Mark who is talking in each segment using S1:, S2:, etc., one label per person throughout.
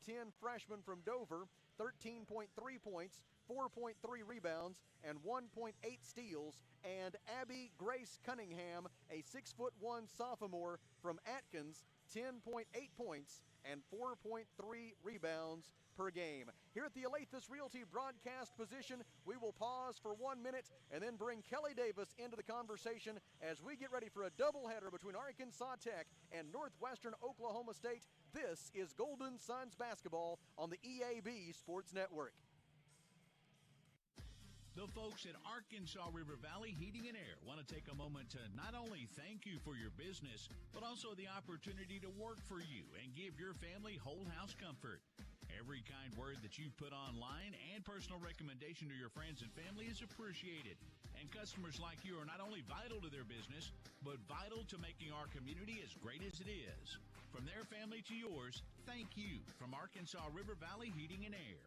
S1: 5'10" freshman from Dover, 13.3 points, 4.3 rebounds, and 1.8 steals. And Abby Grace Cunningham, a 6'1" sophomore from Atkins, 10.8 points and 4.3 rebounds per game. Here at the Alathus Realty broadcast position, we will pause for 1 minute and then bring Kelly Davis into the conversation as we get ready for a doubleheader between Arkansas Tech and Northwestern Oklahoma State. This is Golden Suns basketball on the EAB Sports Network.
S2: The folks at Arkansas River Valley Heating and Air want to take a moment to not only thank you for your business, but also the opportunity to work for you and give your family whole house comfort. Every kind word that you put online and personal recommendation to your friends and family is appreciated. And customers like you are not only vital to their business, but vital to making our community as great as it is. From their family to yours, thank you from Arkansas River Valley Heating and Air.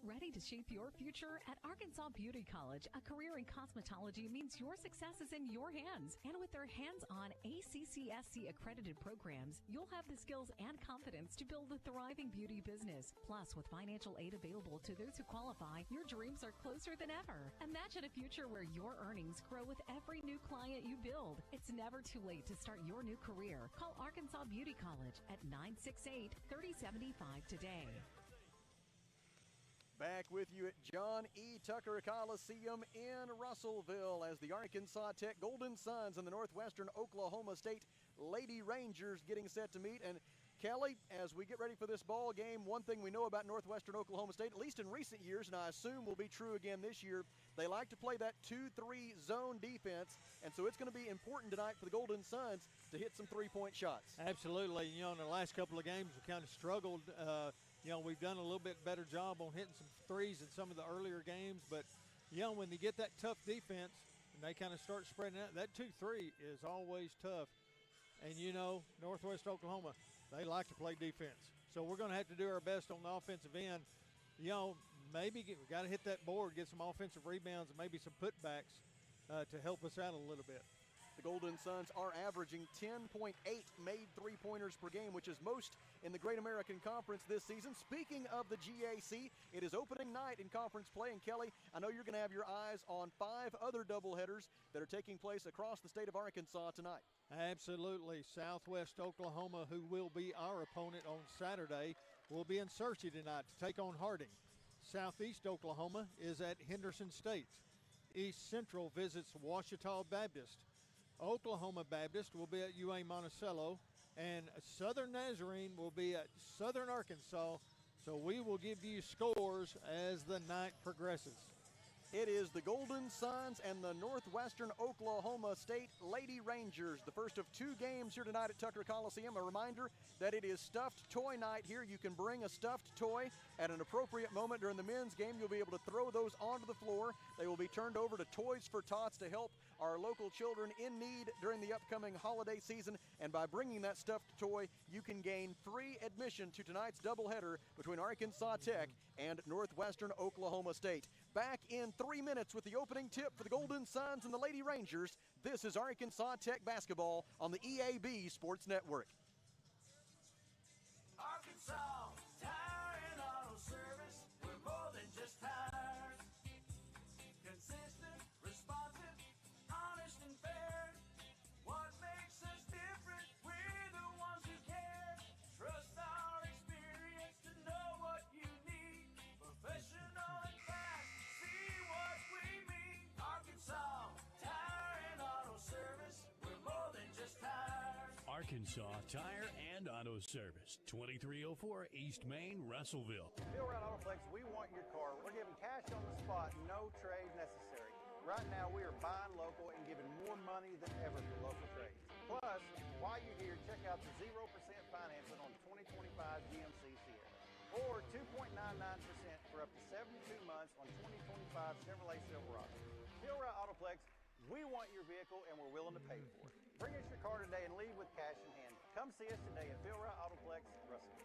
S3: Ready to shape your future? At Arkansas Beauty College, a career in cosmetology means your success is in your hands. And with their hands-on ACCSC accredited programs, you'll have the skills and confidence to build a thriving beauty business. Plus, with financial aid available to those who qualify, your dreams are closer than ever. Imagine a future where your earnings grow with every new client you build. It's never too late to start your new career. Call Arkansas Beauty College at 968-3075 today.
S1: Back with you at John E. Tucker Coliseum in Russellville as the Arkansas Tech Golden Suns and the Northwestern Oklahoma State Lady Rangers getting set to meet. And Kelly, as we get ready for this ball game, one thing we know about Northwestern Oklahoma State, at least in recent years, and I assume will be true again this year, they like to play that 2-3 zone defense, and so it's going to be important tonight for the Golden Suns to hit some three-point shots.
S4: Absolutely. You know, in the last couple of games, we kind of struggled. You know, we've done a little bit better job on hitting some threes in some of the earlier games, but, you know, when you get that tough defense and they kind of start spreading out, that 2-3 is always tough. And, you know, Northwest Oklahoma, they like to play defense. So we're going to have to do our best on the offensive end. You know, maybe we've got to hit that board, get some offensive rebounds and maybe some putbacks to help us out a little bit.
S1: The Golden Suns are averaging 10.8 made three-pointers per game, which is most in the Great American Conference this season. Speaking of the GAC, it is opening night in conference play. And, Kelly, I know you're going to have your eyes on 5 other doubleheaders that are taking place across the state of Arkansas tonight.
S4: Absolutely. Southwest Oklahoma, who will be our opponent on Saturday, will be in Searcy tonight to take on Harding. Southeast Oklahoma is at Henderson State. East Central visits Ouachita Baptist. Oklahoma Baptist will be at UA Monticello, and Southern Nazarene will be at Southern Arkansas. So we will give you scores as the night progresses.
S1: It is the Golden Suns and the Northwestern Oklahoma State Lady Rangers. The first of 2 games here tonight at Tucker Coliseum. A reminder that it is stuffed toy night here. You can bring a stuffed toy at an appropriate moment during the men's game. You'll be able to throw those onto the floor. They will be turned over to Toys for Tots to help our local children in need during the upcoming holiday season. And by bringing that stuffed toy, you can gain free admission to tonight's doubleheader between Arkansas Tech and Northwestern Oklahoma State. Back in 3 minutes with the opening tip for the Golden Suns and the Lady Rangers. This is Arkansas Tech basketball on the EAB Sports Network.
S5: Arkansas Tire and Auto Service. We're more than just tires. Consistent, responsive, honest and fair. What makes us different? We're the ones who care. Trust our experience to know what you need. Professional and fast. See what we mean. Arkansas Tire and Auto Service. We're more than just tires.
S6: Arkansas Tire and Auto Service, 2304 East Main, Russellville.
S7: Feel Right Autoplex, we want your car. We're giving cash on the spot, no trade necessary. Right now, we are buying local and giving more money than ever for local trades. Plus, while you're here, check out the 0% financing on 2025 GMC Sierra. Or 2.99% for up to 72 months on 2025 Chevrolet Silverado. Feel Right Autoplex, we want your vehicle and we're willing to pay for it. Bring us your car today and leave with cash in hand. Come see us today at Feel Right Autoplex, Russellville.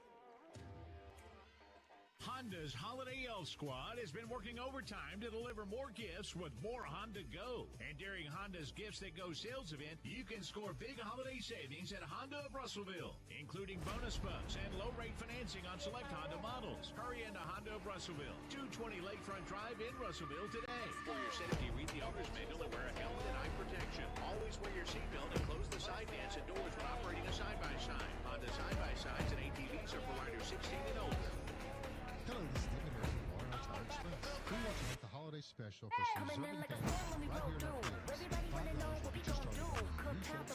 S2: Honda's Holiday Elf Squad has been working overtime to deliver more gifts with more Honda Go. And during Honda's Gifts That Go sales event, you can score big holiday savings at Honda of Russellville, including bonus bucks and low-rate financing on select Honda models. Hurry into Honda of Russellville, 220 Lakefront Drive in Russellville today. For your safety, read the owner's manual and wear a helmet and eye protection. Always wear your seatbelt and close the side vents and doors when operating a side-by-side. Honda side-by-sides and ATVs are for riders 16 and older.
S8: Hello, this is David Harris from Water Tire Express. We want to make the holiday special for some serving families right here in our campus. $5 will get you started on new truck tires.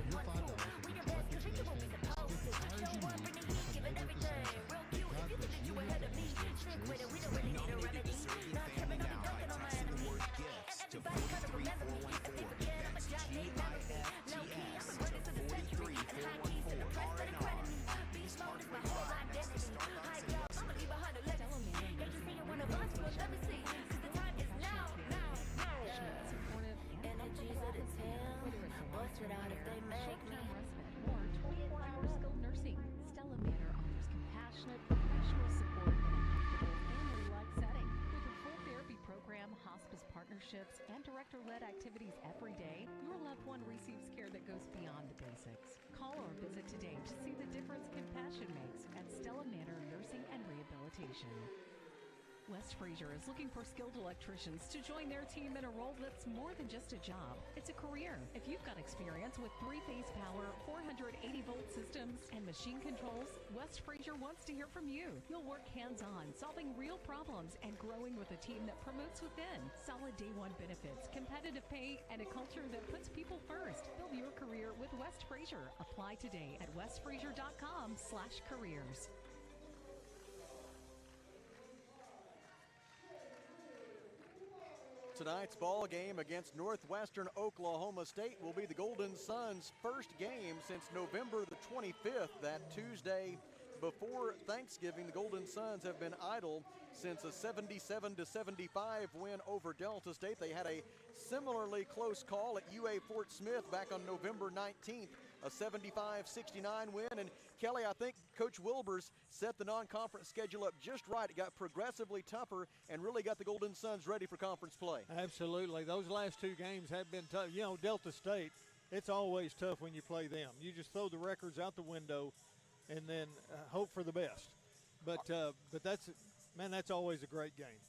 S8: Your $5 will get you right to today's families. Get the tires you need from neighbors to save. God bless you and your families.
S9: Nominated to serve your family now by texting the word gifts to 43414. That's GIFTS to 43414. R&R. These hardware products to Starbucks and
S3: Without if they make me. Or 24-hour skilled nursing. Stella Manor offers compassionate, professional support in a comfortable, family-like setting. With a full therapy program, hospice partnerships, and director-led activities every day, your loved one receives care that goes beyond the basics. Call or visit today to see the difference compassion makes at Stella Manor Nursing and Rehabilitation. West Fraser is looking for skilled electricians to join their team in a role that's more than just a job. It's a career. If you've got experience with 3-phase power, 480-volt systems, and machine controls, West Fraser wants to hear from you. You'll work hands-on, solving real problems and growing with a team that promotes within. Solid day one benefits, competitive pay, and a culture that puts people first. Build your career with West Fraser. Apply today at westfraser.com/careers.
S1: Tonight's ball game against Northwestern Oklahoma State will be the Golden Suns' first game since November the 25th, that Tuesday before Thanksgiving. The Golden Suns have been idle since a 77-75 win over Delta State. They had a similarly close call at UA Fort Smith back on November 19th, a 75-69 win. And Kelly, I think Coach Wilbur's set the non-conference schedule up just right. It got progressively tougher and really got the Golden Suns ready for conference play.
S4: Absolutely. Those last two games have been tough. You know, Delta State, it's always tough when you play them. You just throw the records out the window and then hope for the best. But that's always a great game.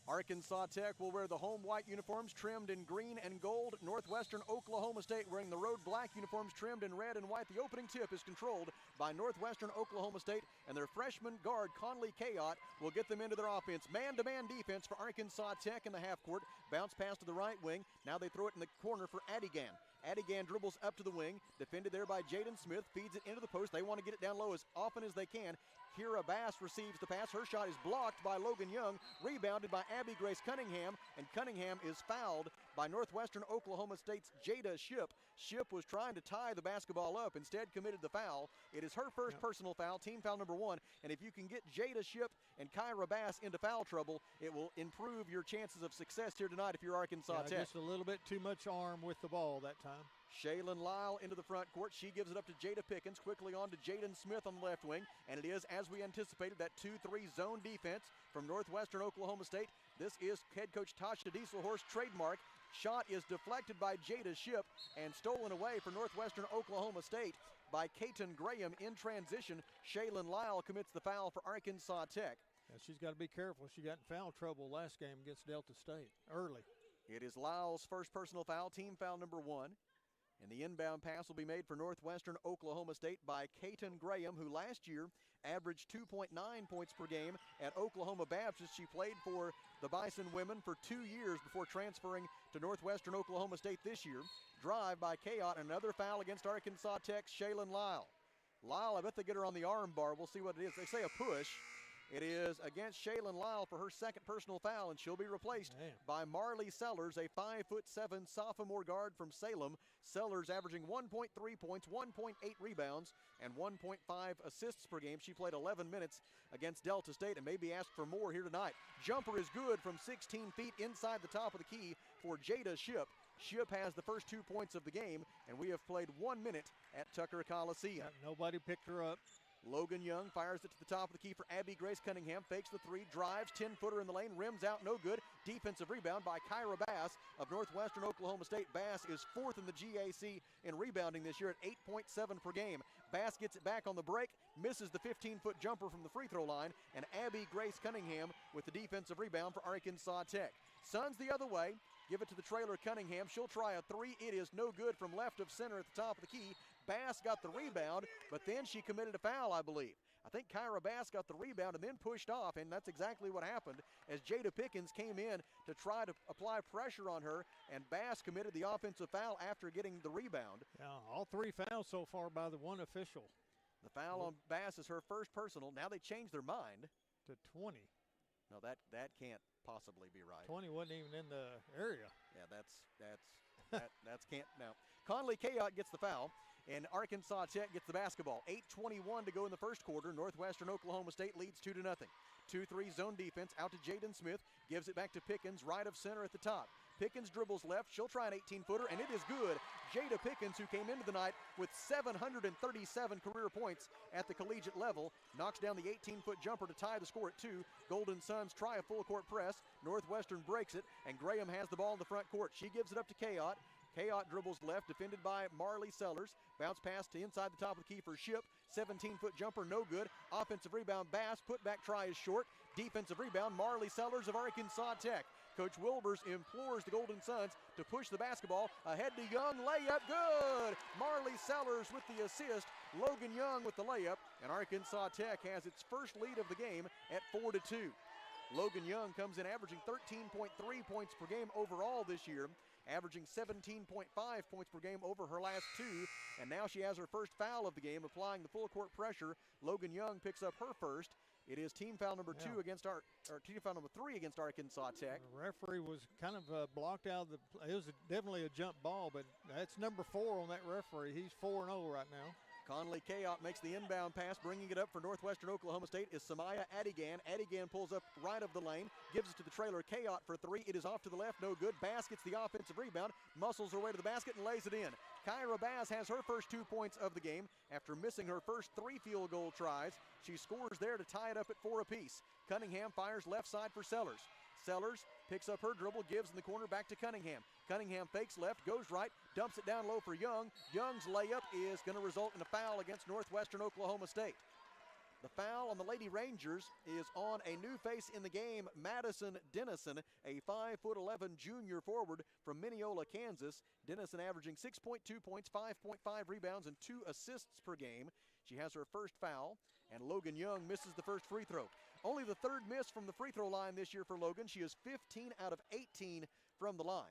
S1: Arkansas Tech will wear the home white uniforms trimmed in green and gold. Northwestern Oklahoma State wearing the road black uniforms trimmed in red and white. The opening tip is controlled by Northwestern Oklahoma State, and their freshman guard, Conley Kayott, will get them into their offense. Man-to-man defense for Arkansas Tech in the half court. Bounce pass to the right wing. Now they throw it in the corner for Adigan. Adigan dribbles up to the wing, defended there by Jaden Smith, feeds it into the post. They want to get it down low as often as they can. Kira Bass receives the pass. Her shot is blocked by Logan Young, rebounded by Abby Grace Cunningham, and Cunningham is fouled by Northwestern Oklahoma State's Jada Shipp. Shipp was trying to tie the basketball up, instead committed the foul. It is her first personal foul, team foul number 1, and if you can get Jada Shipp and Kyra Bass into foul trouble, it will improve your chances of success here tonight if you're Arkansas Tech.
S4: Just a little bit too much arm with the ball that time.
S1: Shaylin Lyle into the front court. She gives it up to Jada Pickens. Quickly on to Jaden Smith on the left wing. And it is, as we anticipated, that 2-3 zone defense from Northwestern Oklahoma State. This is head coach Tasha Dieselhorst trademark. Shot is deflected by Jada Shipp and stolen away for Northwestern Oklahoma State by Katon Graham in transition. Shaylin Lyle commits the foul for Arkansas Tech.
S4: Yeah, she's got to be careful. She got in foul trouble last game against Delta State early.
S1: It is Lyle's first personal foul, team foul number 1. And the inbound pass will be made for Northwestern Oklahoma State by Katon Graham, who last year averaged 2.9 points per game at Oklahoma Baptist. She played for the Bison women for 2 years before transferring to Northwestern Oklahoma State this year. Drive by Kayott, another foul against Arkansas Tech's Shaylin Lyle. Lyle, I bet they get her on the arm bar. We'll see what it is. They say a push. It is against Shaylin Lyle for her second personal foul, and she'll be replaced by Marley Sellers, a 5'7" sophomore guard from Salem. Sellers averaging 1.3 points, 1.8 rebounds, and 1.5 assists per game. She played 11 minutes against Delta State and may be asked for more here tonight. Jumper is good from 16 feet inside the top of the key for Jada Shipp. Shipp has the first 2 points of the game, and we have played 1 minute at Tucker Coliseum.
S4: Nobody picked her up.
S1: Logan Young fires it to the top of the key for Abby Grace Cunningham. Fakes the three, drives, 10-footer in the lane, rims out, no good. Defensive rebound by Kyra Bass of Northwestern Oklahoma State. Bass is fourth in the GAC in rebounding this year at 8.7 per game. Bass gets it back on the break, misses the 15-foot jumper from the free throw line, and Abby Grace Cunningham with the defensive rebound for Arkansas Tech. Suns the other way. Give it to the trailer Cunningham. She'll try a three. It is no good from left of center at the top of the key. Bass got the rebound, but then she committed a foul, I believe. I think Kyra Bass got the rebound and then pushed off, and that's exactly what happened as Jada Pickens came in to try to apply pressure on her, and Bass committed the offensive foul after getting the rebound.
S4: Yeah, all three fouls so far by the one official.
S1: The foul on Bass is her first personal. Now they changed their mind.
S4: To 20.
S1: No, that can't possibly be right.
S4: 20 wasn't even in the area.
S1: Yeah, that's can't now. Conley Kayot gets the foul, and Arkansas Tech gets the basketball. 8:21 to go in the first quarter. Northwestern Oklahoma State leads 2-0. 2-3 zone defense out to Jaden Smith. Gives it back to Pickens, right of center at the top. Pickens dribbles left. She'll try an 18-footer, and it is good. Jada Pickens, who came into the night with 737 career points at the collegiate level, knocks down the 18-foot jumper to tie the score at 2. Golden Suns try a full-court press. Northwestern breaks it, and Graham has the ball in the front court. She gives it up to Kayot. Kayot dribbles left, defended by Marley Sellers. Bounce pass to inside the top of the key for Ship. 17-foot jumper, no good. Offensive rebound, Bass. Put-back try is short. Defensive rebound, Marley Sellers of Arkansas Tech. Coach Wilbers implores the Golden Suns to push the basketball. Ahead to Young, layup, good! Marley Sellers with the assist. Logan Young with the layup. And Arkansas Tech has its first lead of the game at 4-2. Logan Young comes in averaging 13.3 points per game overall this year, averaging 17.5 points per game over her last two, and now she has her first foul of the game, applying the full court pressure. Logan Young picks up her first. It is team foul number two against team foul number 3 against Arkansas Tech.
S4: The referee was kind of blocked out of the. It was definitely a jump ball, but that's number 4 on that referee. He's 4-0 right now.
S1: Conley Kayot makes the inbound pass. Bringing it up for Northwestern Oklahoma State is Samaya Adigan. Adigan pulls up right of the lane, gives it to the trailer Kayot for 3. It is off to the left, no good. Bass gets the offensive rebound, muscles her way to the basket and lays it in. Kyra Bass has her first 2 points of the game after missing her first 3 field goal tries. She scores there to tie it up at 4 apiece. Cunningham fires left side for Sellers. Sellers picks up her dribble, gives in the corner back to Cunningham. Cunningham fakes left, goes right, dumps it down low for Young. Young's layup is going to result in a foul against Northwestern Oklahoma State. The foul on the Lady Rangers is on a new face in the game, Madison Dennison, a 5'11" junior forward from Mineola, Kansas. Dennison averaging 6.2 points, 5.5 rebounds, and 2 assists per game. She has her first foul, and Logan Young misses the first free throw. Only the 3rd miss from the free throw line this year for Logan. She is 15 out of 18 from the line.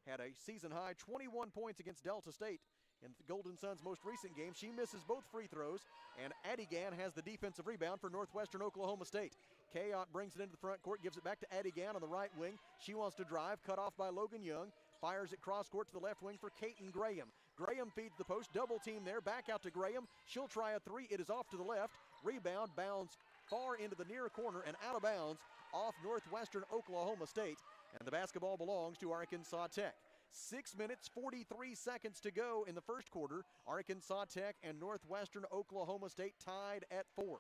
S1: Had a season-high 21 points against Delta State in the Golden Suns' most recent game. She misses both free throws, and Adigan has the defensive rebound for Northwestern Oklahoma State. Kayot brings it into the front court, gives it back to Adigan on the right wing. She wants to drive, cut off by Logan Young. Fires it cross court to the left wing for Kaiten Graham. Graham feeds the post, double team there, back out to Graham. She'll try a 3, it is off to the left. Rebound bounds far into the near corner and out of bounds off Northwestern Oklahoma State. And the basketball belongs to Arkansas Tech. 6 minutes, 43 seconds to go in the first quarter. Arkansas Tech and Northwestern Oklahoma State tied at 4.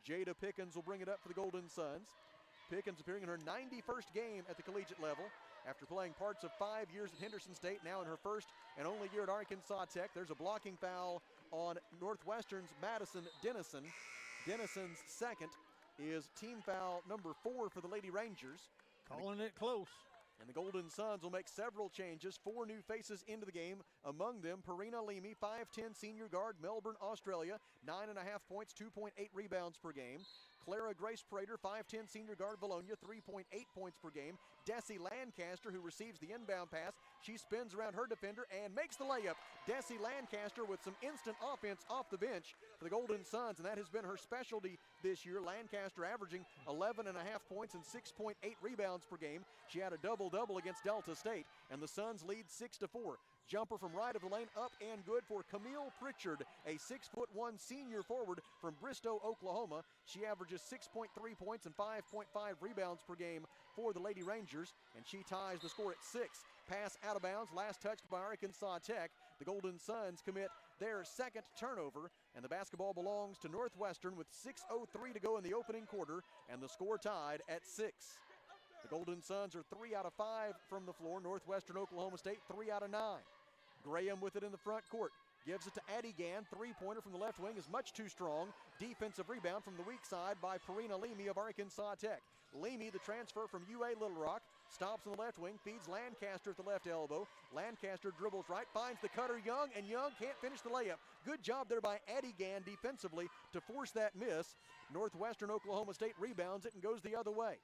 S1: Jada Pickens will bring it up for the Golden Suns. Pickens appearing in her 91st game at the collegiate level after playing parts of 5 years at Henderson State, now in her first and only year at Arkansas Tech. There's a blocking foul on Northwestern's Madison Dennison. Dennison's second is team foul number 4 for the Lady Rangers.
S4: Calling it close.
S1: And the Golden Suns will make several changes. 4 new faces into the game. Among them, Perina Leamy, 5'10" senior guard, Melbourne, Australia. 9.5 points, 2.8 rebounds per game. Clara Grace Prater, 5'10" senior guard, Bologna, 3.8 points per game. Desi Lancaster, who receives the inbound pass. She spins around her defender and makes the layup. Desi Lancaster with some instant offense off the bench for the Golden Suns, and that has been her specialty this year. Lancaster averaging 11.5 points and 6.8 rebounds per game. She had a double-double against Delta State, and the Suns lead 6-4. Jumper from right of the lane, up and good for Camille Pritchard, a 6'1" senior forward from Bristow, Oklahoma. She averages 6.3 points and 5.5 rebounds per game for the Lady Rangers, and she ties the score at 6. Pass out of bounds, last touched by Arkansas Tech. The Golden Suns commit their second turnover, and the basketball belongs to Northwestern with 6:03 to go in the opening quarter, and the score tied at 6. The Golden Suns are 3 out of 5 from the floor. Northwestern Oklahoma State 3 out of 9. Graham with it in the front court. Gives it to Adigan. Three-pointer from the left wing is much too strong. Defensive rebound from the weak side by Parina Leamy of Arkansas Tech. Leamy, the transfer from UA Little Rock, stops on the left wing, feeds Lancaster at the left elbow. Lancaster dribbles right, finds the cutter Young, and Young can't finish the layup. Good job there by Adigan defensively to force that miss. Northwestern Oklahoma State rebounds it and goes the other way.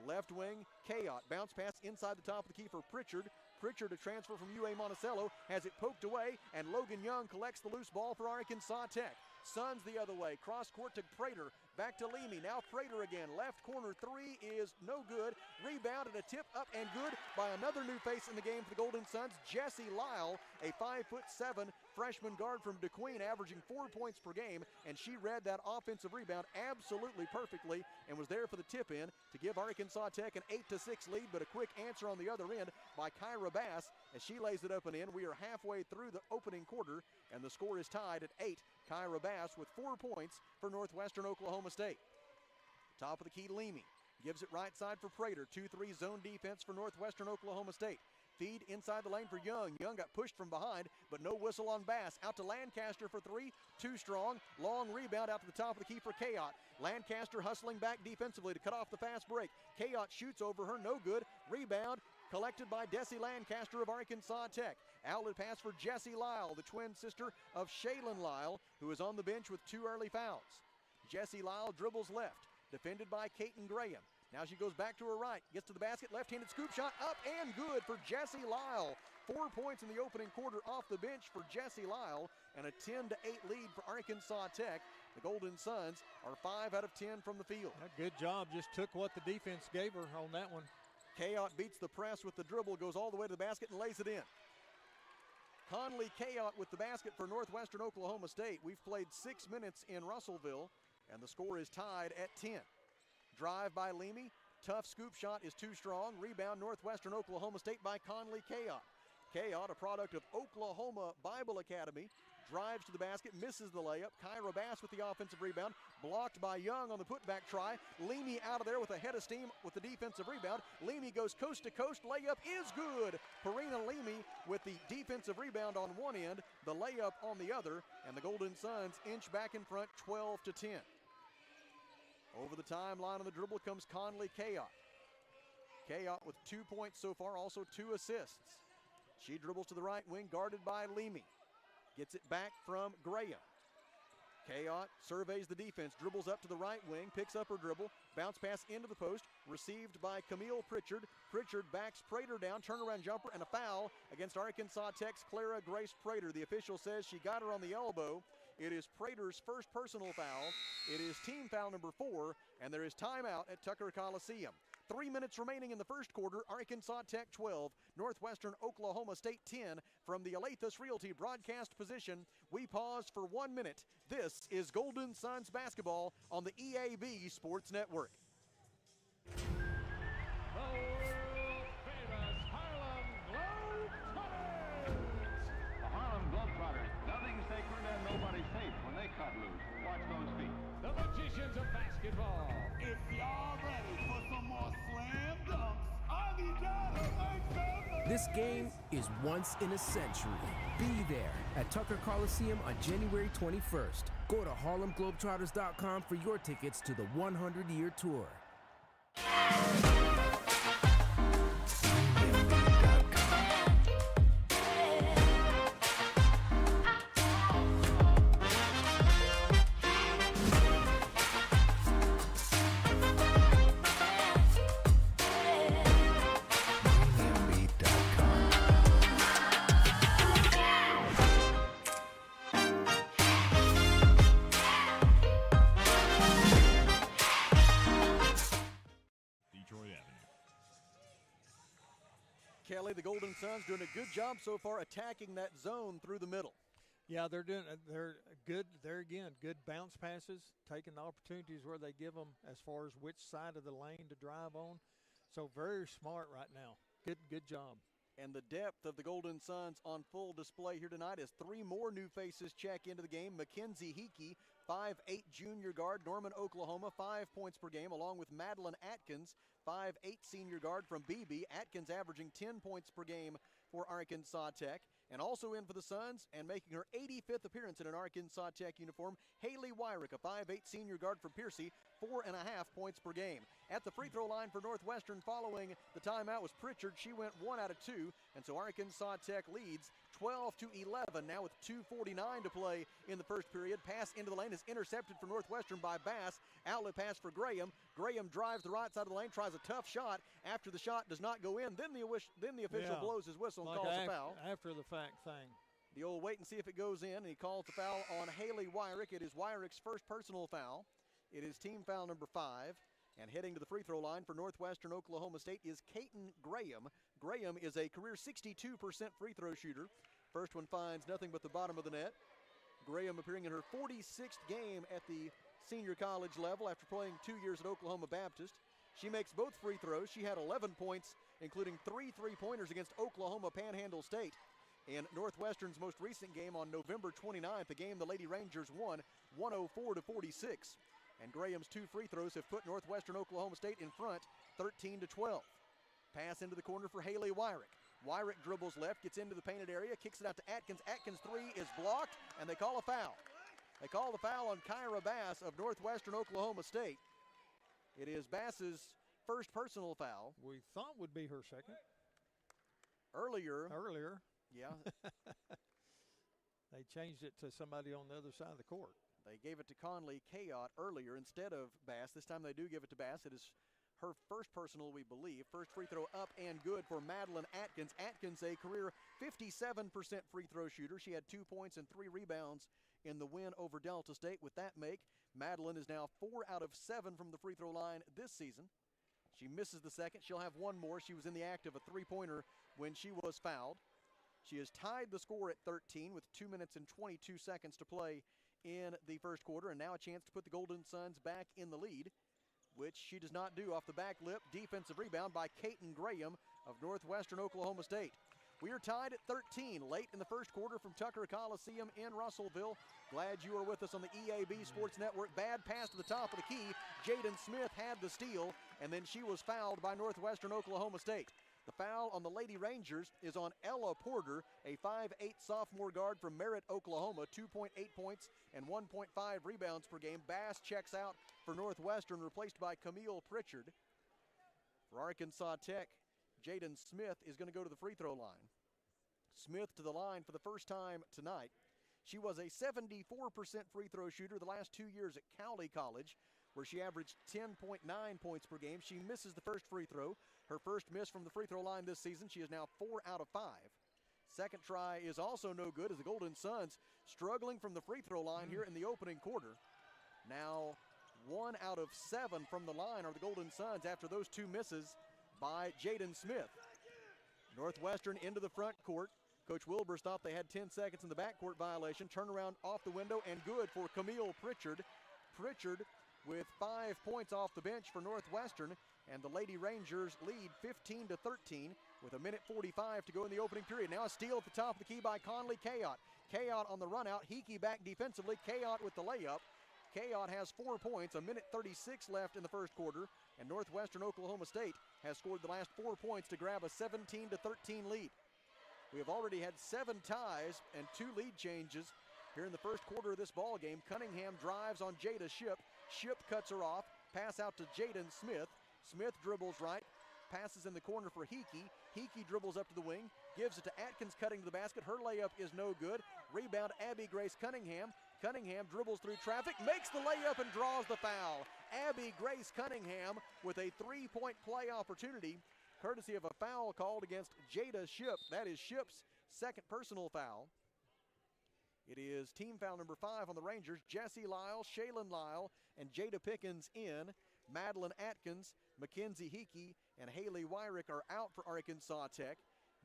S1: Left wing, Kayotte. Bounce pass inside the top of the key for Pritchard. Pritchard, a transfer from UA Monticello, has it poked away, and Logan Young collects the loose ball for Arkansas Tech. Suns the other way. Cross court to Prater. Back to Leamy. Now Prater again. Left corner three is no good. Rebound and a tip up and good by another new face in the game for the Golden Suns, Jesse Lyle, a 5'7" freshman guard from DeQueen, averaging 4 points per game, and she read that offensive rebound absolutely perfectly and was there for the tip in to give Arkansas Tech an 8-6 lead, but a quick answer on the other end by Kyra Bass as she lays it up and in. We are halfway through the opening quarter, and the score is tied at 8. Kyra Bass with 4 points for Northwestern Oklahoma State. Top of the key, Leamy gives it right side for Prater. 2-3 zone defense for Northwestern Oklahoma State. Feed inside the lane for Young. Young got pushed from behind, but no whistle on Bass. Out to Lancaster for three. Too strong. Long rebound out to the top of the key for Kayotte. Lancaster hustling back defensively to cut off the fast break. Kayotte shoots over her. No good. Rebound collected by Desi Lancaster of Arkansas Tech. Outlet pass for Jessie Lyle, the twin sister of Shaylin Lyle, who is on the bench with 2 early fouls. Jessie Lyle dribbles left, defended by Kaiten Graham. Now she goes back to her right, gets to the basket, left-handed scoop shot, up and good for Jessie Lyle. 4 points in the opening quarter off the bench for Jessie Lyle, and a 10-8 lead for Arkansas Tech. The Golden Suns are 5 out of 10 from the field.
S4: Good job, just took what the defense gave her on that one.
S1: Kayotte beats the press with the dribble, goes all the way to the basket and lays it in. Conley Kayotte with the basket for Northwestern Oklahoma State. We've played 6 minutes in Russellville, and the score is tied at 10. Drive by Leamy. Tough scoop shot is too strong. Rebound Northwestern Oklahoma State by Conley Kayotte. Kayotte, a product of Oklahoma Bible Academy, drives to the basket, misses the layup. Kyra Bass with the offensive rebound, blocked by Young on the putback try. Leamy out of there with a head of steam with the defensive rebound. Leamy goes coast to coast, layup is good. Parina Leamy with the defensive rebound on one end, the layup on the other, and the Golden Suns inch back in front 12-10. Over the timeline on the dribble comes Conley Kayotte. Kayotte with 2 points so far, also 2 assists. She dribbles to the right wing, guarded by Leamy. Gets it back from Graham. Kayotte surveys the defense, dribbles up to the right wing, picks up her dribble, bounce pass into the post, received by Camille Pritchard. Pritchard backs Prater down, turnaround jumper, and a foul against Arkansas Tech's Clara Grace Prater. The official says she got her on the elbow. It is Prater's first personal foul. It is team foul number 4, and there is timeout at Tucker Coliseum. 3 minutes remaining in the first quarter. Arkansas Tech 12, Northwestern Oklahoma State 10. From the Alathus Realty broadcast position, we pause for 1 minute. This is Golden Suns basketball on the EAB Sports Network.
S10: The Harlem Globetrotters. Nothing sacred and nobody safe when they cut loose. Watch those feet.
S11: The magicians of basketball.
S5: If y'all ready for some more slam dunks, I need y'all to make some.
S12: This game is once in a century. Be there at Tucker Coliseum on January 21st. Go to HarlemGlobetrotters.com for your tickets to the 100-year tour.
S1: Kelly, the Golden Suns doing a good job so far attacking that zone through the middle.
S4: Yeah, they're good. They're again good bounce passes, taking the opportunities where they give them as far as which side of the lane to drive on. So very smart right now. Good job.
S1: And the depth of the Golden Suns on full display here tonight as three more new faces check into the game. Mackenzie Hickey, 5'8" junior guard, Norman, Oklahoma, 5 points per game, along with Madeline Atkins, 5'8" senior guard from BB. Atkins averaging 10 points per game for Arkansas Tech. And also in for the Suns and making her 85th appearance in an Arkansas Tech uniform, Haley Wyrick, a 5'8" senior guard from Piercy, 4.5 points per game. At the free throw line for Northwestern following the timeout was Pritchard. She went 1 out of 2, and so Arkansas Tech leads 12-11 now with 2:49 to play in the first period. Pass into the lane is intercepted for Northwestern by Bass. Outlet pass for Graham. Graham drives the right side of the lane, tries a tough shot. After the shot does not go in, then the official blows his whistle and calls a foul.
S4: After the fact thing.
S1: The old wait and see if it goes in, and he calls the foul on Haley Wyrick. It is Wyrick's first personal foul. It is team foul number 5. And heading to the free throw line for Northwestern Oklahoma State is Caton Graham. Graham is a career 62% free throw shooter. First one finds nothing but the bottom of the net. Graham appearing in her 46th game at the senior college level after playing 2 years at Oklahoma Baptist. She makes both free throws. She had 11 points, including 3 three-pointers against Oklahoma Panhandle State in Northwestern's most recent game on November 29th, a game the Lady Rangers won 104-46. And Graham's 2 free throws have put Northwestern Oklahoma State in front 13-12. Pass into the corner for Haley Wyrick. Wyrick dribbles left, gets into the painted area, kicks it out to Atkins. Atkins' 3 is blocked, and they call a foul. They call the foul on Kyra Bass of Northwestern Oklahoma State. It is Bass's first personal foul.
S4: We thought would be her second.
S1: Earlier. Yeah.
S4: They changed it to somebody on the other side of the court.
S1: They gave it to Conley Kayot earlier instead of Bass. This time they do give it to Bass. It is her first personal, we believe. First free throw up and good for Madeline Atkins. Atkins, a career 57% free throw shooter. She had 2 points and 3 rebounds in the win over Delta State. With that make, Madeline is now 4 out of 7 from the free throw line this season. She misses the second. She'll have one more. She was in the act of a three-pointer when she was fouled. She has tied the score at 13 with 2 minutes and 22 seconds to play in the first quarter, and now a chance to put the Golden Suns back in the lead, which she does not do. Off the back lip, defensive rebound by Caton Graham of Northwestern Oklahoma State. We are tied at 13 late in the first quarter from Tucker Coliseum in Russellville. Glad you are with us on the EAB Sports Network. Bad pass to the top of the key. Jaden Smith had the steal, and then she was fouled by Northwestern Oklahoma State. The foul on the Lady Rangers is on Ella Porter, a 5'8" sophomore guard from Merritt, Oklahoma, 2.8 points and 1.5 rebounds per game. Bass checks out for Northwestern, replaced by Camille Pritchard. For Arkansas Tech, Jaden Smith is going to go to the free throw line. Smith to the line for the first time tonight. She was a 74% free throw shooter the last 2 years at Cowley College, where she averaged 10.9 points per game. She misses the first free throw. Her first miss from the free throw line this season. She is now 4 out of 5. Second try is also no good as the Golden Suns struggling from the free throw line here in the opening quarter. Now 1 out of 7 from the line are the Golden Suns after those 2 misses by Jaden Smith. Northwestern into the front court. Coach Wilbers thought they had 10 seconds in the backcourt violation. Turnaround off the window and good for Camille Pritchard. Pritchard with 5 points off the bench for Northwestern, and the Lady Rangers lead 15-13 with 1:45 to go in the opening period. Now a steal at the top of the key by Conley Kayot. Kayot on the run out. Hickey back defensively. Kayot with the layup. Kayot has 4 points, 1:36 left in the first quarter, and Northwestern Oklahoma State has scored the last 4 points to grab a 17-13 lead. We have already had 7 ties and 2 lead changes here in the first quarter of this ball game. Cunningham drives on Jada Shipp. Shipp cuts her off. Pass out to Jaden Smith. Smith dribbles right. Passes in the corner for Hickey. Hickey dribbles up to the wing. Gives it to Atkins cutting to the basket. Her layup is no good. Rebound Abby Grace Cunningham. Cunningham dribbles through traffic. Makes the layup and draws the foul. Abby Grace Cunningham with a 3-point play opportunity, courtesy of a foul called against Jada Shipp. That is Shipp's second personal foul. It is team foul number 5 on the Rangers. Jessie Lyle, Shaylin Lyle, and Jada Pickens in. Madeline Atkins, Mackenzie Hickey, and Haley Wyrick are out for Arkansas Tech.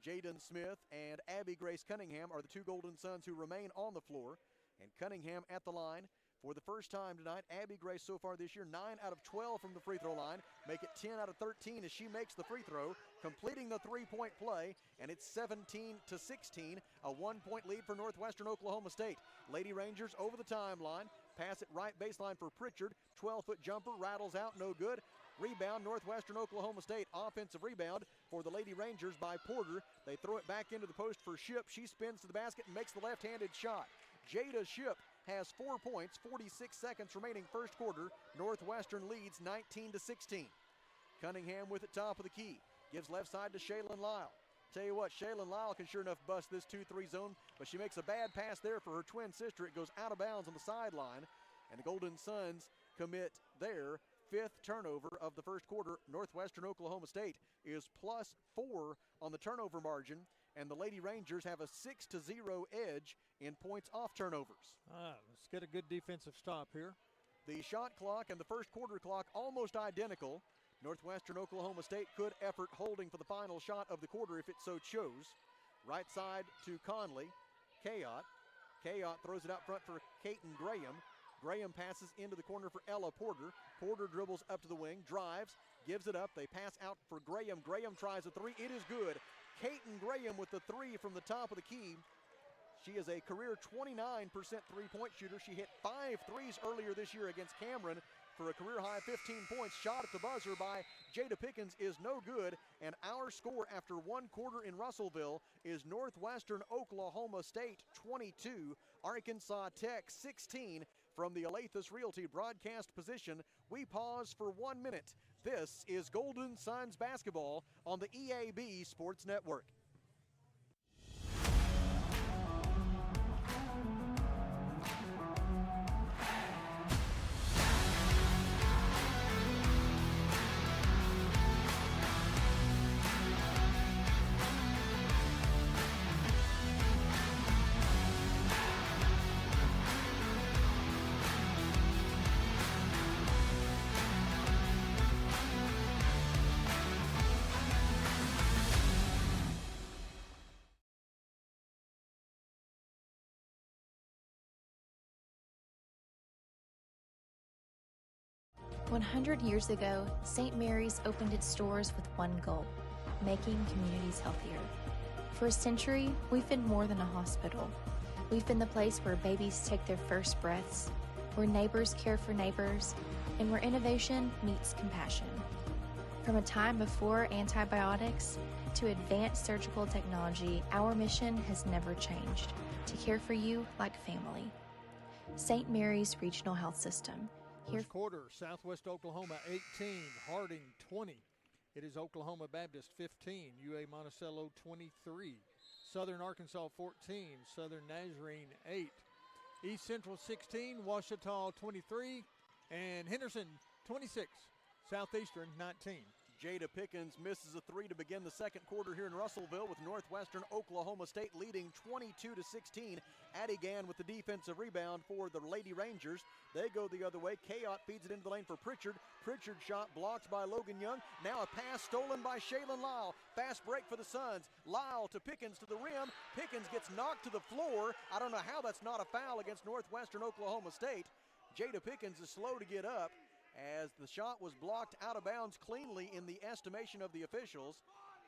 S1: Jaden Smith and Abby Grace Cunningham are the 2 Golden Suns who remain on the floor. And Cunningham at the line For the first time tonight, Abby Grace so far this year, 9 out of 12 from the free throw line. Make it 10 out of 13 as she makes the free throw, completing the three-point play, and it's 17-16, a 1-point lead for Northwestern Oklahoma State. Lady Rangers over the timeline, pass it right baseline for Pritchard, 12-foot jumper, rattles out, no good. Rebound, Northwestern Oklahoma State. Offensive rebound for the Lady Rangers by Porter. They throw it back into the post for Ship. She spins to the basket and makes the left-handed shot. Jada Ship has 4 points, 46 seconds remaining first quarter. Northwestern leads 19-16. Cunningham with it top of the key. Gives left side to Shaylin Lyle. Tell you what, Shaylin Lyle can sure enough bust this 2-3 zone, but she makes a bad pass there for her twin sister. It goes out of bounds on the sideline, and the Golden Suns commit their 5th turnover of the first quarter. Northwestern Oklahoma State is +4 on the turnover margin, and the Lady Rangers have a 6-0 edge in points off turnovers.
S4: Let's get a good defensive stop here.
S1: The shot clock and the first quarter clock almost identical. Northwestern Oklahoma State could effort holding for the final shot of the quarter if it so chose. Right side to Conley. Kayot. Kayot throws it out front for Caton Graham. Graham passes into the corner for Ella Porter. Porter dribbles up to the wing, drives, gives it up. They pass out for Graham. Graham tries a three. It is good. Caton Graham with the three from the top of the key. She is a career 29% three-point shooter. She hit 5 threes earlier this year against Cameron for a career-high 15 points. Shot at the buzzer by Jada Pickens is no good, and our score after 1 quarter in Russellville is Northwestern Oklahoma State 22, Arkansas Tech 16. From the Alathus Realty broadcast position, we pause for 1 minute. This is Golden Suns basketball on the EAB Sports Network.
S13: "100 years ago, St. Mary's opened its doors with one goal: making communities healthier. For a century, we've been more than a hospital. We've been the place where babies take their first breaths, where neighbors care for neighbors, and where innovation meets compassion. From a time before antibiotics to advanced surgical technology, our mission has never changed: to care for you like family. St. Mary's Regional Health System.
S4: First quarter, Southwest Oklahoma 18, Harding 20. It is Oklahoma Baptist 15, UA Monticello 23, Southern Arkansas 14, Southern Nazarene 8, East Central 16, Ouachita 23, and Henderson 26, Southeastern 19.
S1: Jada Pickens misses a three to begin the second quarter here in Russellville, with Northwestern Oklahoma State leading 22-16. Addie Gann with the defensive rebound for the Lady Rangers. They go the other way. Kayot feeds it into the lane for Pritchard. Pritchard shot blocked by Logan Young. Now a pass stolen by Shaylin Lyle. Fast break for the Suns. Lyle to Pickens to the rim. Pickens gets knocked to the floor. I don't know how that's not a foul against Northwestern Oklahoma State. Jada Pickens is slow to get up, as the shot was blocked out of bounds cleanly in the estimation of the officials.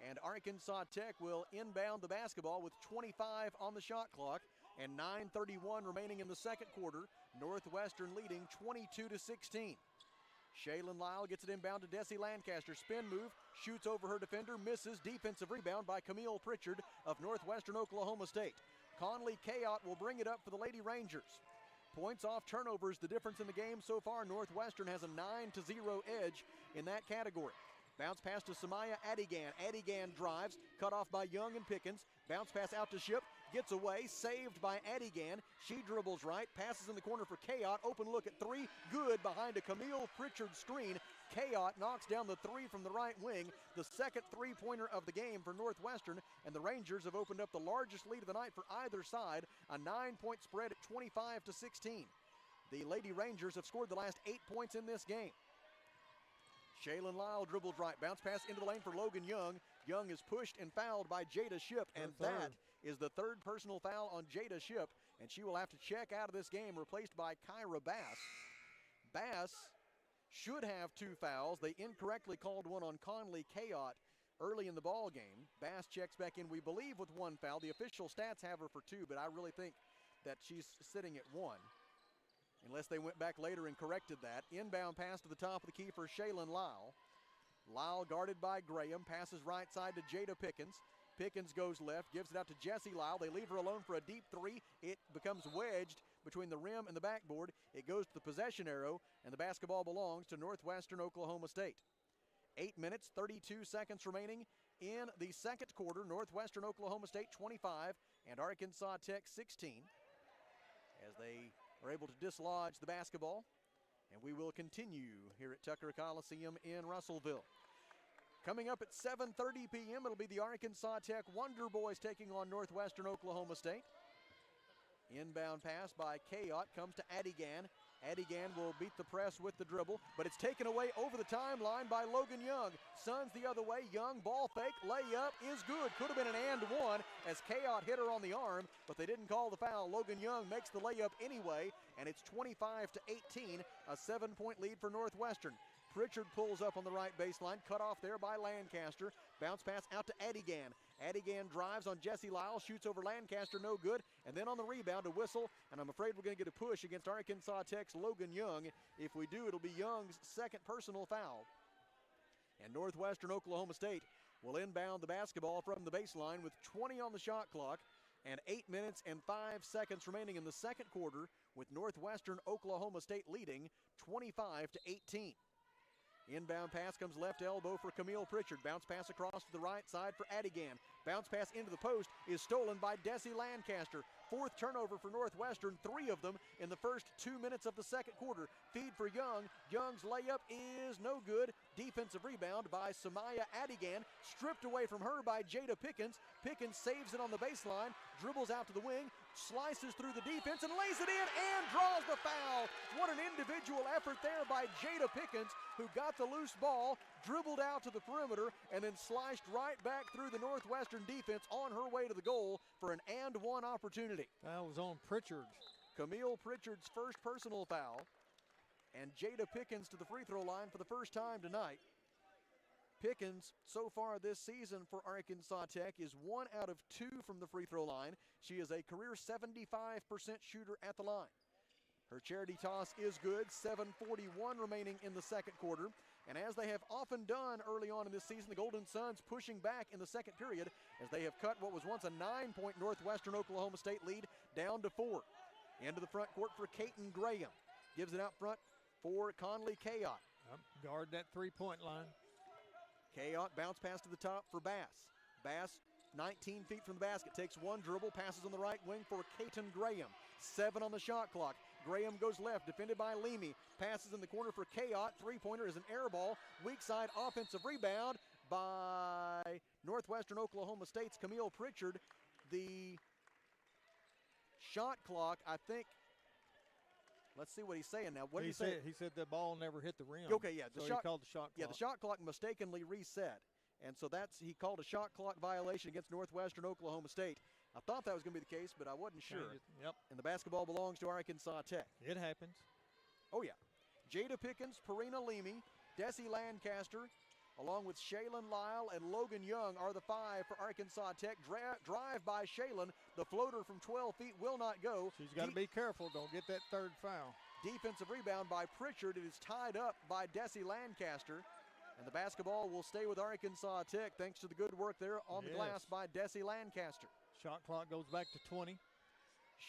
S1: And Arkansas Tech will inbound the basketball with 25 on the shot clock and 9:31 remaining in the second quarter. Northwestern leading 22-16. Shaylin Lyle gets it inbound to Desi Lancaster. Spin move, shoots over her defender, misses. Defensive rebound by Camille Pritchard of Northwestern Oklahoma State. Conley Kayot will bring it up for the Lady Rangers. Points off turnovers, the difference in the game so far. Northwestern has a 9-0 edge in that category. Bounce pass to Samaya Adigan. Adigan drives, cut off by Young and Pickens. Bounce pass out to Ship, gets away, saved by Adigan. She dribbles right, passes in the corner for Kayot. Open look at three, good behind a Camille Pritchard screen. Kayot knocks down the three from the right wing, the second three-pointer of the game for Northwestern, and the Rangers have opened up the largest lead of the night for either side, a 9-point spread at 25-16. The Lady Rangers have scored the last 8 points in this game. Shaylin Lyle dribbles right, bounce pass into the lane for Logan Young. Young is pushed and fouled by Jada Ship, and that is the third personal foul on Jada Ship, and she will have to check out of this game, replaced by Kyra Bass. Bass should have 2 fouls. They incorrectly called one on Conley Kayot early in the ball game. Bass checks back in, we believe, with 1 foul. The official stats have her for 2, but I really think that she's sitting at 1, unless they went back later and corrected that. Inbound pass to the top of the key for Shaylin Lyle. Lyle guarded by Graham, passes right side to Jada Pickens. Pickens goes left, gives it out to Jessie Lyle. They leave her alone for a deep 3. It becomes wedged between the rim and the backboard. It goes to the possession arrow, and the basketball belongs to Northwestern Oklahoma State. 8 minutes, 32 seconds remaining in the second quarter. Northwestern Oklahoma State 25 and Arkansas Tech 16, as they are able to dislodge the basketball. And we will continue here at Tucker Coliseum in Russellville. Coming up at 7:30 p.m., it'll be the Arkansas Tech Wonder Boys taking on Northwestern Oklahoma State. Inbound pass by Kayot comes to Adigan. Adigan will beat the press with the dribble, but it's taken away over the timeline by Logan Young. Suns the other way. Young ball fake, layup is good. Could have been an and one as Kayot hit her on the arm, but they didn't call the foul. Logan Young makes the layup anyway, and it's 25-18, a 7-point lead for Northwestern. Pritchard pulls up on the right baseline, cut off there by Lancaster. Bounce pass out to Adigan. Adigan drives on Jessie Lyle, shoots over Lancaster, no good. And then on the rebound, a whistle, and I'm afraid we're going to get a push against Arkansas Tech's Logan Young. If we do, it'll be Young's second personal foul. And Northwestern Oklahoma State will inbound the basketball from the baseline with 20 on the shot clock and 8 minutes and 5 seconds remaining in the second quarter, with Northwestern Oklahoma State leading 25-18. Inbound pass comes left elbow for Camille Pritchard. Bounce pass across to the right side for Adigan. Bounce pass into the post is stolen by Desi Lancaster. 4th turnover for Northwestern, 3 of them in the first 2 minutes of the second quarter. Feed for Young. Young's layup is no good. Defensive rebound by Samaya Adigan. Stripped away from her by Jada Pickens. Pickens saves it on the baseline, dribbles out to the wing, slices through the defense and lays it in and draws the foul. What an individual effort there by Jada Pickens, who got the loose ball, dribbled out to the perimeter, and then sliced right back through the Northwestern defense on her way to the goal for an and one opportunity.
S4: That was on Pritchard.
S1: Camille Pritchard's first personal foul, and Jada Pickens to the free throw line for the first time tonight. Pickens, so far this season for Arkansas Tech, is 1 out of 2 from the free throw line. She is a career 75% shooter at the line. Her charity toss is good, 7:41 remaining in the second quarter. And as they have often done early on in this season, the Golden Suns pushing back in the second period as they have cut what was once a 9-point Northwestern Oklahoma State lead down to 4. Into the front court for Caton Graham. Gives it out front for Conley Kayot.
S4: Guard that three-point line.
S1: Kayot bounce pass to the top for Bass. Bass 19 feet from the basket, takes one dribble, passes on the right wing for Caton Graham. 7 on the shot clock. Graham goes left, defended by Leamy. Passes in the corner for Kayot. Three-pointer is an air ball. Weak side offensive rebound by Northwestern Oklahoma State's Camille Pritchard. The shot clock, I think, let's see what he's saying now. What did he say?
S4: He said the ball never hit the rim.
S1: Okay, yeah.
S4: So he called the shot clock.
S1: Yeah, the shot clock mistakenly reset. And so he called a shot clock violation against Northwestern Oklahoma State. I thought that was going to be the case, but I wasn't sure.
S4: Yep.
S1: And the basketball belongs to Arkansas Tech.
S4: It happens.
S1: Oh, yeah. Jada Pickens, Parina Leamy, Desi Lancaster, along with Shaylin Lyle and Logan Young are the 5 for Arkansas Tech. Drive by Shaylin. The floater from 12 feet will not go.
S4: She's got to be careful. Don't get that third foul.
S1: Defensive rebound by Pritchard. It is tied up by Desi Lancaster. And the basketball will stay with Arkansas Tech thanks to the good work there on the glass by Desi Lancaster.
S4: Shot clock goes back to 20.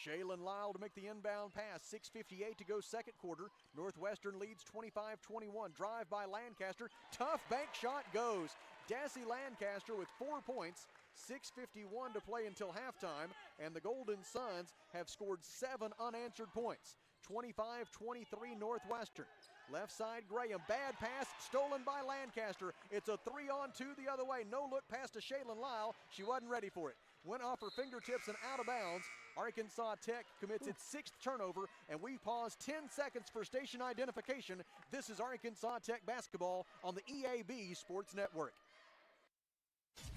S1: Shaylin Lyle to make the inbound pass. 6:58 to go second quarter. Northwestern leads 25-21. Drive by Lancaster. Tough bank shot goes. Desi Lancaster with 4 points. 6:51 to play until halftime. And the Golden Suns have scored 7 unanswered points. 25-23 Northwestern. Left side Graham, bad pass, stolen by Lancaster. It's a 3-on-2 the other way. No look pass to Shaylin Lyle. She wasn't ready for it. Went off her fingertips and out of bounds. Arkansas Tech commits its 6th turnover, and we pause 10 seconds for station identification. This is Arkansas Tech basketball on the EAB Sports Network.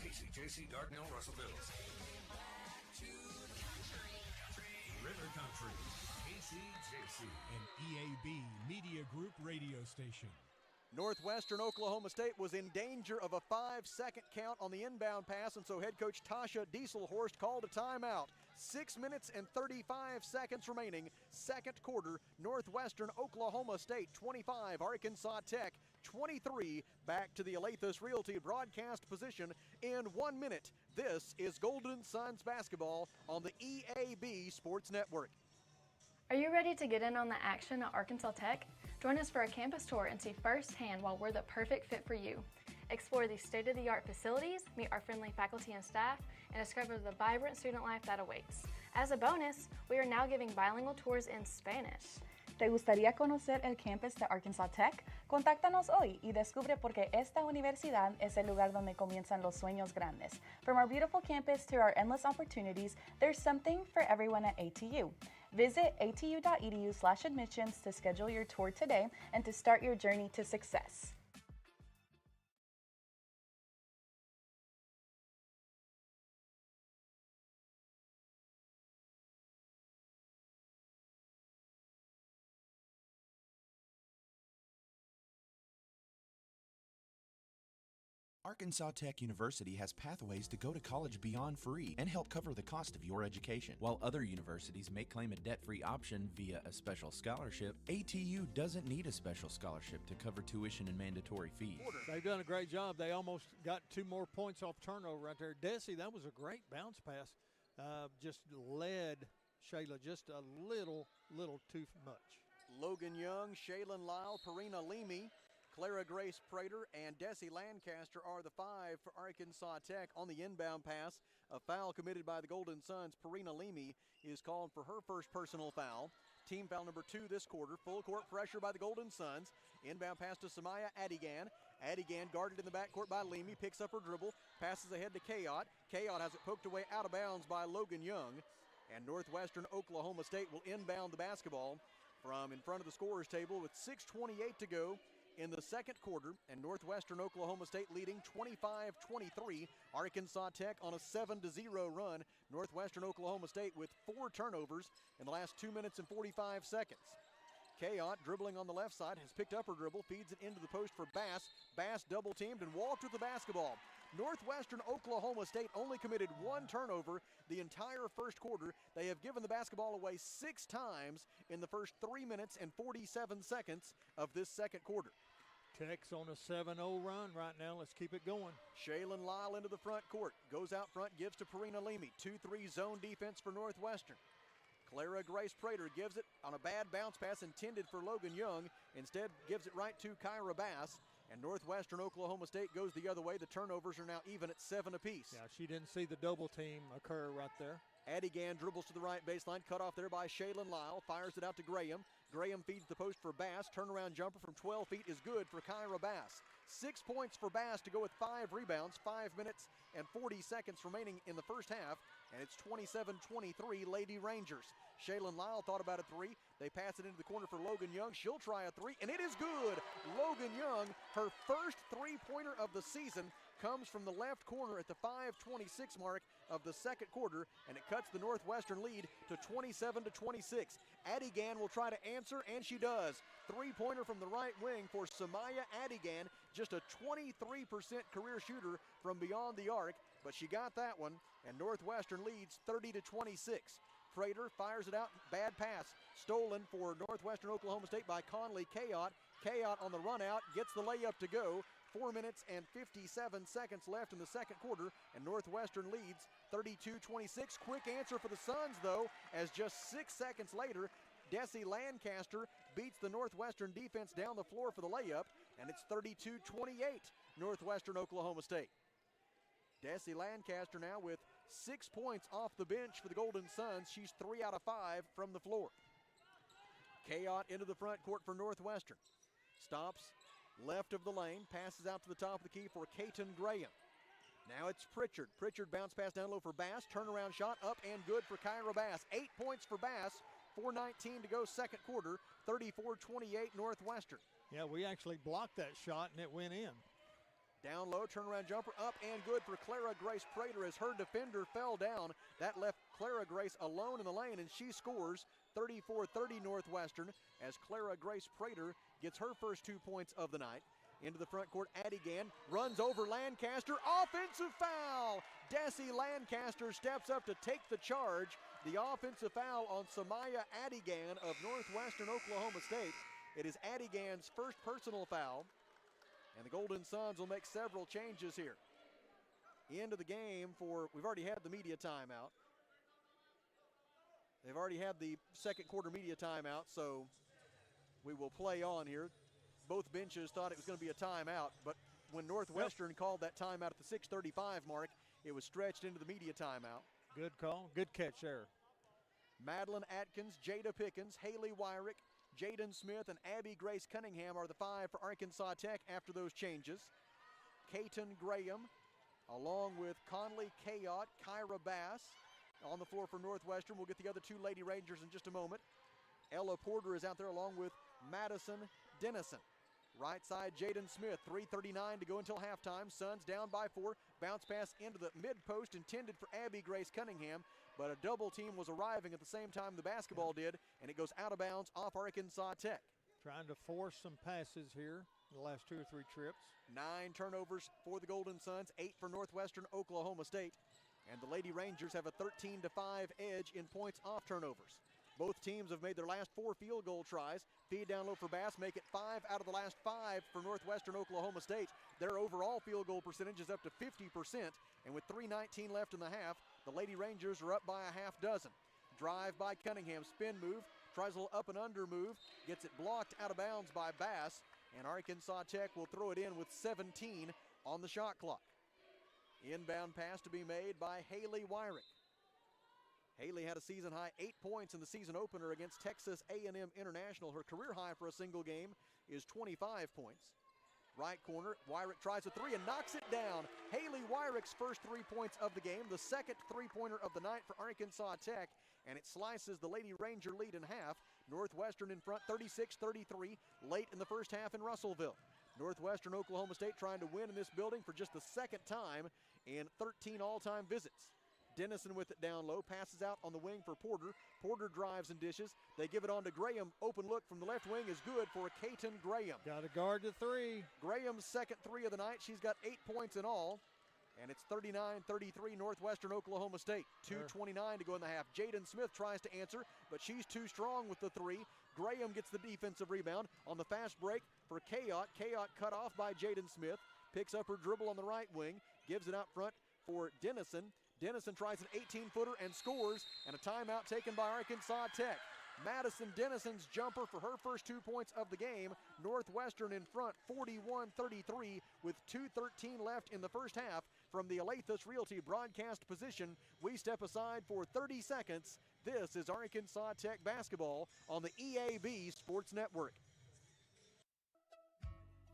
S14: KCJC Dardanelle Russell Bills. River Country, KCJC, an EAB Media Group radio station.
S1: Northwestern Oklahoma State was in danger of a 5-second count on the inbound pass, and so head coach Tasha Dieselhorst called a timeout. 6 minutes and 35 seconds remaining. Second quarter, Northwestern Oklahoma State 25, Arkansas Tech 23. Back to the Alathus Realty broadcast position in 1 minute. This is Golden Suns basketball on the EAB Sports Network.
S15: Are you ready to get in on the action at Arkansas Tech? Join us for a campus tour and see firsthand why we're the perfect fit for you. Explore the state-of-the-art facilities, meet our friendly faculty and staff, and discover the vibrant student life that awaits. As a bonus, we are now giving bilingual tours in Spanish.
S16: ¿Te gustaría conocer el campus de Arkansas Tech? Contáctanos hoy y descubre por qué esta universidad es el lugar donde comienzan los sueños grandes. From our beautiful campus to our endless opportunities, there's something for everyone at ATU. Visit atu.edu/admissions to schedule your tour today and to start your journey to success.
S17: Arkansas Tech University has pathways to go to college beyond free and help cover the cost of your education. While other universities may claim a debt-free option via a special scholarship, ATU doesn't need a special scholarship to cover tuition and mandatory fees.
S4: They've done a great job. They almost got 2 more points off turnover right there. Desi, that was a great bounce pass. Just led Shayla just a little too much.
S1: Logan Young, Shaylin Lyle, Perina Leamy, Clara Grace Prater, and Desi Lancaster are the 5 for Arkansas Tech on the inbound pass. A foul committed by the Golden Suns. Perina Leamy is called for her first personal foul. Team foul number 2 this quarter. Full court pressure by the Golden Suns. Inbound pass to Samaya Adigan. Adigan guarded in the backcourt by Leamy. Picks up her dribble. Passes ahead to Kayot. Kayot has it poked away out of bounds by Logan Young. And Northwestern Oklahoma State will inbound the basketball from in front of the scorer's table with 6:28 to go in the second quarter, and Northwestern Oklahoma State leading 25-23. Arkansas Tech on a 7-0 run. Northwestern Oklahoma State with 4 turnovers in the last 2 minutes and 45 seconds. Kayot dribbling on the left side has picked up her dribble, feeds it into the post for Bass. Bass double teamed and walked with the basketball. Northwestern Oklahoma State only committed 1 turnover the entire first quarter. They have given the basketball away 6 times in the first 3 minutes and 47 seconds of this second quarter.
S4: Tech's on a 7-0 run right now. Let's keep it going.
S1: Shaylin Lyle into the front court. Goes out front, gives to Perina Leamy. 2-3 zone defense for Northwestern. Clara Grace Prater gives it on a bad bounce pass intended for Logan Young. Instead gives it right to Kyra Bass. And Northwestern Oklahoma State goes the other way. The turnovers are now even at 7 apiece.
S4: Yeah, she didn't see the double team occur right there.
S1: Adigan dribbles to the right baseline, cut off there by Shaylin Lyle, fires it out to Graham. Graham feeds the post for Bass. Turnaround jumper from 12 feet is good for Kyra Bass. 6 points for Bass to go with 5 rebounds. 5 minutes and 40 seconds remaining in the first half, and it's 27-23 Lady Rangers. Shaylin Lyle thought about a 3. They pass it into the corner for Logan Young. She'll try a 3, and it is good. Logan Young, her first 3-pointer of the season, comes from the left corner at the 5:26 mark of the second quarter, and it cuts the Northwestern lead to 27-26. Adigan will try to answer, and she does. 3-pointer from the right wing for Samaya Adigan, just a 23% career shooter from beyond the arc, but she got that one, and Northwestern leads 30-26. Prater fires it out, bad pass, stolen for Northwestern Oklahoma State by Conley Kayot. Kayot on the run out, gets the layup to go. 4 minutes and 57 seconds left in the second quarter, and Northwestern leads 32-26. Quick answer for the Suns, though, as just 6 seconds later, Desi Lancaster beats the Northwestern defense down the floor for the layup, and it's 32-28, Northwestern Oklahoma State. Desi Lancaster now with 6 points off the bench for the Golden Suns. She's 3 out of 5 from the floor. Kayot into the front court for Northwestern. Stops left of the lane, passes out to the top of the key for Katon Graham. Now it's Pritchard. Pritchard bounce pass down low for Bass. Turnaround shot up and good for Kyra Bass. 8 points for Bass. 4:19 to go second quarter. 34-28 Northwestern.
S4: Yeah, we actually blocked that shot and it went in.
S1: Down low, turnaround jumper up and good for Clara Grace Prater as her defender fell down. That left Clara Grace alone in the lane, and she scores 34-30 Northwestern as Clara Grace Prater gets her first 2 points of the night. Into the front court, Adigan runs over Lancaster. Offensive foul! Desi Lancaster steps up to take the charge. The offensive foul on Samaya Adigan of Northwestern Oklahoma State. It is Adigan's first personal foul, and the Golden Suns will make several changes here. Into the game we've already had the media timeout. They've already had the second quarter media timeout, so we will play on here. Both benches thought it was going to be a timeout, but when Northwestern called that timeout at the 6:35 mark, it was stretched into the media timeout.
S4: Good call. Good catch there.
S1: Madeline Atkins, Jada Pickens, Haley Wyrick, Jaden Smith, and Abby Grace Cunningham are the 5 for Arkansas Tech after those changes. Katon Graham, along with Conley Kayot, Kyra Bass on the floor for Northwestern. We'll get the other 2 Lady Rangers in just a moment. Ella Porter is out there along with Madison Dennison. Right side, Jaden Smith, 3:39 to go until halftime. Suns down by 4. Bounce pass into the mid-post intended for Abby Grace Cunningham, but a double team was arriving at the same time the basketball did, and it goes out of bounds off Arkansas Tech.
S4: Trying to force some passes here in the last 2 or 3 trips.
S1: 9 turnovers for the Golden Suns, 8 for Northwestern Oklahoma State, and the Lady Rangers have a 13-5 edge in points off turnovers. Both teams have made their last 4 field goal tries. Feed down low for Bass, make it 5 out of the last 5 for Northwestern Oklahoma State. Their overall field goal percentage is up to 50%, and with 3:19 left in the half, the Lady Rangers are up by a half dozen. Drive by Cunningham, spin move, tries a little up and under move, gets it blocked out of bounds by Bass, and Arkansas Tech will throw it in with 17 on the shot clock. Inbound pass to be made by Haley Wyrick. Haley had a season-high 8 points in the season opener against Texas A&M International. Her career high for a single game is 25 points. Right corner, Wyrick tries a 3 and knocks it down. Haley Wyrick's first 3 points of the game, the second 3-pointer of the night for Arkansas Tech, and it slices the Lady Ranger lead in half. Northwestern in front 36-33 late in the first half in Russellville. Northwestern Oklahoma State trying to win in this building for just the second time in 13 all-time visits. Dennison with it down low, passes out on the wing for Porter. Porter drives and dishes. They give it on to Graham. Open look from the left wing is good for Katon Graham.
S4: Got to guard the 3.
S1: Graham's second 3 of the night. She's got 8 points in all. And it's 39-33 Northwestern Oklahoma State. 2:29 to go in the half. Jaden Smith tries to answer, but she's too strong with the 3. Graham gets the defensive rebound on the fast break for Kayot. Kayot cut off by Jaden Smith. Picks up her dribble on the right wing. Gives it out front for Dennison. Dennison tries an 18-footer and scores, and a timeout taken by Arkansas Tech. Madison Dennison's jumper for her first 2 points of the game. Northwestern in front 41-33 with 2:13 left in the first half. From the Alathus Realty broadcast position, we step aside for 30 seconds. This is Arkansas Tech basketball on the EAB Sports Network.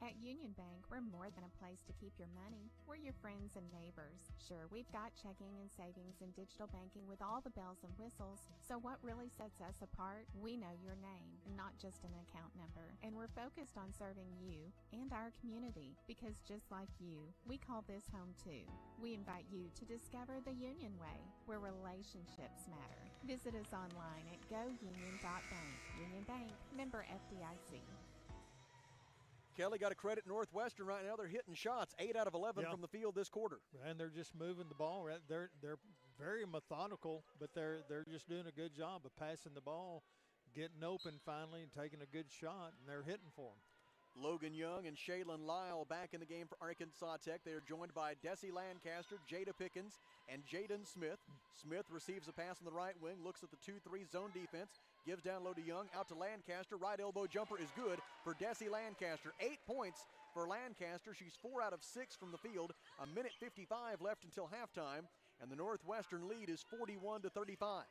S18: At Union Bank, we're more than a place to keep your money. We're your friends and neighbors. Sure, we've got checking and savings and digital banking with all the bells and whistles. So what really sets us apart? We know your name, not just an account number. And we're focused on serving you and our community because just like you, we call this home too. We invite you to discover the Union Way, where relationships matter. Visit us online at gounion.bank. Union Bank, member FDIC.
S1: Kelly got a credit Northwestern right now. They're hitting shots, 8 out of 11 from the field this quarter.
S4: And they're just moving the ball. They're very methodical, but they're just doing a good job of passing the ball, getting open finally, and taking a good shot, and they're hitting for them.
S1: Logan Young and Shaylin Lyle back in the game for Arkansas Tech. They are joined by Desi Lancaster, Jada Pickens, and Jaden Smith. Smith receives a pass on the right wing, looks at the 2-3 zone defense, gives down low to Young, out to Lancaster. Right elbow jumper is good for Desi Lancaster. 8 points for Lancaster. She's 4 out of 6 from the field. 1:55 left until halftime, and the Northwestern lead is 41-35.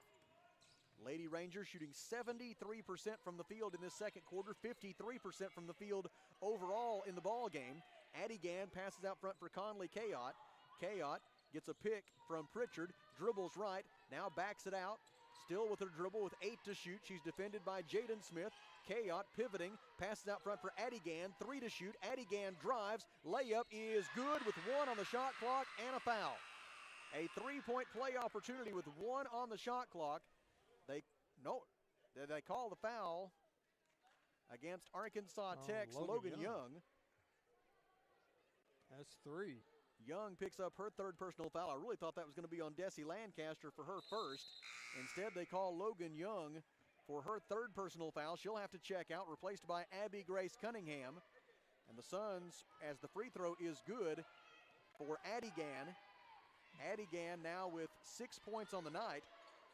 S1: Lady Rangers shooting 73% from the field in this second quarter, 53% from the field overall in the ball game. Adigan passes out front for Conley Kayot. Kayot gets a pick from Pritchard, dribbles right, now backs it out. Still with her dribble with 8 to shoot. She's defended by Jaden Smith. Kayot pivoting, passes out front for Adigan, 3 to shoot. Adigan drives, layup is good with 1 on the shot clock and a foul. A three-point play opportunity with 1 on the shot clock. They call the foul against Arkansas Tech's Logan Young.
S4: That's 3.
S1: Young picks up her 3rd personal foul. I really thought that was going to be on Desi Lancaster for her first. Instead, they call Logan Young for her 3rd personal foul. She'll have to check out, replaced by Abby Grace Cunningham. And the Suns, as the free throw is good for Addie Gann. Addie Gann now with 6 points on the night.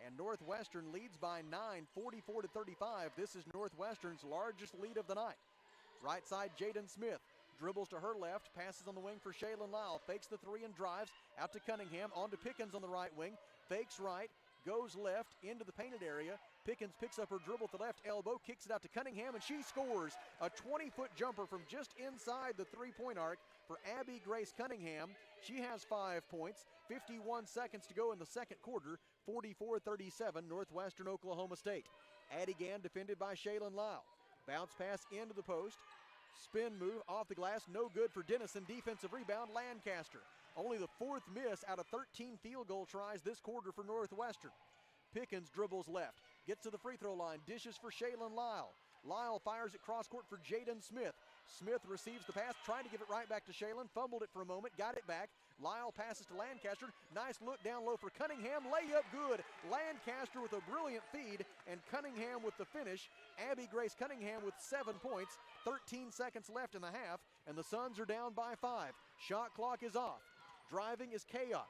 S1: And Northwestern leads by 9, 44-35. This is Northwestern's largest lead of the night. Right side, Jaden Smith dribbles to her left, passes on the wing for Shaylin Lyle, fakes the 3 and drives out to Cunningham, on to Pickens on the right wing, fakes right, goes left into the painted area. Pickens picks up her dribble at the left elbow, kicks it out to Cunningham, and she scores a 20-foot jumper from just inside the three-point arc for Abby Grace Cunningham. She has 5 points, 51 seconds to go in the second quarter, 44-37, Northwestern Oklahoma State. Addie Gann defended by Shaylin Lyle. Bounce pass into the post. Spin move off the glass, no good for Dennison. Defensive rebound, Lancaster. Only the 4th miss out of 13 field goal tries this quarter for Northwestern. Pickens dribbles left, gets to the free throw line, dishes for Shaylin Lyle. Lyle fires it cross court for Jaden Smith. Smith receives the pass, trying to give it right back to Shaylin, fumbled it for a moment, got it back. Lyle passes to Lancaster, nice look down low for Cunningham, layup good. Lancaster with a brilliant feed, and Cunningham with the finish. Abby Grace Cunningham with 7 points, 13 seconds left in the half, and the Suns are down by 5. Shot clock is off. Driving is Kayot.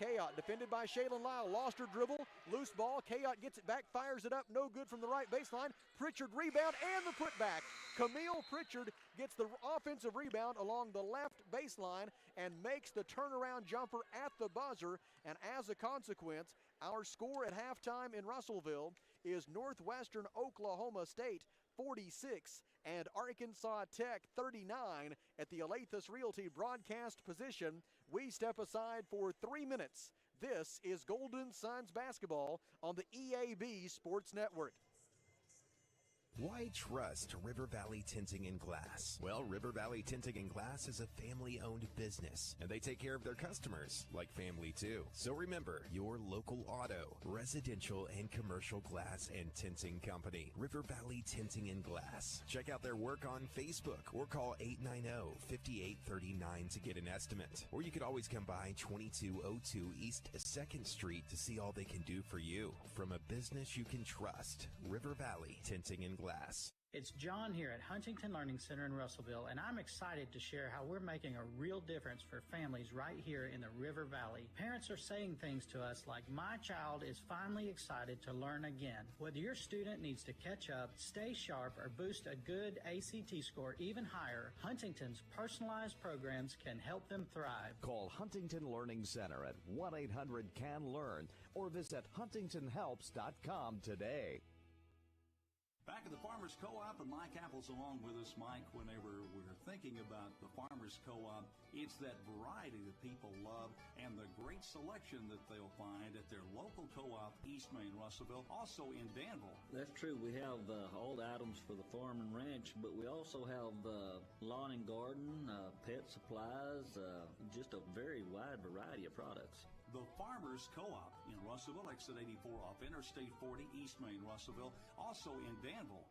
S1: Kayot defended by Shaylin Lyle, lost her dribble, loose ball. Kayot gets it back, fires it up, no good from the right baseline. Pritchard rebound and the putback. Camille Pritchard gets the offensive rebound along the left baseline and makes the turnaround jumper at the buzzer. And as a consequence, our score at halftime in Russellville is Northwestern Oklahoma State 46 and Arkansas Tech 39 at the Alathus Realty broadcast position. We step aside for 3 minutes. This is Golden Suns basketball on the EAB Sports Network.
S9: Why trust River Valley Tinting and Glass? Well, River Valley Tinting and Glass is a family-owned business, and they take care of their customers like family too. So remember, your local auto, residential, and commercial glass and tinting company, River Valley Tinting and Glass. Check out their work on Facebook or call 890-5839 to get an estimate. Or you could always come by 2202 East 2nd Street to see all they can do for you. From a business you can trust, River Valley Tinting and Glass.
S19: It's John here at Huntington Learning Center in Russellville, and I'm excited to share how we're making a real difference for families right here in the River Valley. Parents are saying things to us like, "My child is finally excited to learn again." Whether your student needs to catch up, stay sharp, or boost a good ACT score even higher, Huntington's personalized programs can help them thrive.
S20: Call Huntington Learning Center at 1-800-CAN-LEARN or visit huntingtonhelps.com today.
S21: Back at the Farmers Co-op, and Mike Apple's along with us. Mike, whenever we're thinking about the Farmers Co-op, it's that variety that people love and the great selection that they'll find at their local co-op, East Main Russellville, also in Danville.
S22: That's true. We have all the items for the farm and ranch, but we also have lawn and garden, pet supplies, just a very wide variety of products.
S21: The Farmers Co-op in Russellville, exit 84 off Interstate 40, East Main, Russellville, also in Danville.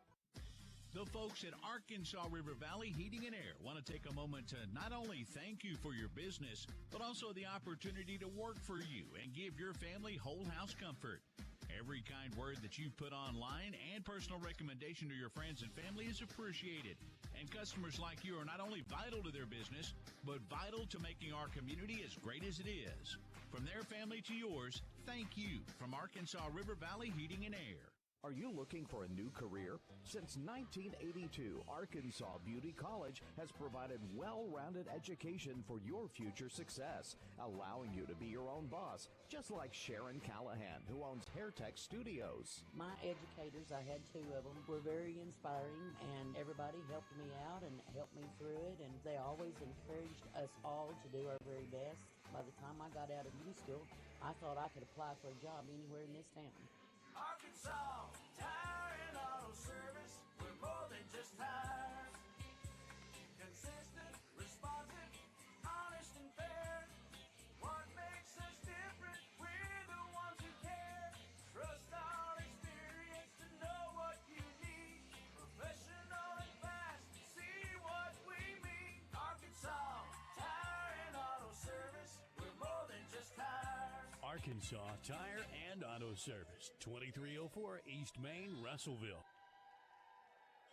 S2: The folks at Arkansas River Valley Heating and Air want to take a moment to not only thank you for your business, but also the opportunity to work for you and give your family whole house comfort. Every kind word that you put online and personal recommendation to your friends and family is appreciated. And customers like you are not only vital to their business, but vital to making our community as great as it is. From their family to yours, thank you from Arkansas River Valley Heating and Air.
S20: Are you looking for a new career? Since 1982, Arkansas Beauty College has provided well-rounded education for your future success, allowing you to be your own boss, just like Sharon Callahan, who owns HairTech Studios.
S23: My educators, I had 2 of them, were very inspiring, and everybody helped me out and helped me through it, and they always encouraged us all to do our very best. By the time I got out of beauty school, I thought I could apply for a job anywhere in this town.
S5: Arkansas Tire and Auto Service, we're more than just tires. Consistent, responsive, honest and fair. What makes us different?
S6: Arkansas Tire and Auto Service, 2304 East Main, Russellville.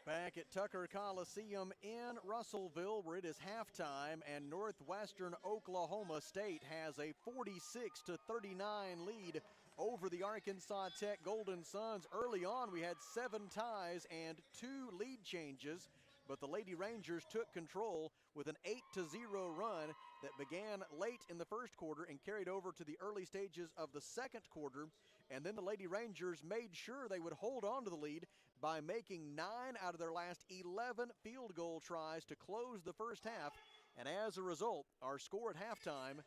S1: Back at Tucker Coliseum in Russellville, where it is halftime, and Northwestern Oklahoma State has a 46-39 lead over the Arkansas Tech Golden Suns. Early on, we had 7 ties and 2 lead changes, but the Lady Rangers took control with an 8-0 run that began late in the first quarter and carried over to the early stages of the second quarter. And then the Lady Rangers made sure they would hold on to the lead by making 9 out of their last 11 field goal tries to close the first half. And as a result, our score at halftime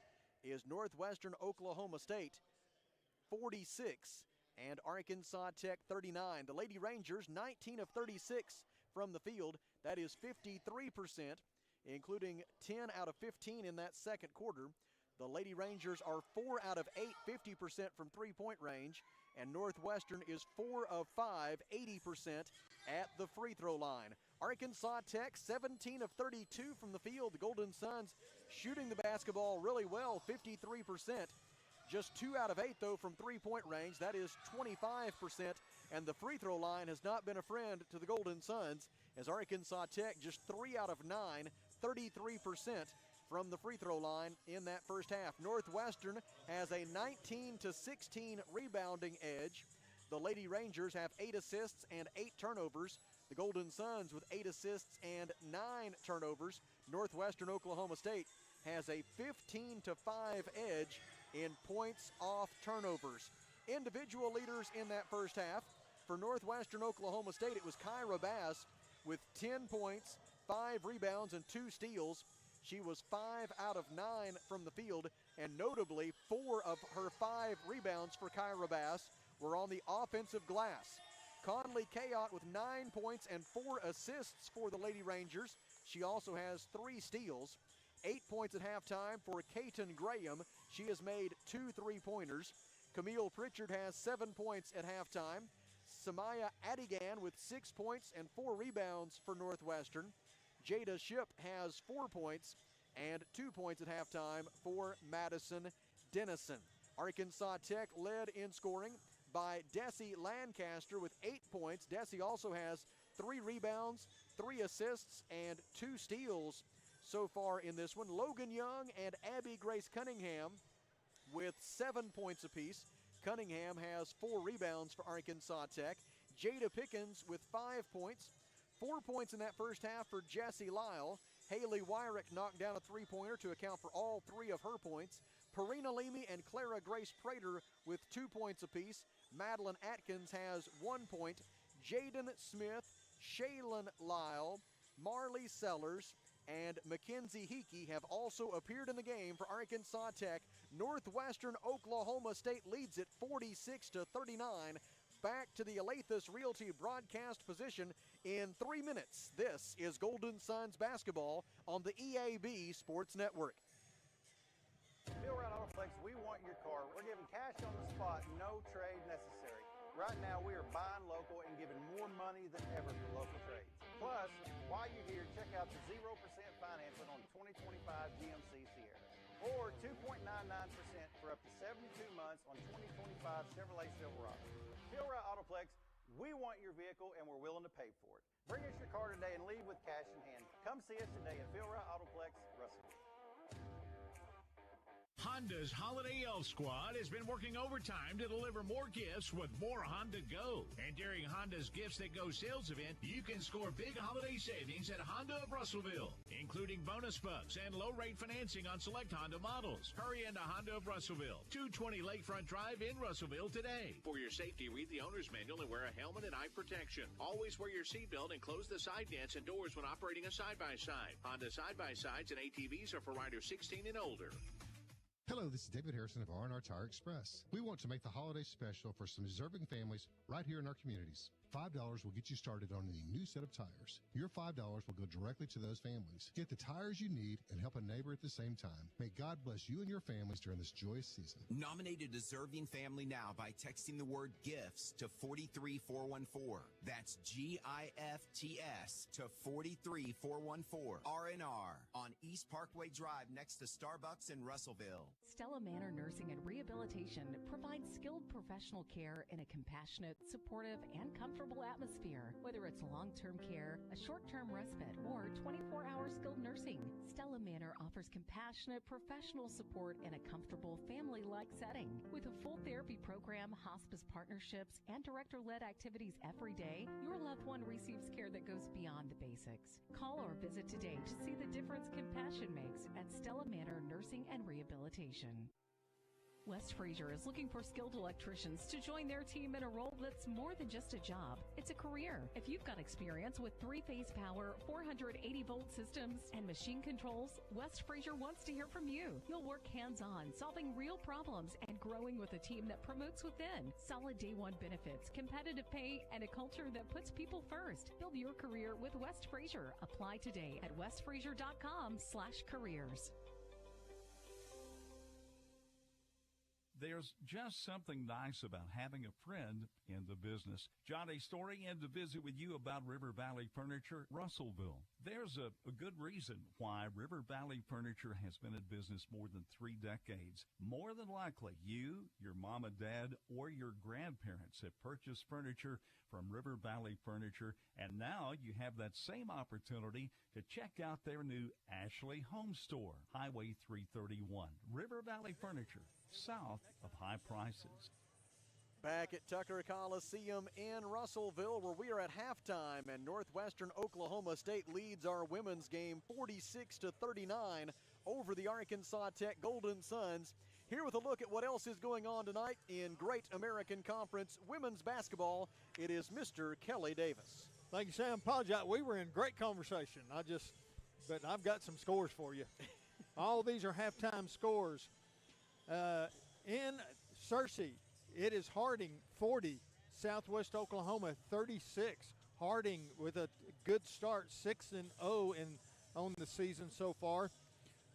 S1: is Northwestern Oklahoma State 46 and Arkansas Tech 39. The Lady Rangers 19 of 36 from the field. That is 53%, including 10 out of 15 in that second quarter. The Lady Rangers are 4 out of 8, 50% from three-point range, and Northwestern is 4 of 5, 80% at the free throw line. Arkansas Tech 17 of 32 from the field. The Golden Suns shooting the basketball really well, 53%. Just 2 out of 8, though, from three-point range. That is 25%, and the free throw line has not been a friend to the Golden Suns, as Arkansas Tech just 3 out of 9, 33% from the free throw line in that first half. Northwestern has a 19-16 rebounding edge. The Lady Rangers have 8 assists and 8 turnovers. The Golden Suns with 8 assists and 9 turnovers. Northwestern Oklahoma State has a 15-5 edge in points off turnovers. Individual leaders in that first half. For Northwestern Oklahoma State, it was Kyra Bass with 10 points, 5 rebounds, and 2 steals. She was 5 out of 9 from the field, and notably 4 of her 5 rebounds for Kyra Bass were on the offensive glass. Conley Kayot with 9 points and 4 assists for the Lady Rangers. She also has 3 steals. 8 points at halftime for Katon Graham. She has made 2 3-pointers. Camille Pritchard has 7 points at halftime. Samaya Adigan with 6 points and 4 rebounds for Northwestern. Jada Shipp has 4 points and 2 points at halftime for Madison Dennison. Arkansas Tech led in scoring by Desi Lancaster with 8 points. Desi also has 3 rebounds, 3 assists, and 2 steals so far in this one. Logan Young and Abby Grace Cunningham with 7 points apiece. Cunningham has 4 rebounds for Arkansas Tech. Jada Pickens with 5 points. 4 points in that first half for Jessie Lyle. Haley Wyrick knocked down a 3-pointer to account for all 3 of her points. Perina Leamy and Clara Grace Prater with 2 points apiece. Madeline Atkins has 1 point. Jaden Smith, Shaylin Lyle, Marley Sellers, and Mackenzie Hickey have also appeared in the game for Arkansas Tech. Northwestern Oklahoma State leads it 46-39. Back to the Alathus Realty broadcast position in 3 minutes. This is Golden Suns basketball on the EAB Sports Network.
S7: Bill Wright Autoplex, we want your car. We're giving cash on the spot, no trade necessary. Right now, we are buying local and giving more money than ever for local trades. Plus, while you're here, check out the 0% financing on 2025 GMC Sierra, or 2.99% for up to 72 months on 2025 Chevrolet Silverado. Bill Wright Autoplex, we want your vehicle and we're willing to pay for it. Bring us your car today and leave with cash in hand. Come see us today at Bill Wright Autoplex, Russellville.
S2: Honda's Holiday Elf Squad has been working overtime to deliver more gifts with more Honda Go. And during Honda's Gifts That Go sales event, you can score big holiday savings at Honda of Russellville, including bonus bucks and low-rate financing on select Honda models. Hurry into Honda of Russellville, 220 Lakefront Drive in Russellville today. For your safety, read the owner's manual and wear a helmet and eye protection. Always wear your seatbelt and close the side nets and doors when operating a side-by-side. Honda side-by-sides and ATVs are for riders 16 and older.
S8: Hello, this is David Harrison of R&R Tire Express. We want to make the holiday special for some deserving families right here in our communities. $5 will get you started on any new set of tires. Your $5 will go directly to those families. Get the tires you need and help a neighbor at the same time. May God bless you and your families during this joyous season.
S9: Nominate a deserving family now by texting the word GIFTS to 43414. That's GIFTS to 43414. R&R on East Parkway Drive next to Starbucks in Russellville.
S3: Stella Manor Nursing and Rehabilitation provides skilled professional care in a compassionate, supportive, and comfortable atmosphere. Whether it's long-term care, a short-term respite, or 24-hour skilled nursing, Stella Manor offers compassionate, professional support in a comfortable, family-like setting. With a full therapy program, hospice partnerships, and director-led activities every day, your loved one receives care that goes beyond the basics. Call or visit today to see the difference compassion makes at Stella Manor Nursing and Rehabilitation. West Fraser is looking for skilled electricians to join their team in a role that's more than just a job. It's a career. If you've got experience with 3-phase power, 480-volt systems, and machine controls, West Fraser wants to hear from you. You'll work hands-on, solving real problems and growing with a team that promotes within. Solid day one benefits, competitive pay, and a culture that puts people first. Build your career with West Fraser. Apply today at westfraser.com/careers.
S21: There's just something nice about having a friend in the business. Johnny Story in to visit with you about River Valley Furniture, Russellville. There's a good reason why River Valley Furniture has been in business more than 3 decades. More than likely, you, your mom and dad, or your grandparents have purchased furniture from River Valley Furniture, and now you have that same opportunity to check out their new Ashley Home Store, Highway 331. River Valley Furniture, south of high prices.
S1: Back at Tucker Coliseum in Russellville, where we are at halftime, and Northwestern Oklahoma State leads our women's game 46-39 over the Arkansas Tech Golden Suns. Here with a look at what else is going on tonight in Great American Conference women's basketball, it is Mr. Kelly Davis.
S4: Thank you, Sam. Apologize. We were in great conversation. But I've got some scores for you. All these are halftime scores. In Searcy, it is Harding 40, Southwest Oklahoma 36. Harding with a good start, 6-0 on the season so far.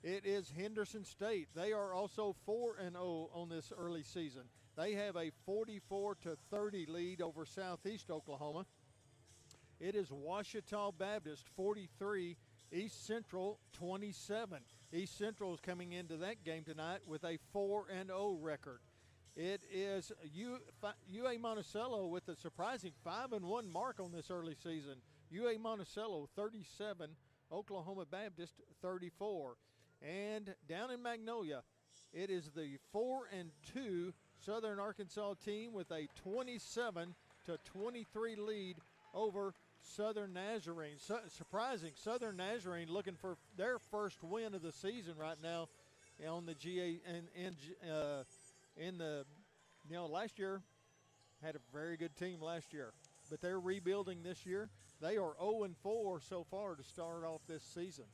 S4: It is Henderson State. They are also 4-0 on this early season. They have a 44-30 lead over Southeast Oklahoma. It is Ouachita Baptist 43, East Central 27. East Central is coming into that game tonight with a 4-0 record. It is UA Monticello with a surprising 5-1 mark on this early season. UA Monticello 37, Oklahoma Baptist 34. And down in Magnolia, it is the 4-2 Southern Arkansas team with a 27-23 lead over Southern Nazarene. Surprising, Southern Nazarene looking for their first win of the season right now on the GA last year had a very good team last year, but they're rebuilding this year. They are 0-4 so far to start off this season.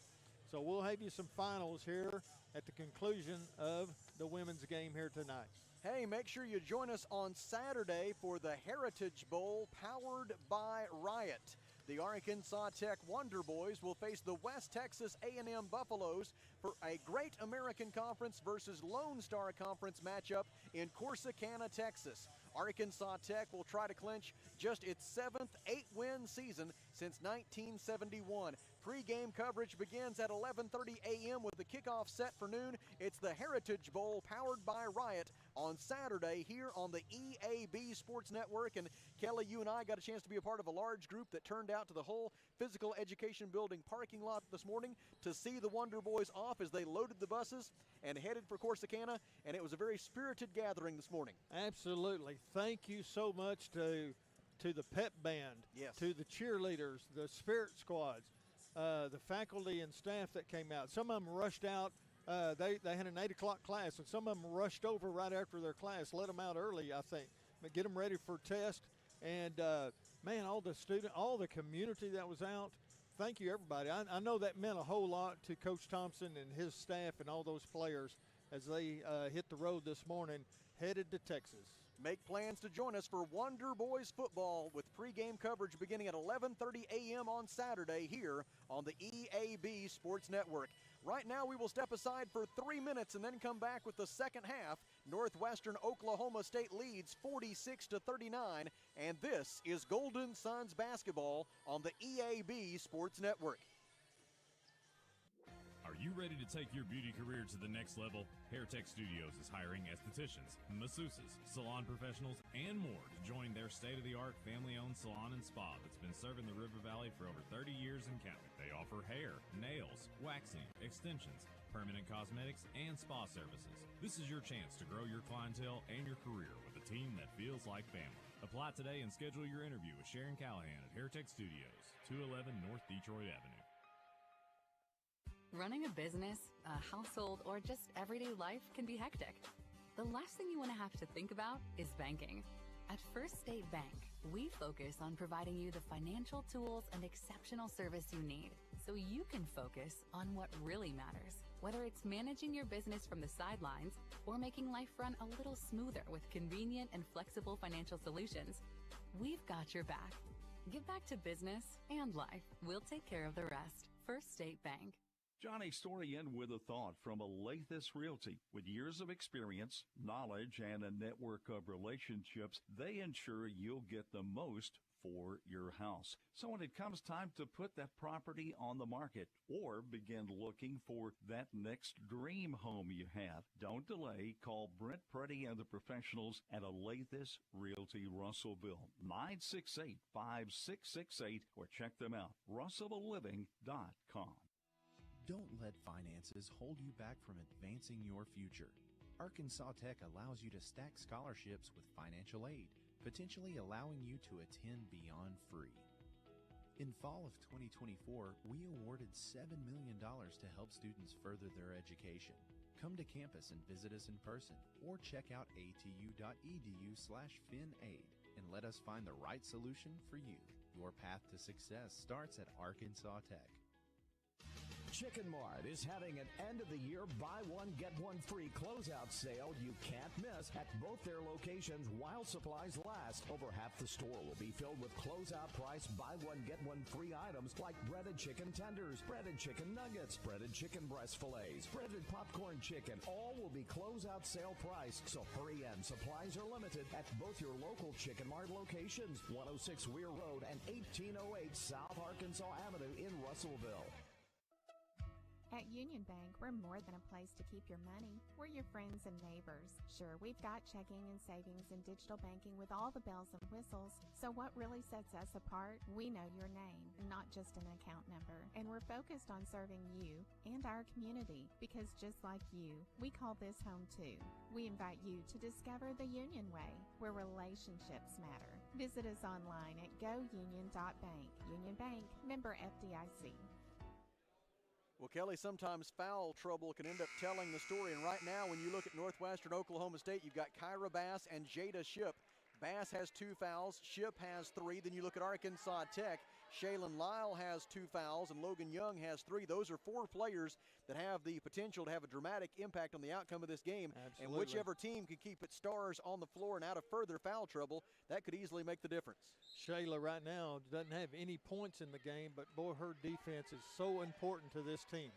S4: So we'll have you some finals here at the conclusion of the women's game here tonight.
S1: Hey, make sure you join us on Saturday for the Heritage Bowl powered by Riot. The Arkansas Tech Wonder Boys will face the West Texas A&M Buffaloes for a Great American Conference versus Lone Star Conference matchup in Corsicana, Texas. Arkansas Tech will try to clinch just its 7th 8-win season since 1971. Pre-game coverage begins at 11:30 a.m. with the kickoff set for noon. It's the Heritage Bowl powered by Riot on Saturday here on the EAB Sports Network. And Kelly, you and I got a chance to be a part of a large group that turned out to the whole physical education building parking lot this morning to see the Wonder Boys off as they loaded the buses and headed for Corsicana, and it was a very spirited gathering this morning.
S4: Absolutely. Thank you so much to the pep band,
S1: yes,
S4: to the cheerleaders, the spirit squads, the faculty and staff that came out. Some of them rushed out. They had an 8 o'clock class, and some of them rushed over right after their class, let them out early, I think, but get them ready for test. And, man, all the community that was out, thank you, everybody. I know that meant a whole lot to Coach Thompson and his staff and all those players as they hit the road this morning, headed to Texas.
S1: Make plans to join us for Wonder Boys football with pregame coverage beginning at 11:30 a.m. on Saturday here on the EAB Sports Network. Right now we will step aside for 3 minutes and then come back with the second half. Northwestern Oklahoma State leads 46-39, and this is Golden Suns basketball on the EAB Sports Network.
S2: Are
S10: Are you ready to take your beauty career to the next level? Hair Tech Studios is hiring estheticians, masseuses, salon professionals, and more to join their state-of-the-art family-owned salon and spa that's been serving the River Valley for over 30 years and counting. They offer hair, nails, waxing, extensions, permanent cosmetics, and spa services. This is your chance to grow your clientele and your career with a team that feels like family. Apply today and schedule your interview with Sharon Callahan at Hair Tech Studios, 211 North Detroit Avenue.
S11: Running a business, a household, or just everyday life can be hectic. The last thing you want to have to think about is banking. At First State Bank, we focus on providing you the financial tools and exceptional service you need so you can focus on what really matters. Whether it's managing your business from the sidelines or making life run a little smoother with convenient and flexible financial solutions, we've got your back. Give back to business and life. We'll take care of the rest. First State Bank.
S21: Johnny Story in with a thought from Alathus Realty. With years of experience, knowledge, and a network of relationships, they ensure you'll get the most for your house. So when it comes time to put that property on the market or begin looking for that next dream home you have, don't delay. Call Brent Preddy and the professionals at Alathus Realty Russellville, 968-5668, or check them out, russellvilleliving.com.
S17: Don't let finances hold you back from advancing your future. Arkansas Tech allows you to stack scholarships with financial aid, potentially allowing you to attend beyond free. In fall of 2024, we awarded $7 million to help students further their education. Come to campus and visit us in person, or check out atu.edu/finaid and let us find the right solution for you. Your path to success starts at Arkansas Tech.
S20: Chicken Mart is having an end-of-the-year buy-one-get-one-free closeout sale you can't miss at both their locations while supplies last. Over half the store will be filled with closeout price buy-one-get-one-free items like breaded chicken tenders, breaded chicken nuggets, breaded chicken breast fillets, breaded popcorn chicken. All will be closeout sale price, so hurry in. Supplies are limited at both your local Chicken Mart locations, 106 Weir Road and 1808 South Arkansas Avenue in Russellville.
S18: At Union Bank, we're more than a place to keep your money. We're your friends and neighbors. Sure, we've got checking and savings and digital banking with all the bells and whistles. So what really sets us apart? We know your name, not just an account number. And we're focused on serving you and our community because just like you, we call this home too. We invite you to discover the Union Way, where relationships matter. Visit us online at gounion.bank. Union Bank, member FDIC.
S1: Well, Kelly, sometimes foul trouble can end up telling the story. And right now, when you look at Northwestern Oklahoma State, you've got Kyra Bass and Jada Shipp. Bass has 2 fouls. Shipp has 3. Then you look at Arkansas Tech. Shaylin Lyle has 2 fouls, and Logan Young has 3. Those are 4 players that have the potential to have a dramatic impact on the outcome of this game.
S4: Absolutely.
S1: And whichever team can keep its stars on the floor and out of further foul trouble, that could easily make the difference.
S4: Shayla right now doesn't have any points in the game, but boy, her defense is so important to this team.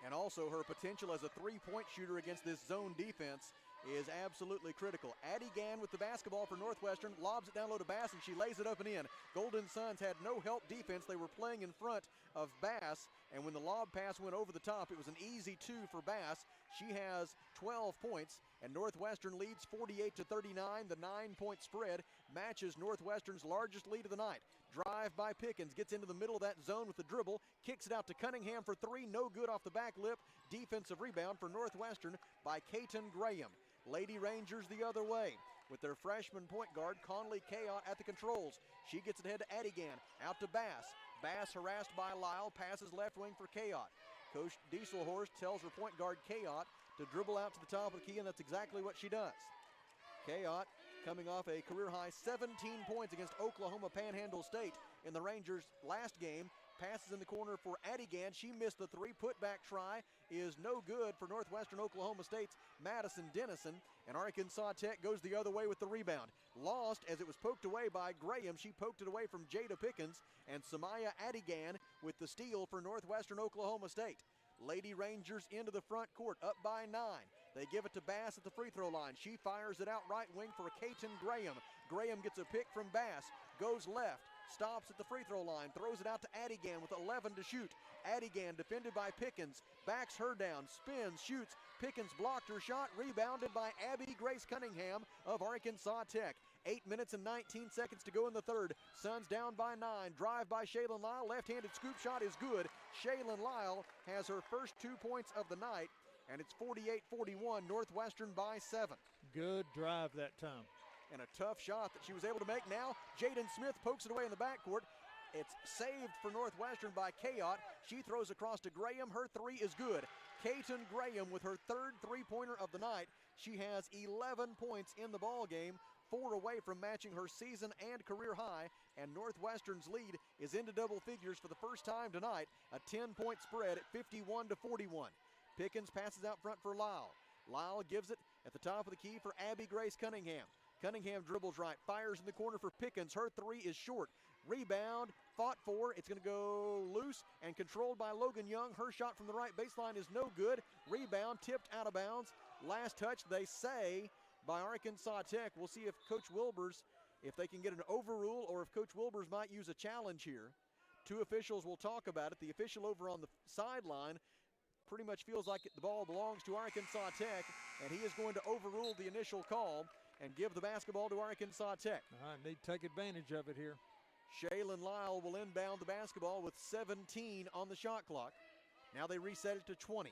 S1: And also her potential as a three-point shooter against this zone defense is absolutely critical. Addie Gann with the basketball for Northwestern, lobs it down low to Bass, and she lays it up and in. Golden Suns had no help defense. They were playing in front of Bass, and when the lob pass went over the top, it was an easy 2 for Bass. She has 12 points, and Northwestern leads 48-39. The 9-point spread matches Northwestern's largest lead of the night. Drive by Pickens, gets into the middle of that zone with the dribble, kicks it out to Cunningham for 3, no good off the back lip. Defensive rebound for Northwestern by Katon Graham. Lady Rangers the other way with their freshman point guard Conley Kaot at the controls. She gets it ahead to Adigan, out to Bass. Bass harassed by Lyle, passes left wing for Kaot. Coach Dieselhorst tells her point guard Kaot to dribble out to the top of the key, and that's exactly what she does. Kaot coming off a career-high 17 points against Oklahoma Panhandle State in the Rangers' last game. Passes in the corner for Adigan. She missed the 3. Putback try is no good for Northwestern Oklahoma State's Madison Dennison. And Arkansas Tech goes the other way with the rebound. Lost as it was poked away by Graham. She poked it away from Jada Pickens. And Samaya Adigan with the steal for Northwestern Oklahoma State. Lady Rangers into the front court, up by 9. They give it to Bass at the free throw line. She fires it out right wing for Katon Graham. Graham gets a pick from Bass, goes left, stops at the free throw line, throws it out to Adigan with 11 to shoot. Adigan defended by Pickens, backs her down, spins, shoots. Pickens blocked her shot, rebounded by Abby Grace Cunningham of Arkansas Tech. 8 minutes and 19 seconds to go in the third. Suns down by 9. Drive by Shaylin Lyle. Left-handed scoop shot is good. Shaylin Lyle has her first 2 points of the night, and it's 48-41, Northwestern by 7.
S4: Good drive that time.
S1: And a tough shot that she was able to make. Now Jaden Smith pokes it away in the backcourt. It's saved for Northwestern by Kayot. She throws across to Graham. Her three is good. Katon Graham with her third three-pointer of the night. She has 11 points in the ball game, 4 away from matching her season and career high, and Northwestern's lead is into double figures for the first time tonight, a 10-point spread at 51-41. Pickens passes out front for Lyle. Lyle gives it at the top of the key for Abby Grace Cunningham. Cunningham dribbles right, fires in the corner for Pickens. Her three is short. Rebound, fought for. It's going to go loose and controlled by Logan Young. Her shot from the right baseline is no good. Rebound tipped out of bounds. Last touch, they say, by Arkansas Tech. We'll see if Coach Wilbers, if they can get an overrule or if Coach Wilbers might use a challenge here. Two officials will talk about it. The official over on the sideline pretty much feels like the ball belongs to Arkansas Tech, and he is going to overrule the initial call and give the basketball to Arkansas Tech.
S4: I need to take advantage of it here.
S1: Shaylin Lyle will inbound the basketball with 17 on the shot clock. Now they reset it to 20.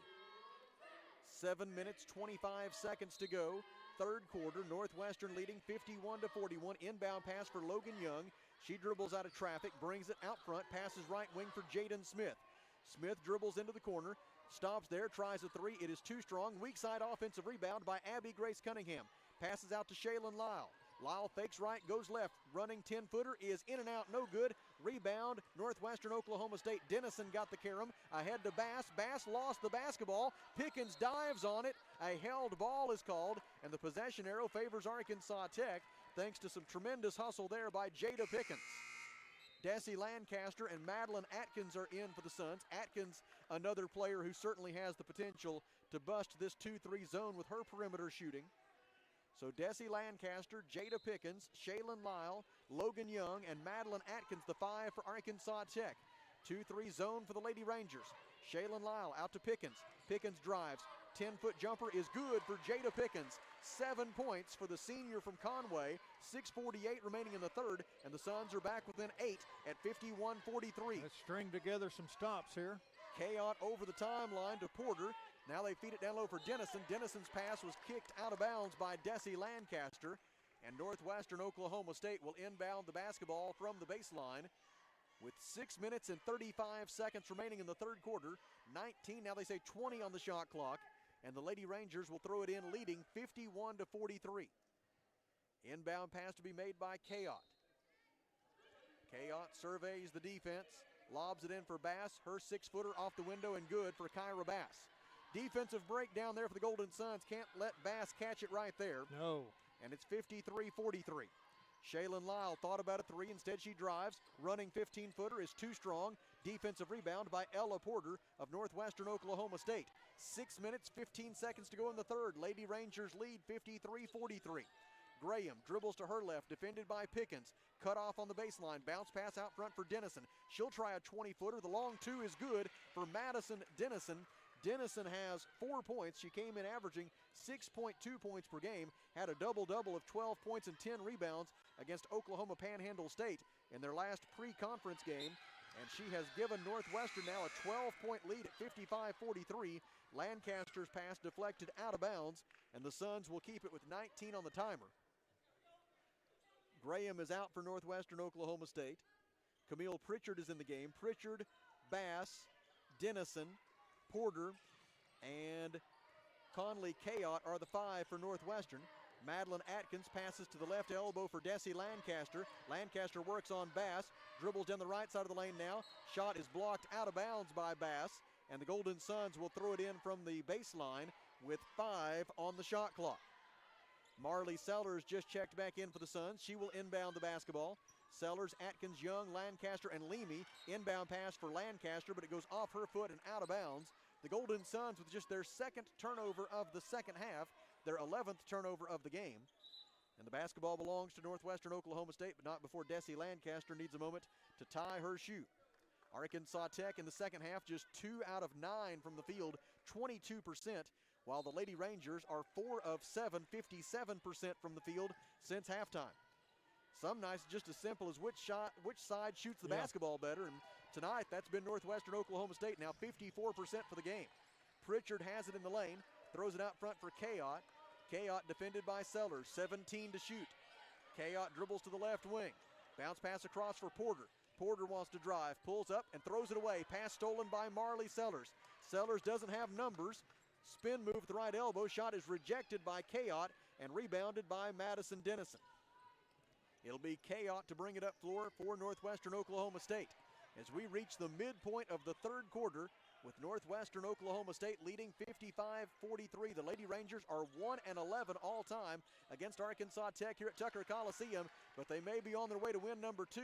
S1: 7 minutes, 25 seconds to go. Third quarter, Northwestern leading 51-41. Inbound pass for Logan Young. She dribbles out of traffic, brings it out front, passes right wing for Jaden Smith. Smith dribbles into the corner, stops there, tries a three. It is too strong. Weak side offensive rebound by Abby Grace Cunningham. Passes out to Shaylin Lyle. Lyle fakes right, goes left. Running 10-footer is in and out, no good. Rebound, Northwestern Oklahoma State. Dennison got the carom. Ahead to Bass. Bass lost the basketball. Pickens dives on it. A held ball is called, and the possession arrow favors Arkansas Tech, thanks to some tremendous hustle there by Jada Pickens. Desi Lancaster and Madeline Atkins are in for the Suns. Atkins, another player who certainly has the potential to bust this 2-3 zone with her perimeter shooting. So Desi Lancaster, Jada Pickens, Shaylin Lyle, Logan Young, and Madeline Atkins, the 5 for Arkansas Tech. 2-3 zone for the Lady Rangers. Shaylin Lyle out to Pickens. Pickens drives. 10-foot jumper is good for Jada Pickens. 7 points for the senior from Conway. 6:48 remaining in the third, and the Suns are back within 8 at 51-43.
S4: Let's string together some stops here.
S1: Kayot over the timeline to Porter. Now they feed it down low for Dennison. Dennison's pass was kicked out of bounds by Desi Lancaster. And Northwestern Oklahoma State will inbound the basketball from the baseline with 6 minutes and 35 seconds remaining in the third quarter. 19, now they say 20 on the shot clock. And the Lady Rangers will throw it in leading 51-43. Inbound pass to be made by Kayot. Kayot surveys the defense, lobs it in for Bass. Her 6-footer off the window and good for Kyra Bass. Defensive breakdown there for the Golden Suns. Can't let Bass catch it right there.
S4: No.
S1: And it's 53-43. Shaylin Lyle thought about a three. Instead, she drives. Running 15-footer is too strong. Defensive rebound by Ella Porter of Northwestern Oklahoma State. 6 minutes, 15 seconds to go in the third. Lady Rangers lead 53-43. Graham dribbles to her left, defended by Pickens. Cut off on the baseline. Bounce pass out front for Dennison. She'll try a 20-footer. The long two is good for Madison Dennison. Dennison has 4 points. She came in averaging 6.2 points per game, had a double-double of 12 points and 10 rebounds against Oklahoma Panhandle State in their last pre-conference game, and she has given Northwestern now a 12-point lead at 55-43. Lancaster's pass deflected out of bounds, and the Suns will keep it with 19 on the timer. Graham is out for Northwestern Oklahoma State. Camille Pritchard is in the game. Pritchard, Bass, Dennison, Porter, and Conley Kayot are the 5 for Northwestern. Madeline Atkins passes to the left elbow for Desi Lancaster. Lancaster works on Bass, dribbles down the right side of the lane now. Shot is blocked out of bounds by Bass, and the Golden Suns will throw it in from the baseline with 5 on the shot clock. Marley Sellers just checked back in for the Suns. She will inbound the basketball. Sellers, Atkins, Young, Lancaster, and Leamy. Inbound pass for Lancaster, but it goes off her foot and out of bounds. The Golden Suns with just their second turnover of the second half, their 11th turnover of the game. And the basketball belongs to Northwestern Oklahoma State, but not before Desi Lancaster needs a moment to tie her shoe. Arkansas Tech in the second half just 2 out of 9 from the field, 22%, while the Lady Rangers are 4 of 7, 57% from the field since halftime. Some nights just as simple as which side shoots the basketball better, and tonight that's been Northwestern Oklahoma State, now 54% for the game. Pritchard has it in the lane, throws it out front for Kayot. Kayot defended by Sellers, 17 to shoot. Kayot dribbles to the left wing. Bounce pass across for Porter. Porter wants to drive, pulls up and throws it away. Pass stolen by Marley Sellers. Sellers doesn't have numbers. Spin move with the right elbow. Shot is rejected by Kayot and rebounded by Madison Dennison. It'll be Kayot to bring it up floor for Northwestern Oklahoma State. As we reach the midpoint of the third quarter, with Northwestern Oklahoma State leading 55-43. The Lady Rangers are 1-11 all time against Arkansas Tech here at Tucker Coliseum, but they may be on their way to win number 2.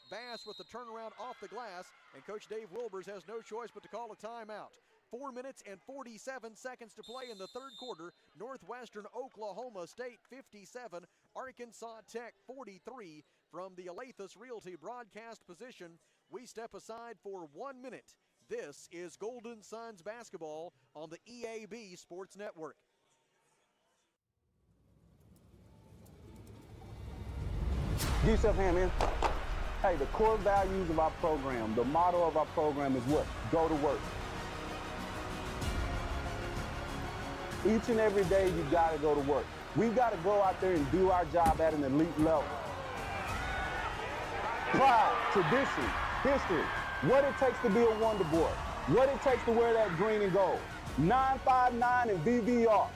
S1: Bass with the turnaround off the glass, and Coach Dave Wilbers has no choice but to call a timeout. 4 minutes and 47 seconds to play in the third quarter. Northwestern Oklahoma State 57, Arkansas Tech 43. From the Alathus Realty broadcast position, we step aside for 1 minute. This is Golden Suns basketball on the EAB Sports Network.
S12: Give yourself a hand, man. Hey, the core values of our program, the motto of our program is what? Go to work. Each and every day, you got to go to work. We've got to go out there and do our job at an elite level. Pride, tradition, history. What it takes to be a Wonder Boy. What it takes to wear that green and gold. 959 and VVR.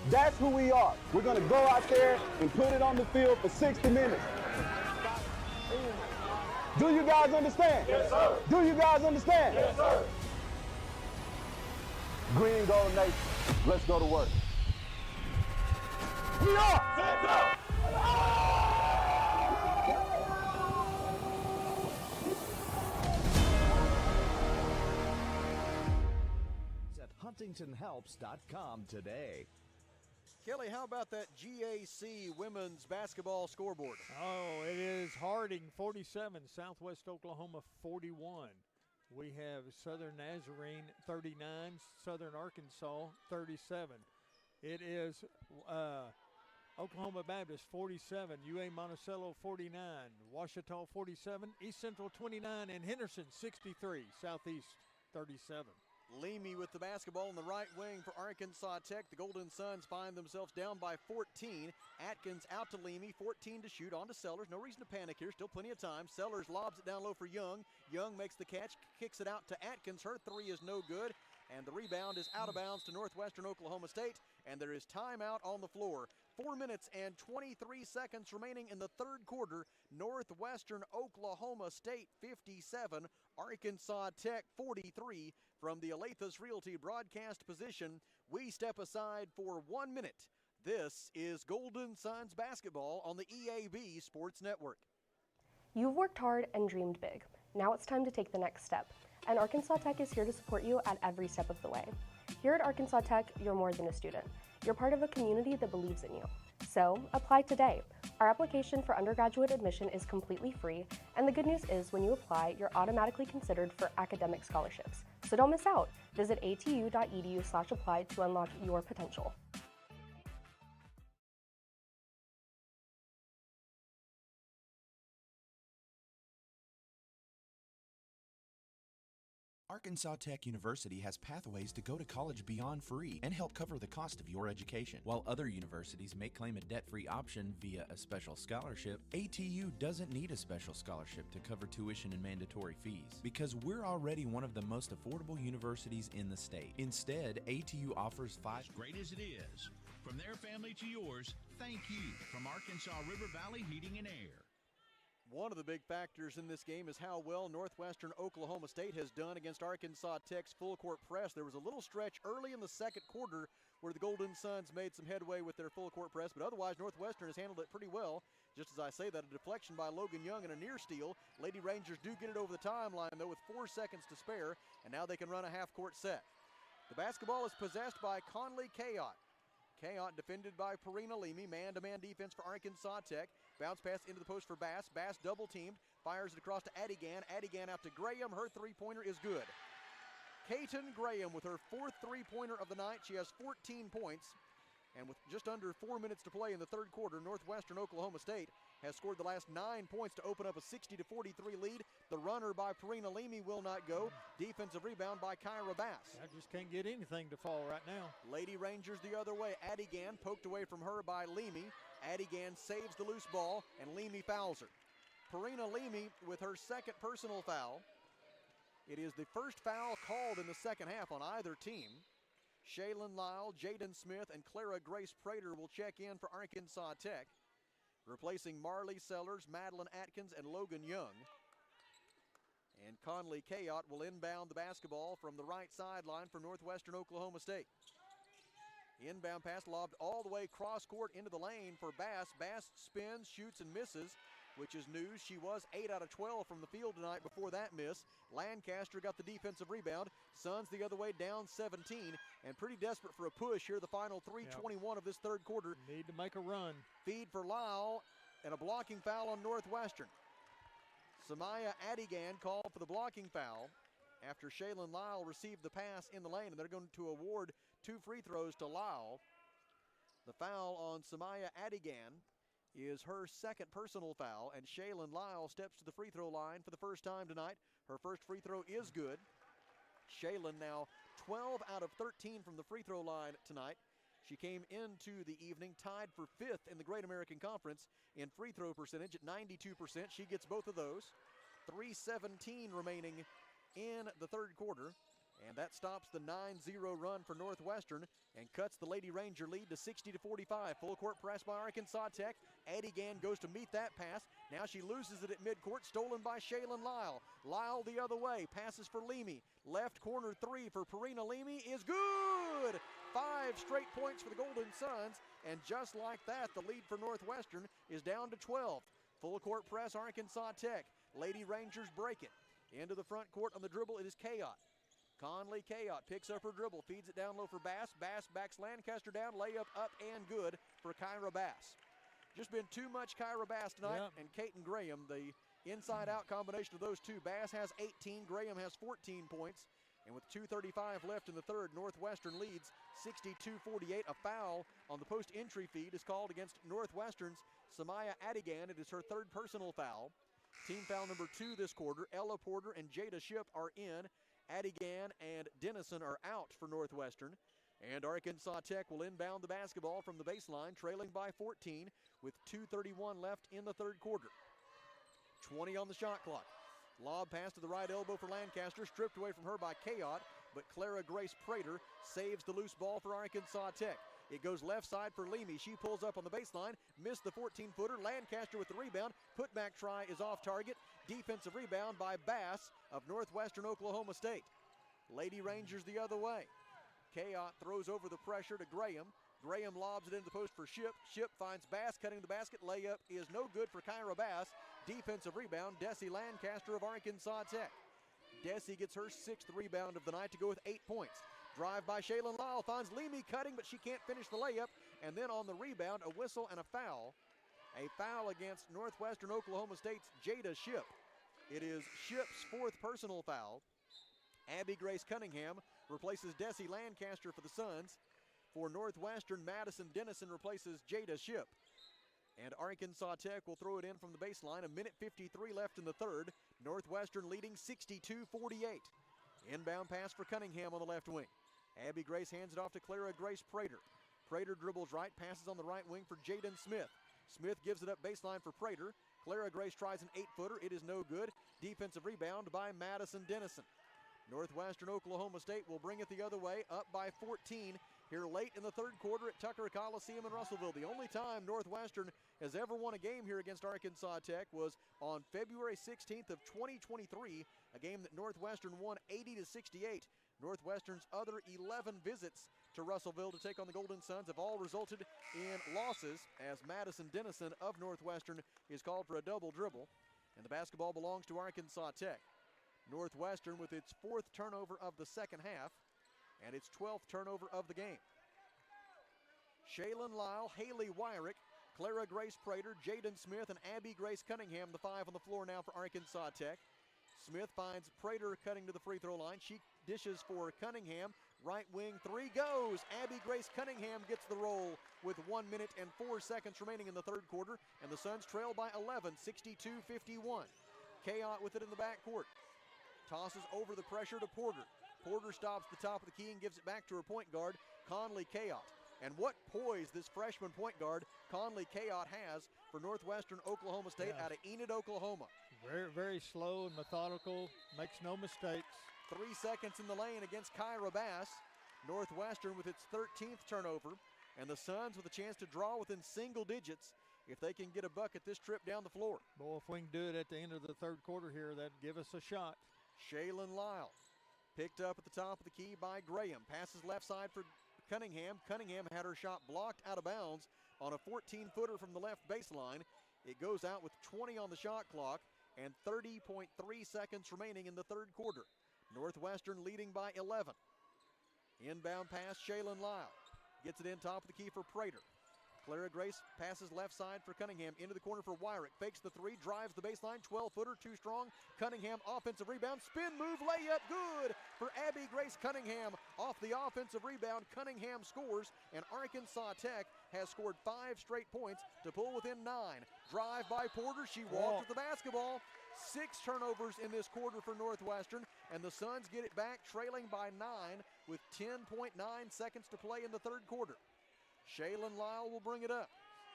S12: That's who we are. We're going to go out there and put it on the field for 60 minutes. Do you guys understand? Yes, sir. Do you guys understand? Yes, sir. Green and gold nation. Let's go to work. We are.
S20: HuntingtonHelps.com today.
S1: Kelly, how about that GAC women's basketball scoreboard?
S4: Oh, it is Harding 47, Southwest Oklahoma 41. We have Southern Nazarene 39, Southern Arkansas 37. It is Oklahoma Baptist 47, UA Monticello 49, Ouachita 47, East Central 29, and Henderson 63, Southeast 37.
S1: Leamy with the basketball in the right wing for Arkansas Tech. The Golden Suns find themselves down by 14. Atkins out to Leamy, 14 to shoot, on to Sellers. No reason to panic here, still plenty of time. Sellers lobs it down low for Young. Young makes the catch, kicks it out to Atkins. Her three is no good, and the rebound is out of bounds to Northwestern Oklahoma State, and there is timeout on the floor. 4 minutes and 23 seconds remaining in the third quarter. Northwestern Oklahoma State 57, Arkansas Tech 43. From the Alathus Realty broadcast position, we step aside for 1 minute. This is Golden Suns basketball on the EAB Sports Network.
S13: You've worked hard and dreamed big. Now it's time to take the next step. And Arkansas Tech is here to support you at every step of the way. Here at Arkansas Tech, you're more than a student. You're part of a community that believes in you. So, apply today. Our application for undergraduate admission is completely free, and the good news is when you apply, you're automatically considered for academic scholarships. So don't miss out. Visit atu.edu/apply to unlock your potential.
S17: Arkansas Tech University has pathways to go to college beyond free and help cover the cost of your education. While other universities may claim a debt-free option via a special scholarship, ATU doesn't need a special scholarship to cover tuition and mandatory fees because we're already one of the most affordable universities in the state. Instead, ATU offers
S2: As great as it is, from their family to yours, thank you from Arkansas River Valley Heating and Air.
S1: One of the big factors in this game is how well Northwestern Oklahoma State has done against Arkansas Tech's full court press. There was a little stretch early in the second quarter where the Golden Suns made some headway with their full court press, but otherwise Northwestern has handled it pretty well. Just as I say that, a deflection by Logan Young and a near steal. Lady Rangers do get it over the timeline though with 4 seconds to spare, and now they can run a half-court set. The basketball is possessed by Conley Kayot. Kayot defended by Perina Leamy. Man-to-man defense for Arkansas Tech. Bounce pass into the post for Bass. Bass double-teamed. Fires it across to Adigan. Adigan out to Graham. Her three-pointer is good. Katon Graham with her fourth three-pointer of the night. She has 14 points. And with just under 4 minutes to play in the third quarter, Northwestern Oklahoma State has scored the last 9 points to open up a 60-43 lead. The runner by Perina Leamy will not go. Defensive rebound by Kyra Bass.
S4: I just can't get anything to fall right now.
S1: Lady Rangers the other way. Adigan poked away from her by Leamy. Adigan saves the loose ball, and Leamy fouls her. Perina Leamy with her second personal foul. It is the first foul called in the second half on either team. Shaylin Lyle, Jaden Smith, and Clara Grace Prater will check in for Arkansas Tech, replacing Marley Sellers, Madeline Atkins, and Logan Young. And Conley Kayot will inbound the basketball from the right sideline for Northwestern Oklahoma State. Inbound pass lobbed all the way cross court into the lane for Bass. Bass spins, shoots, and misses, which is news. She was 8 out of 12 from the field tonight before that miss. Lancaster got the defensive rebound. Suns the other way down 17, and pretty desperate for a push here, the final 3:21 of this third quarter.
S4: Need to make a run.
S1: Feed for Lyle, and a blocking foul on Northwestern. Samaya Adigan called for the blocking foul after Shaylin Lyle received the pass in the lane, and they're going to award 2 free throws to Lyle. The foul on Samaya Adigan is her second personal foul, and Shaylin Lyle steps to the free throw line for the first time tonight. Her first free throw is good. Shaylin now 12 out of 13 from the free throw line tonight. She came into the evening tied for 5th in the Great American Conference in free throw percentage at 92%. She gets both of those. 3:17 remaining in the third quarter, and that stops the 9-0 run for Northwestern and cuts the Lady Ranger lead to 60-45. Full court press by Arkansas Tech. Adigan goes to meet that pass. Now she loses it at midcourt, stolen by Shaylin Lyle. Lyle the other way, passes for Leamy. Left corner three for Perina Leamy is good! 5 straight points for the Golden Suns, and just like that, the lead for Northwestern is down to 12. Full court press, Arkansas Tech. Lady Rangers break it. Into the front court on the dribble, it is Kayot. Conley Kayot picks up her dribble, feeds it down low for Bass. Bass backs Lancaster down, layup up and good for Kyra Bass. Just been too much Kyra Bass tonight, and Katon Graham, the inside-out combination of those two. Bass has 18, Graham has 14 points, and with 2:35 left in the third, Northwestern leads 62-48. A foul on the post-entry feed is called against Northwestern's Samaya Adigan. It is her third personal foul. Team foul number 2 this quarter. Ella Porter and Jada Shipp are in. Adigan and Dennison are out for Northwestern. And Arkansas Tech will inbound the basketball from the baseline, trailing by 14 with 2:31 left in the third quarter. 20 on the shot clock. Lob pass to the right elbow for Lancaster, stripped away from her by Kayot, but Clara Grace Prater saves the loose ball for Arkansas Tech. It goes left side for Leamy. She pulls up on the baseline, missed the 14-footer. Lancaster with the rebound. Putback try is off target. Defensive rebound by Bass of Northwestern Oklahoma State. Lady Rangers the other way. Kayot throws over the pressure to Graham. Graham lobs it into the post for Shipp. Shipp finds Bass cutting the basket. Layup is no good for Kyra Bass. Defensive rebound, Desi Lancaster of Arkansas Tech. Desi gets her 6th rebound of the night to go with 8 points. Drive by Shaylin Lyle, finds Leamy cutting, but she can't finish the layup. And then on the rebound, a whistle and a foul. A foul against Northwestern Oklahoma State's Jada Shipp. It is Shipp's 4th personal foul. Abby Grace Cunningham replaces Desi Lancaster for the Suns. For Northwestern, Madison Dennison replaces Jada Shipp. And Arkansas Tech will throw it in from the baseline. 1:53 left in the third. Northwestern leading 62-48. Inbound pass for Cunningham on the left wing. Abby Grace hands it off to Clara Grace Prater. Prater dribbles right, passes on the right wing for Jaden Smith. Smith gives it up baseline for Prater. Clara Grace tries an 8-footer. It is no good. Defensive rebound by Madison Dennison. Northwestern Oklahoma State will bring it the other way, up by 14 here late in the third quarter at Tucker Coliseum in Russellville. The only time Northwestern has ever won a game here against Arkansas Tech was on February 16th of 2023, a game that Northwestern won 80-68. Northwestern's other 11 visits to Russellville to take on the Golden Suns have all resulted in losses, as Madison Dennison of Northwestern is called for a double dribble, and the basketball belongs to Arkansas Tech. Northwestern with its 4th turnover of the second half and its 12th turnover of the game. Shaylin Lyle, Haley Wyrick, Clara Grace Prater, Jaden Smith, and Abby Grace Cunningham, the 5 on the floor now for Arkansas Tech. Smith finds Prater cutting to the free throw line. She dishes for Cunningham. Right wing three goes. Abby Grace Cunningham gets the roll with 1 minute and 4 seconds remaining in the third quarter, and the Suns trail by 11, 62-51. Kayot with it in the backcourt. Tosses over the pressure to Porter. Porter stops the top of the key and gives it back to her point guard, Conley Kayot. And what poise this freshman point guard, Conley Kayot, has for Northwestern Oklahoma State out of Enid, Oklahoma.
S4: Very, very slow and methodical, makes no mistakes.
S1: 3 seconds in the lane against Kyra Bass. Northwestern with its 13th turnover, and the Suns with a chance to draw within single digits if they can get a bucket this trip down the floor.
S4: Boy, if we can do it at the end of the third quarter here, that'd give us a shot.
S1: Shaylin Lyle picked up at the top of the key by Graham. Passes left side for Cunningham. Cunningham had her shot blocked out of bounds on a 14-footer from the left baseline. It goes out with 20 on the shot clock and 30.3 seconds remaining in the third quarter. Northwestern leading by 11. Inbound pass, Shaylin Lyle gets it in top of the key for Prater. Clara Grace passes left side for Cunningham, into the corner for Wyrick. Fakes the three, drives the baseline, 12-footer, too strong. Cunningham, offensive rebound, spin move, layup, good for Abby Grace Cunningham. Off the offensive rebound, Cunningham scores, and Arkansas Tech has scored 5 straight points to pull within 9. Drive by Porter, she walked with the basketball. 6 turnovers in this quarter for Northwestern, and the Suns get it back, trailing by 9 with 10.9 seconds to play in the third quarter. Shaylin Lyle will bring it up.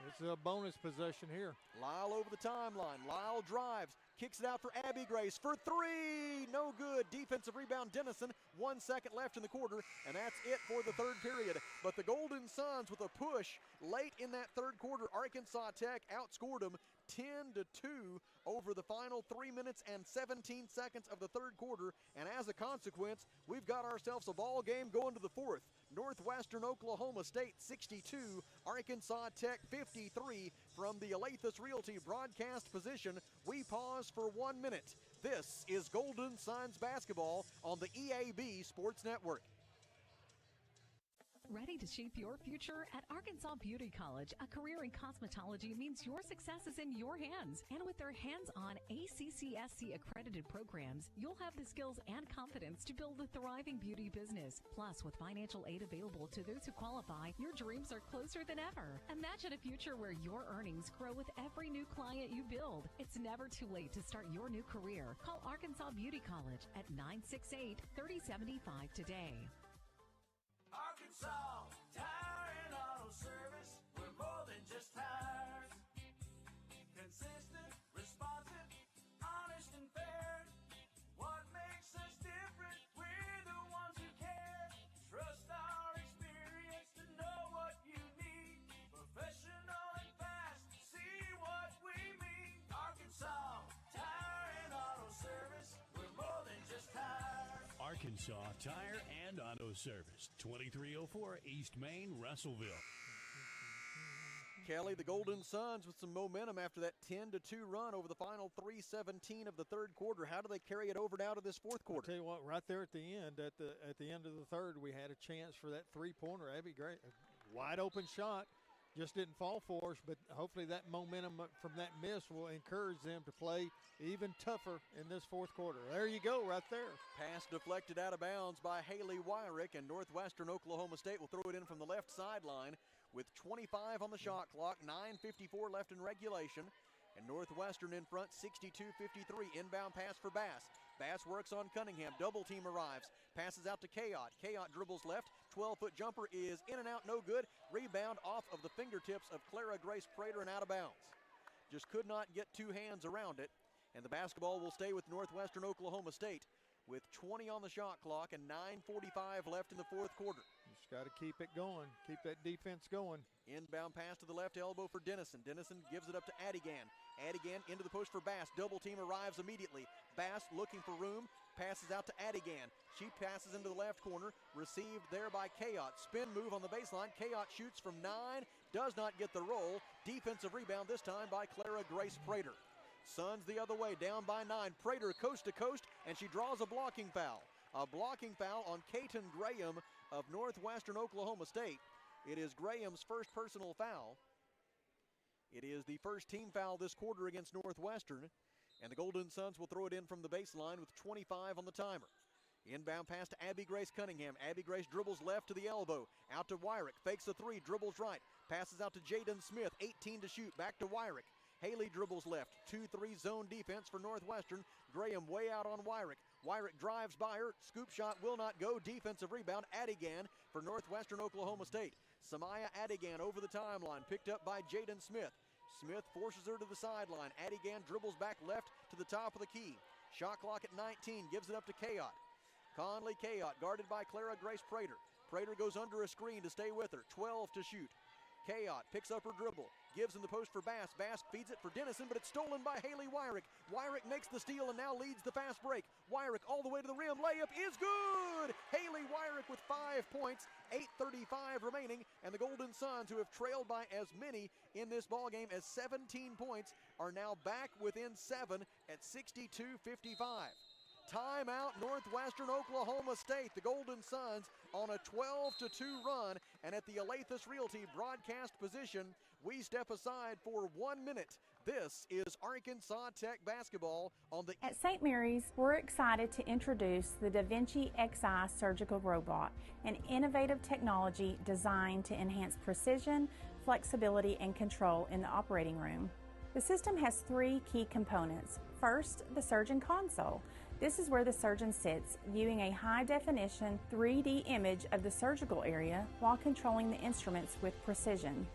S4: It's a bonus possession here.
S1: Lyle over the timeline. Lyle drives, kicks it out for Abby Grace for 3. No good. Defensive rebound, Dennison. 1 second left in the quarter, and that's it for the third period. But the Golden Suns with a push late in that third quarter. Arkansas Tech outscored them 10-2 over the final 3 minutes and 17 seconds of the third quarter. And as a consequence, we've got ourselves a ball game going to the fourth. Northwestern Oklahoma State 62, Arkansas Tech 53. From the Alathus Realty broadcast position, we pause for 1 minute. This is Golden Suns basketball on the EAB Sports Network.
S3: Ready to shape your future? At Arkansas Beauty College, a career in cosmetology means your success is in your hands. And with their hands-on ACCSC accredited programs, you'll have the skills and confidence to build a thriving beauty business. Plus, with financial aid available to those who qualify, your dreams are closer than ever. Imagine a future where your earnings grow with every new client you build. It's never too late to start your new career. Call Arkansas Beauty College at 968-3075 today.
S5: Arkansas Tire and Auto Service, we're more than just tires. Consistent, responsive, honest and fair. What makes us different? We're the ones who care. Trust our experience to know what you need. Professional and fast, see what we mean. Arkansas Tire and Auto Service, we're more than just tires.
S6: Arkansas Tire and Auto Service, 2304 East Main, Russellville.
S1: Kelly, the Golden Suns with some momentum after that 10-2 run over the final 3:17 of the third quarter. How do they carry it over now to this fourth quarter?
S4: I'll tell you what, right there at the end of the third, we had a chance for that three-pointer. Abby Grace, wide open shot. Just didn't fall for us, but hopefully that momentum from that miss will encourage them to play even tougher in this fourth quarter. There you go, right there.
S1: Pass deflected out of bounds by Haley Wyrick, and Northwestern Oklahoma State will throw it in from the left sideline with 25 on the shot clock, 9:54 left in regulation, and Northwestern in front, 62-53. Inbound pass for Bass. Bass works on Cunningham. Double team arrives. Passes out to Kayot. Kayot dribbles left. 12-foot jumper is in and out, no good. Rebound off of the fingertips of Clara Grace Prater and out of bounds. Just could not get two hands around it. And the basketball will stay with Northwestern Oklahoma State with 20 on the shot clock and 9:45 left in the fourth quarter.
S4: Just got to keep it going. Keep that defense going.
S1: Inbound pass to the left elbow for Dennison. Dennison gives it up to Adigan. Adigan into the push for Bass. Double team arrives immediately. Bass looking for room. Passes out to Adigan. She passes into the left corner. Received there by Kayot. Spin move on the baseline. Kayot shoots from 9. Does not get the roll. Defensive rebound this time by Clara Grace Prater. Suns the other way, down by 9. Prater coast to coast, and she draws a blocking foul. A blocking foul on Katon Graham of Northwestern Oklahoma State. It is Graham's first personal foul. It is the first team foul this quarter against Northwestern, and the Golden Suns will throw it in from the baseline with 25 on the timer. Inbound pass to Abby Grace Cunningham. Abby Grace dribbles left to the elbow. Out to Wyrick. Fakes a three. Dribbles right. Passes out to Jaden Smith. 18 to shoot. Back to Wyrick. Haley dribbles left. 2-3 zone defense for Northwestern. Graham way out on Wyrick. Wyrick drives by her. Scoop shot will not go. Defensive rebound. Adigan for Northwestern Oklahoma State. Samaya Adigan over the timeline. Picked up by Jaden Smith. Smith forces her to the sideline. Adigan dribbles back left to the top of the key. Shot clock at 19. Gives it up to Kayot. Conley Kayot guarded by Clara Grace Prater. Prater goes under a screen to stay with her. 12 to shoot. Kayot picks up her dribble. Gives in the post for Bass. Bass feeds it for Dennison, but it's stolen by Haley Wyrick. Wyrick makes the steal and now leads the fast break. Wyrick all the way to the rim. Layup is good! Haley Wyrick with 5 points. 8:35 remaining, and the Golden Suns, who have trailed by as many in this ballgame as 17 points, are now back within 7 at 62-55. Timeout, Northwestern Oklahoma State. The Golden Suns on a 12-2 run, and at the Alathus Realty broadcast position, we step aside for 1 minute. This is Arkansas Tech basketball on the...
S14: At St. Mary's, we're excited to introduce the DaVinci Xi surgical robot, an innovative technology designed to enhance precision, flexibility, and control in the operating room. The system has 3 key components. First, the surgeon console. This is where the surgeon sits, viewing a high-definition 3D image of the surgical area while controlling the instruments with precision.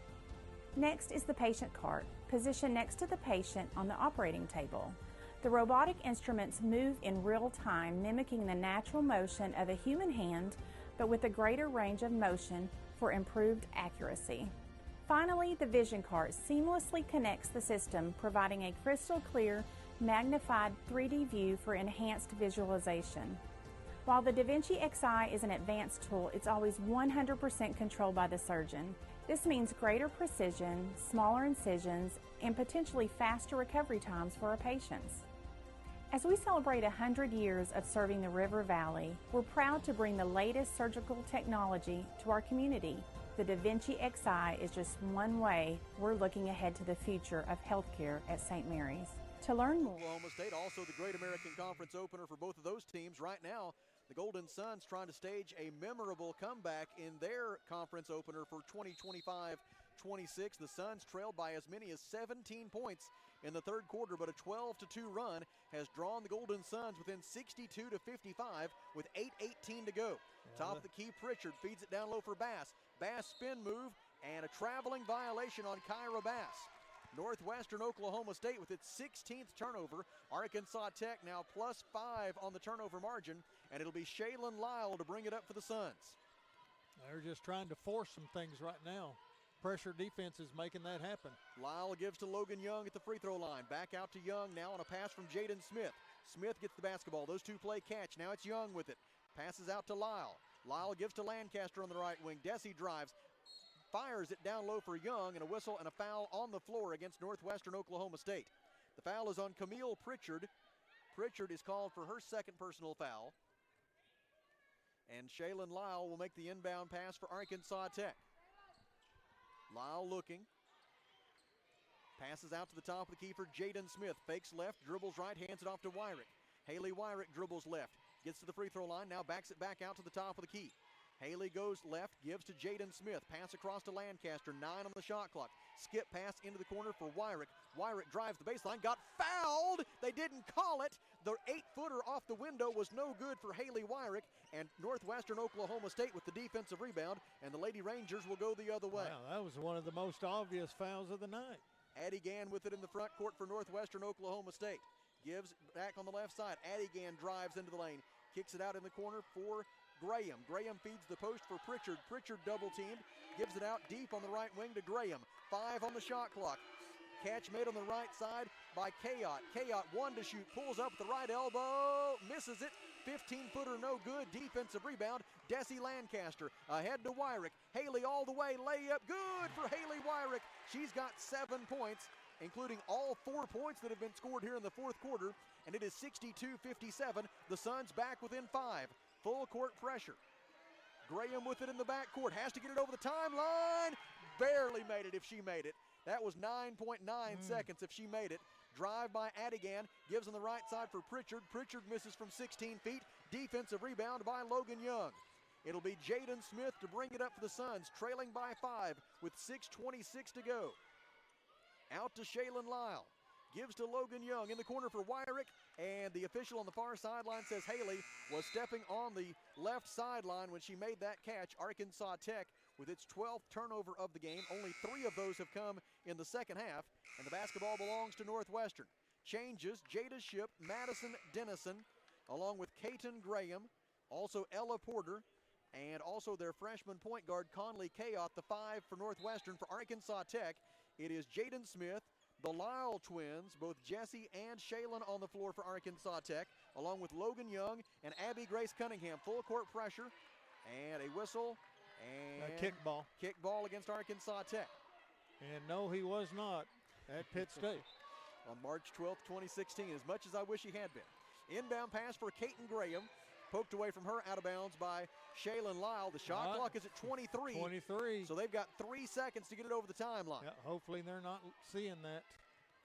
S14: Next is the patient cart, positioned next to the patient on the operating table. The robotic instruments move in real time, mimicking the natural motion of a human hand, but with a greater range of motion for improved accuracy. Finally, the vision cart seamlessly connects the system, providing a crystal clear, magnified 3D view for enhanced visualization. While the DaVinci Xi is an advanced tool, it's always 100% controlled by the surgeon. This means greater precision, smaller incisions, and potentially faster recovery times for our patients. As we celebrate 100 years of serving the River Valley, we're proud to bring the latest surgical technology to our community. The DaVinci Xi is just one way we're looking ahead to the future of healthcare at St. Mary's. To learn more,
S1: Oklahoma State, also the Great American Conference opener for both of those teams. Right now, the Golden Suns trying to stage a memorable comeback in their conference opener for 2025-26. The Suns trailed by as many as 17 points in the third quarter, but a 12-2 run has drawn the Golden Suns within 62-55 with 8:18 to go. Top of the key, Pritchard feeds it down low for Bass. Bass spin move and a traveling violation on Kyra Bass. Northwestern Oklahoma State with its 16th turnover. Arkansas Tech now +5 on the turnover margin, and it'll be Shaylin Lyle to bring it up for the Suns.
S4: They're just trying to force some things right now. Pressure defense is making that happen.
S1: Lyle gives to Logan Young at the free throw line. Back out to Young now on a pass from Jaden Smith. Smith gets the basketball. Those two play catch. Now it's Young with it. Passes out to Lyle. Lyle gives to Lancaster on the right wing. Desi drives. Fires it down low for Young, and a whistle and a foul on the floor against Northwestern Oklahoma State. The foul is on Camille Pritchard. Pritchard is called for her second personal foul. And Shaylin Lyle will make the inbound pass for Arkansas Tech. Lyle looking. Passes out to the top of the key for Jaden Smith. Fakes left, dribbles right, hands it off to Wyrick. Haley Wyrick dribbles left. Gets to the free throw line, now backs it back out to the top of the key. Haley goes left, gives to Jaden Smith. Pass across to Lancaster, 9 on the shot clock. Skip pass into the corner for Wyrick. Wyrick drives the baseline, got fouled. They didn't call it. The 8-footer off the window was no good for Haley Wyrick, and Northwestern Oklahoma State with the defensive rebound, and the Lady Rangers will go the other way.
S4: Wow, that was one of the most obvious fouls of the night.
S1: Adigan with it in the front court for Northwestern Oklahoma State. Gives back on the left side. Adigan drives into the lane. Kicks it out in the corner for Graham. Graham feeds the post for Pritchard. Pritchard double teamed. Gives it out deep on the right wing to Graham. 5 on the shot clock. Catch made on the right side by Kayot. Kayot 1 to shoot. Pulls up with the right elbow. Misses it. 15-footer no good. Defensive rebound. Desi Lancaster ahead to Wyrick. Haley all the way. Layup. Good for Haley Wyrick. She's got 7 points, including all 4 points that have been scored here in the fourth quarter. And it is 62-57. The Suns back within 5. Full court pressure. Graham with it in the backcourt. Has to get it over the timeline. Barely made it if she made it. That was 9.9 seconds if she made it. Drive by Adigan, gives on the right side for Pritchard. Pritchard misses from 16 feet. Defensive rebound by Logan Young. It'll be Jaden Smith to bring it up for the Suns, trailing by 5 with 6:26 to go. Out to Shaylin Lyle. Gives to Logan Young in the corner for Wyrick, and the official on the far sideline says Haley was stepping on the left sideline when she made that catch. Arkansas Tech with its 12th turnover of the game. Only 3 of those have come in the second half, and the basketball belongs to Northwestern. Changes, Jada Shipp, Madison Dennison, along with Katon Graham, also Ella Porter, and also their freshman point guard Conley Kayoth, the 5 for Northwestern. For Arkansas Tech, it is Jaden Smith, the Lyle twins, both Jesse and Shaylin on the floor for Arkansas Tech, along with Logan Young and Abby Grace Cunningham. Full court pressure and a whistle and
S4: a kickball.
S1: Kickball against Arkansas Tech.
S4: And no, he was not at Pitt State.
S1: On March 12th, 2016, as much as I wish he had been. Inbound pass for Katon Graham. Poked away from her, out of bounds by Shaylin Lyle. The shot clock is at 23.
S4: 23.
S1: So they've got 3 seconds to get it over the timeline.
S4: Yeah, hopefully they're not seeing that.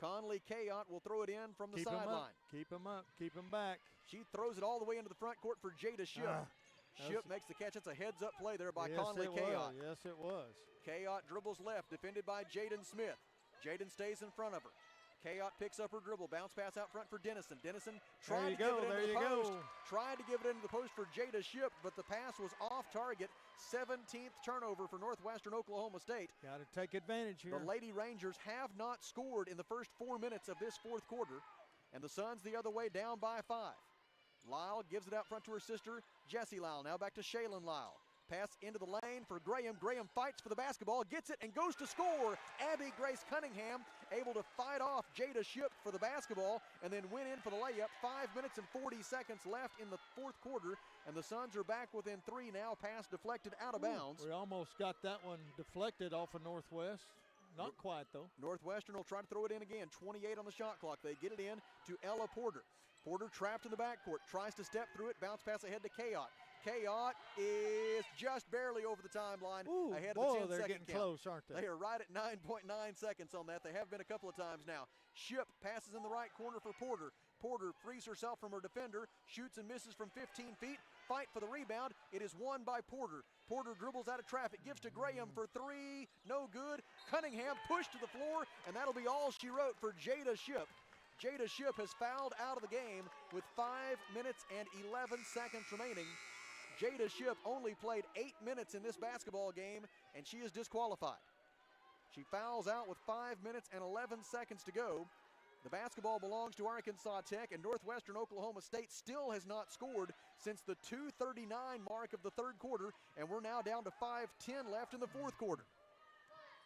S1: Conley Kayoth will throw it in from the sideline.
S4: Keep him up. Keep him back.
S1: She throws it all the way into the front court for Jada Shipp. Shipp makes the catch. It's a heads-up play there by Conley Kayoth.
S4: Yes, it was.
S1: Kayoth dribbles left, defended by Jaden Smith. Jaden stays in front of her. Kayoth picks up her dribble, bounce pass out front for Dennison. Dennison tried to give it into the post. Tried to give it into the post for Jada Shipp, but the pass was off target. 17th turnover for Northwestern Oklahoma State.
S4: Got to take advantage here.
S1: The Lady Rangers have not scored in the first 4 minutes of this fourth quarter, and the Suns the other way, down by 5. Lyle gives it out front to her sister, Jessie Lyle. Now back to Shaylin Lyle. Pass into the lane for Graham. Graham fights for the basketball, gets it, and goes to score. Abby Grace Cunningham able to fight off Jada Shipp for the basketball and then went in for the layup. 5 minutes and 40 seconds left in the fourth quarter, and the Suns are back within 3 now. Pass deflected out of bounds.
S4: We almost got that one deflected off of Northwest. Not quite, though.
S1: Northwestern will try to throw it in again. 28 on the shot clock. They get it in to Ella Porter. Porter trapped in the backcourt, tries to step through it, bounce pass ahead to Kayoth. Kayoth is just barely over the timeline ahead of the 10-second
S4: they're getting
S1: count.
S4: close, aren't they?
S1: They are right at 9.9 seconds on that. They have been a couple of times now. Shipp passes in the right corner for Porter. Porter frees herself from her defender, shoots and misses from 15 feet. Fight for the rebound. It is won by Porter. Porter dribbles out of traffic, gives to Graham for 3. No good. Cunningham pushed to the floor, and that'll be all she wrote for Jada Shipp. Jada Shipp has fouled out of the game with 5 minutes and 11 seconds remaining. Jada Shipp only played 8 minutes in this basketball game, and she is disqualified. She fouls out with 5 minutes and 11 seconds to go. The basketball belongs to Arkansas Tech, and Northwestern Oklahoma State still has not scored since the 2:39 mark of the third quarter, and we're now down to 5:10 left in the fourth quarter.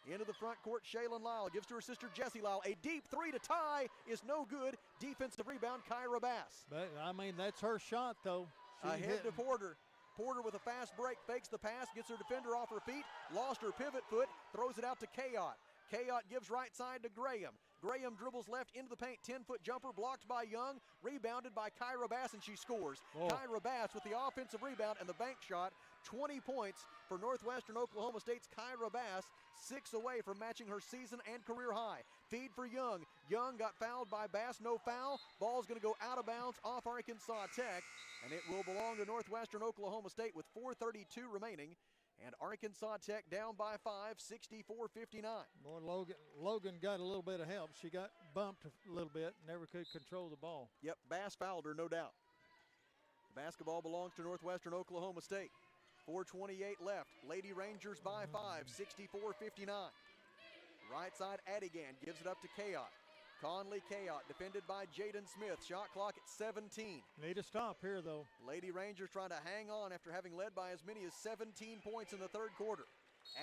S1: Into the front court, Shaylin Lyle gives to her sister Jessie Lyle. A deep 3 to tie is no good. Defensive rebound, Kyra Bass.
S4: But, I mean, that's her shot, though.
S1: Ahead to Porter. Porter with a fast break, fakes the pass, gets her defender off her feet, lost her pivot foot, throws it out to Kayoth. Kayoth gives right side to Graham. Graham dribbles left into the paint, 10-foot jumper blocked by Young, rebounded by Kyra Bass, and she scores. Kyra Bass with the offensive rebound and the bank shot. 20 points for Northwestern Oklahoma State's Kyra Bass, 6 away from matching her season and career high. Feed for Young. Young got fouled by Bass, no foul. Ball's going to go out of bounds off Arkansas Tech, and it will belong to Northwestern Oklahoma State with 4:32 remaining. And Arkansas Tech down by 5, 64-59.
S4: Boy, Logan got a little bit of help. She got bumped a little bit, never could control the ball.
S1: Yep, Bass fouled her, no doubt. The basketball belongs to Northwestern Oklahoma State. 4:28 left. Lady Rangers by 5, 64-59. Right side, Adigan gives it up to Kayoth. Conley Kayoth defended by Jaden Smith. Shot clock at 17.
S4: Need a stop here, though.
S1: Lady Rangers trying to hang on after having led by as many as 17 points in the third quarter.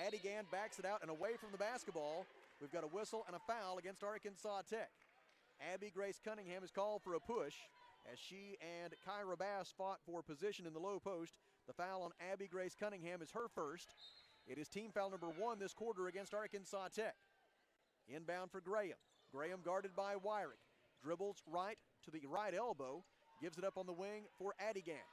S1: Adigan backs it out and away from the basketball. We've got a whistle and a foul against Arkansas Tech. Abby Grace Cunningham is called for a push as she and Kyra Bass fought for position in the low post. The foul on Abby Grace Cunningham is her first. It is team foul number 1 this quarter against Arkansas Tech. Inbound for Graham. Graham guarded by Wyrick. Dribbles right to the right elbow. Gives it up on the wing for Adigan.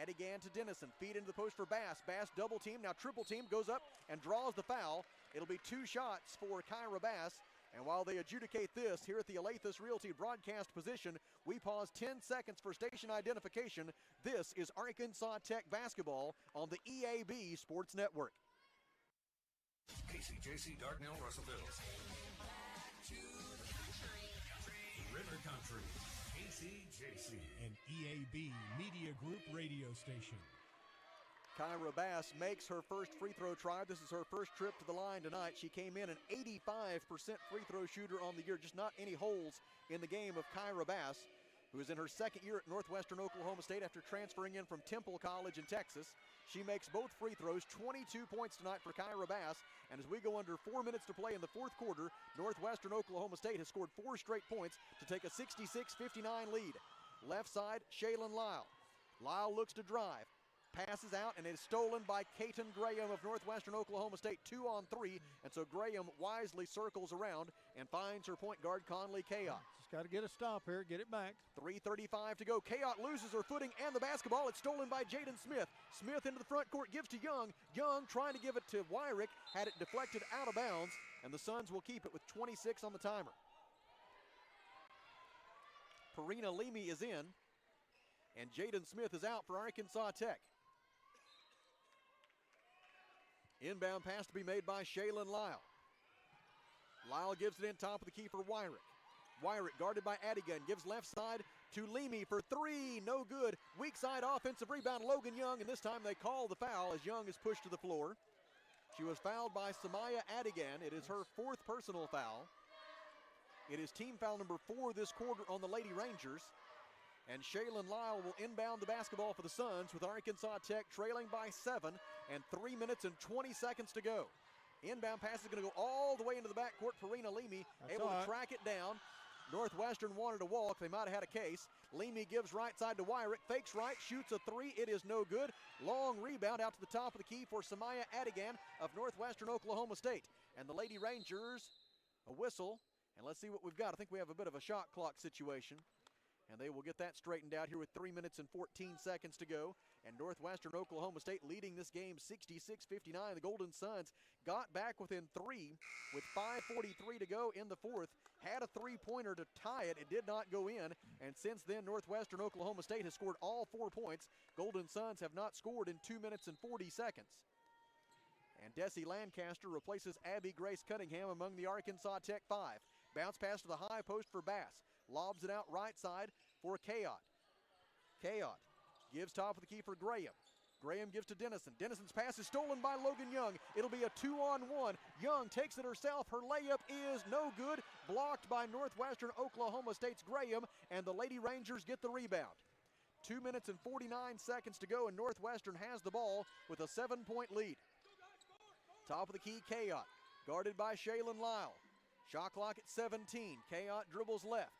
S1: Adigan to Dennison. Feed into the post for Bass. Bass double team, now triple team. Goes up and draws the foul. It'll be 2 shots for Kyra Bass. And while they adjudicate this here at the Alathus Realty broadcast position, we pause 10 seconds for station identification. This is Arkansas Tech basketball on the EAB Sports Network.
S15: KCJC Dardanelle Russellville. River Country. KCJC.
S16: An EAB Media Group radio station.
S1: Kyra Bass makes her first free throw try. This is her first trip to the line tonight. She came in an 85% free throw shooter on the year. Just not any holes in the game of Kyra Bass, who is in her second year at Northwestern Oklahoma State after transferring in from Temple College in Texas. She makes both free throws, 22 points tonight for Kyra Bass. And as we go under 4 minutes to play in the fourth quarter, Northwestern Oklahoma State has scored 4 straight points to take a 66-59 lead. Left side, Shaylin Lyle. Lyle looks to drive. Passes out and is stolen by Katon Graham of Northwestern Oklahoma State, 2 on 3. And so Graham wisely circles around and finds her point guard, Conley Kayot.
S4: Just got to get a stop here, get it back.
S1: 3:35 to go. Kayot loses her footing and the basketball. It's stolen by Jaden Smith. Smith into the front court, gives to Young. Young trying to give it to Wyrick, had it deflected out of bounds, and the Suns will keep it with 26 on the timer. Perina Leamy is in, and Jaden Smith is out for Arkansas Tech. Inbound pass to be made by Shaylin Lyle. Lyle gives it in top of the key for Wyrick. Wyrick guarded by Adigan, gives left side to Leamy for 3, no good. Weak side offensive rebound, Logan Young, and this time they call the foul as Young is pushed to the floor. She was fouled by Samaya Adigan. It is her 4th personal foul. It is team foul number 4 this quarter on the Lady Rangers. And Shaylin Lyle will inbound the basketball for the Suns with Arkansas Tech trailing by 7 and 3 minutes and 20 seconds to go. Inbound pass is going to go all the way into the backcourt. Perina Leamy able to track it down. Northwestern wanted to walk. They might have had a case. Leamy gives right side to Wyrick. Fakes right, shoots a 3. It is no good. Long rebound out to the top of the key for Samaya Adigan of Northwestern Oklahoma State. And the Lady Rangers, a whistle. And let's see what we've got. I think we have a bit of a shot clock situation. And they will get that straightened out here with 3 minutes and 14 seconds to go. And Northwestern Oklahoma State leading this game 66-59. The Golden Suns got back within 3 with 5:43 to go in the fourth. Had a 3-pointer to tie it. It did not go in. And since then, Northwestern Oklahoma State has scored all 4 points. Golden Suns have not scored in 2 minutes and 40 seconds. And Desi Lancaster replaces Abby Grace Cunningham among the Arkansas Tech 5. Bounce pass to the high post for Bass. Lobs it out right side for Kayot. Kayot gives top of the key for Graham. Graham gives to Dennison. Dennison's pass is stolen by Logan Young. It'll be a 2-on-1. Young takes it herself. Her layup is no good. Blocked by Northwestern Oklahoma State's Graham, and the Lady Rangers get the rebound. 2 minutes and 49 seconds to go, and Northwestern has the ball with a 7-point lead. Top of the key, Kayot, guarded by Shaylin Lyle. Shot clock at 17. Kayot dribbles left.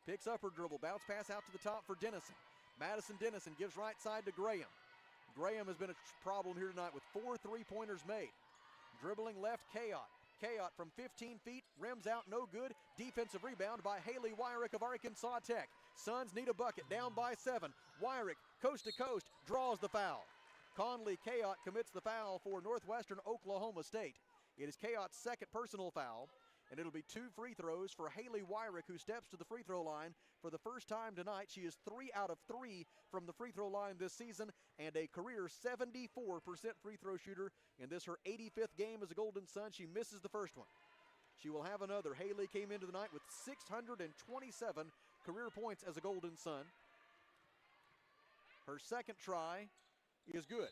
S1: Picks up her dribble. Bounce pass out to the top for Dennison. Madison Dennison gives right side to Graham. Graham has been a problem here tonight with 4 3-pointers made. Dribbling left, Kayot. Kayot from 15 feet, rims out, no good. Defensive rebound by Haley Wyrick of Arkansas Tech. Suns need a bucket, down by 7. Wyrick, coast to coast, draws the foul. Conley Kayot commits the foul for Northwestern Oklahoma State. It is Kayot's 2nd personal foul. And it'll be 2 free throws for Haley Wyrick, who steps to the free throw line for the first time tonight. She is 3 out of 3 from the free throw line this season and a career 74% free throw shooter in this her 85th game as a Golden Sun. She misses the first one. She will have another. Haley came into the night with 627 career points as a Golden Sun. Her second try is good.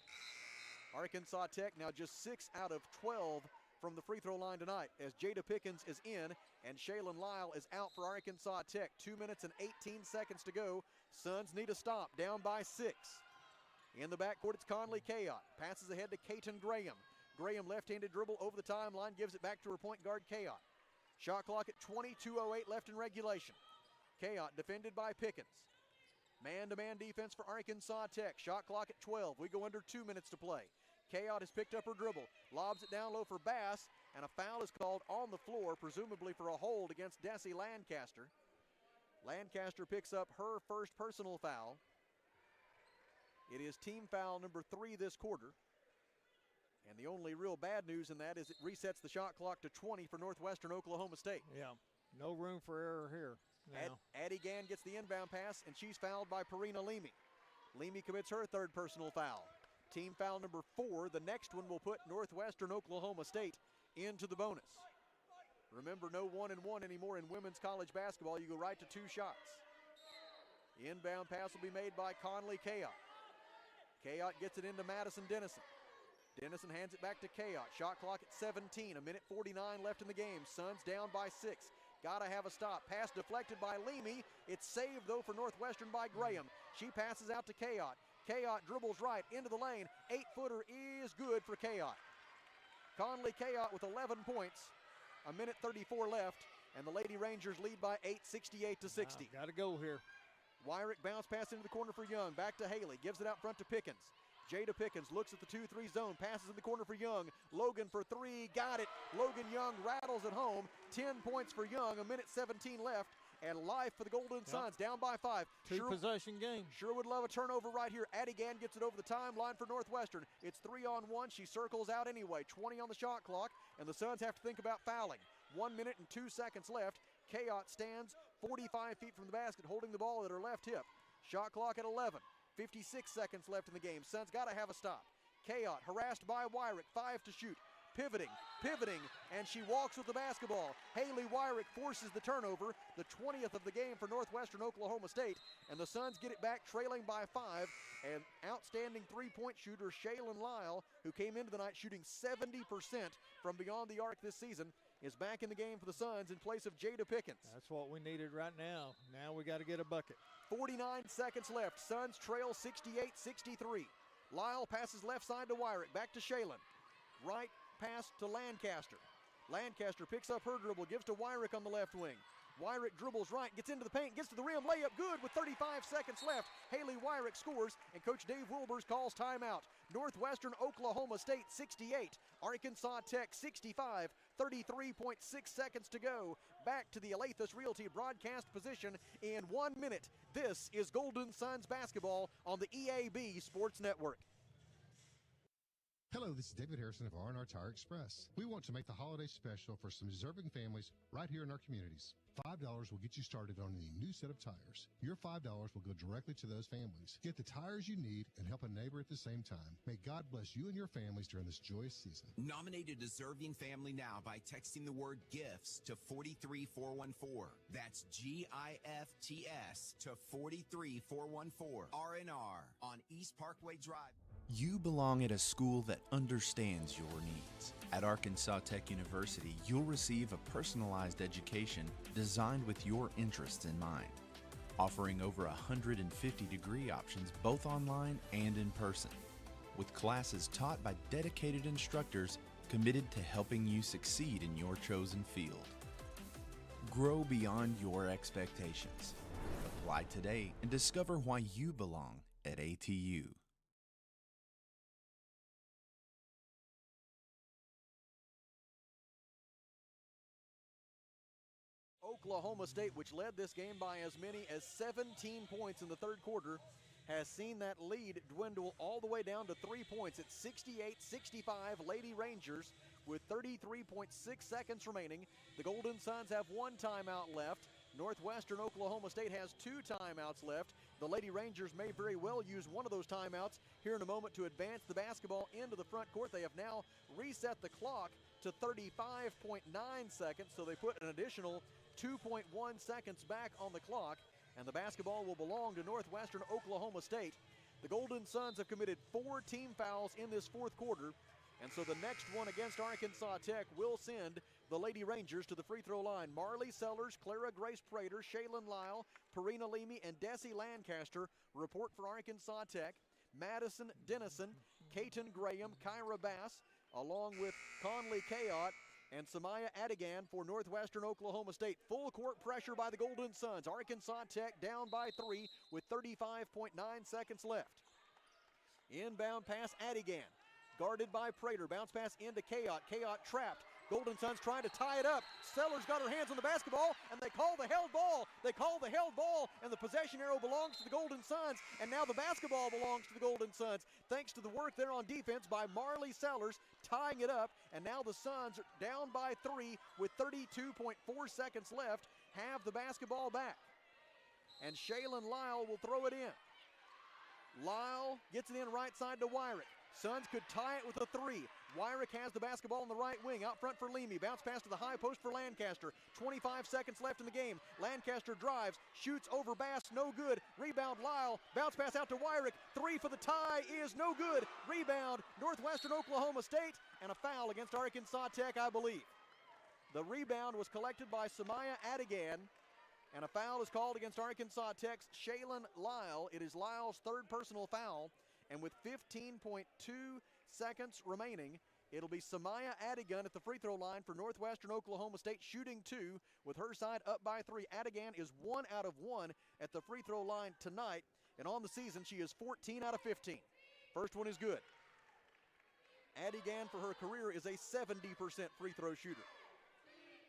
S1: Arkansas Tech now just 6 out of 12 from the free throw line tonight as Jada Pickens is in and Shaylin Lyle is out for Arkansas Tech. 2 minutes and 18 seconds to go. Suns need a stop, down by 6. In the backcourt, it's Conley Kayot. Passes ahead to Katon Graham. Graham left-handed dribble over the timeline, gives it back to her point guard, Kayot. Shot clock at 22:08 left in regulation. Kayot defended by Pickens. Man-to-man defense for Arkansas Tech. Shot clock at 12. We go under 2 minutes to play. Kayot has picked up her dribble, lobs it down low for Bass, and a foul is called on the floor, presumably for a hold against Desi Lancaster. Lancaster picks up her first personal foul. It is team foul number 3 this quarter. And the only real bad news in that is it resets the shot clock to 20 for Northwestern Oklahoma State.
S4: Yeah, no room for error here.
S1: Addie Gann gets the inbound pass, and she's fouled by Parina Leamy. Leamy commits her third personal foul. Team foul number 4. The next one will put Northwestern Oklahoma State into the bonus. Remember, no 1-and-1 anymore in women's college basketball. You go right to 2 shots. The inbound pass will be made by Conley Kayot. Kayot gets it into Madison Dennison. Dennison hands it back to Kayot. Shot clock at 17. 1:49 left in the game. Suns down by 6. Gotta have a stop. Pass deflected by Leamy. It's saved, though, for Northwestern by Graham. She passes out to Kayot. Kayot dribbles right into the lane. 8-footer is good for Kayot. Conley Kayot with 11 points. 1:34 left, and the Lady Rangers lead by 8, 68-60.
S4: Got to go here.
S1: Wyrick bounce pass into the corner for Young. Back to Haley. Gives it out front to Pickens. Jada Pickens looks at the 2-3 zone. Passes in the corner for Young. Logan for 3. Got it. Logan Young rattles it home. 10 points for Young. 1:17 left. And life for the Golden Suns. Down by 5.
S4: Two-possession game.
S1: Sure would love a turnover right here. Addie Gann gets it over the timeline for Northwestern. It's 3-on-1. She circles out anyway. 20 on the shot clock. And the Suns have to think about fouling. 1 minute and 2 seconds left. Kayot stands 45 feet from the basket, holding the ball at her left hip. Shot clock at 11. 56 seconds left in the game. Suns got to have a stop. Kayot harassed by Wyrick. 5 to shoot. Pivoting, and she walks with the basketball. Haley Wyrick forces the turnover, the 20th of the game for Northwestern Oklahoma State, and the Suns get it back trailing by 5. And outstanding three-point shooter Shaylin Lyle, who came into the night shooting 70% from beyond the arc this season, is back in the game for the Suns in place of Jada Pickens.
S4: That's what we needed right now. Now we got to get a bucket.
S1: 49 seconds left. Suns trail 68-63. Lyle passes left side to Wyrick. Back to Shaylin. Right pass to Lancaster. Lancaster picks up her dribble, gives to Wyrick on the left wing. Wyrick dribbles right, gets into the paint, gets to the rim, layup good with 35 seconds left. Haley Wyrick scores, and Coach Dave Wilbers calls timeout. Northwestern Oklahoma State 68, Arkansas Tech 65, 33.6 seconds to go. Back to the Alathus Realty broadcast position in 1 minute. This is Golden Suns basketball on the EAB Sports Network.
S8: Hello, this is David Harrison of R&R Tire Express. We want to make the holiday special for some deserving families right here in our communities. $5 will get you started on any new set of tires. Your $5 will go directly to those families. Get the tires you need and help a neighbor at the same time. May God bless you and your families during this joyous season.
S9: Nominate a deserving family now by texting the word GIFTS to 43414. That's GIFTS to 43414. R&R on East Parkway Drive.
S17: You belong at a school that understands your needs. At Arkansas Tech University, you'll receive a personalized education designed with your interests in mind, offering over 150 degree options both online and in person, with classes taught by dedicated instructors committed to helping you succeed in your chosen field. Grow beyond your expectations. Apply today and discover why you belong at ATU.
S1: Oklahoma State, which led this game by as many as 17 points in the third quarter, has seen that lead dwindle all the way down to 3 points. It's 68-65 Lady Rangers with 33.6 seconds remaining. The Golden Suns have 1 timeout left. Northwestern Oklahoma State has 2 timeouts left. The Lady Rangers may very well use one of those timeouts here in a moment to advance the basketball into the front court. They have now reset the clock to 35.9 seconds, so they put an additional 2.1 seconds back on the clock, and the basketball will belong to Northwestern Oklahoma State. The Golden Suns have committed 4 team fouls in this fourth quarter, and so the next one against Arkansas Tech will send the Lady Rangers to the free throw line. Marley Sellers, Clara Grace Prater, Shaylin Lyle, Parina Leamy, and Desi Lancaster report for Arkansas Tech. Madison Dennison, Katon Graham, Kyra Bass, along with Conley Kayot and Samaya Adigan for Northwestern Oklahoma State. Full court pressure by the Golden Suns. Arkansas Tech down by 3 with 35.9 seconds left. Inbound pass Adigan, guarded by Prater. Bounce pass into Kayot. Kayot trapped. Golden Suns trying to tie it up. Sellers got her hands on the basketball, and they call the held ball. They call the held ball, and the possession arrow belongs to the Golden Suns, and now the basketball belongs to the Golden Suns. Thanks to the work there on defense by Marley Sellers. tying it up, and now the Suns are down by 3 with 32.4 seconds left, have the basketball back. And Shaylin Lyle will throw it in. Lyle gets it in right side to Wyrick. Suns could tie it with a 3. Wyrick has the basketball on the right wing. Out front for Leamy. Bounce pass to the high post for Lancaster. 25 seconds left in the game. Lancaster drives, shoots over Bass, no good. Rebound Lyle. Bounce pass out to Wyrick. 3 for the tie is no good. Rebound Northwestern Oklahoma State. And a foul against Arkansas Tech, I believe. The rebound was collected by Samaya Adigan. And a foul is called against Arkansas Tech's Shaylin Lyle. It is Lyle's third personal foul. And with 15.2 seconds remaining, it'll be Samaya Adigan at the free throw line for Northwestern Oklahoma State, shooting 2 with her side up by 3. Adigan is 1 out of 1 at the free throw line tonight. And on the season, she is 14 out of 15. First one is good. Adigan for her career is a 70% free throw shooter.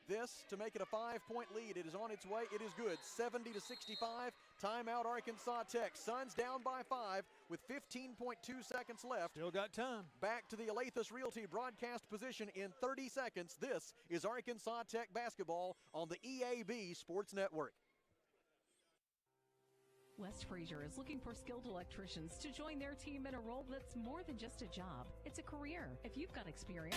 S1: This to make it a 5-point lead. It is on its way. It is good. 70-65. Timeout Arkansas Tech. Suns down by 5 with 15.2 seconds left.
S4: Still got time.
S1: Back to the Alathus Realty broadcast position in 30 seconds. This is Arkansas Tech basketball on the EAB Sports Network.
S3: West Fraser is looking for skilled electricians to join their team in a role that's more than just a job. It's a career. If you've got experience.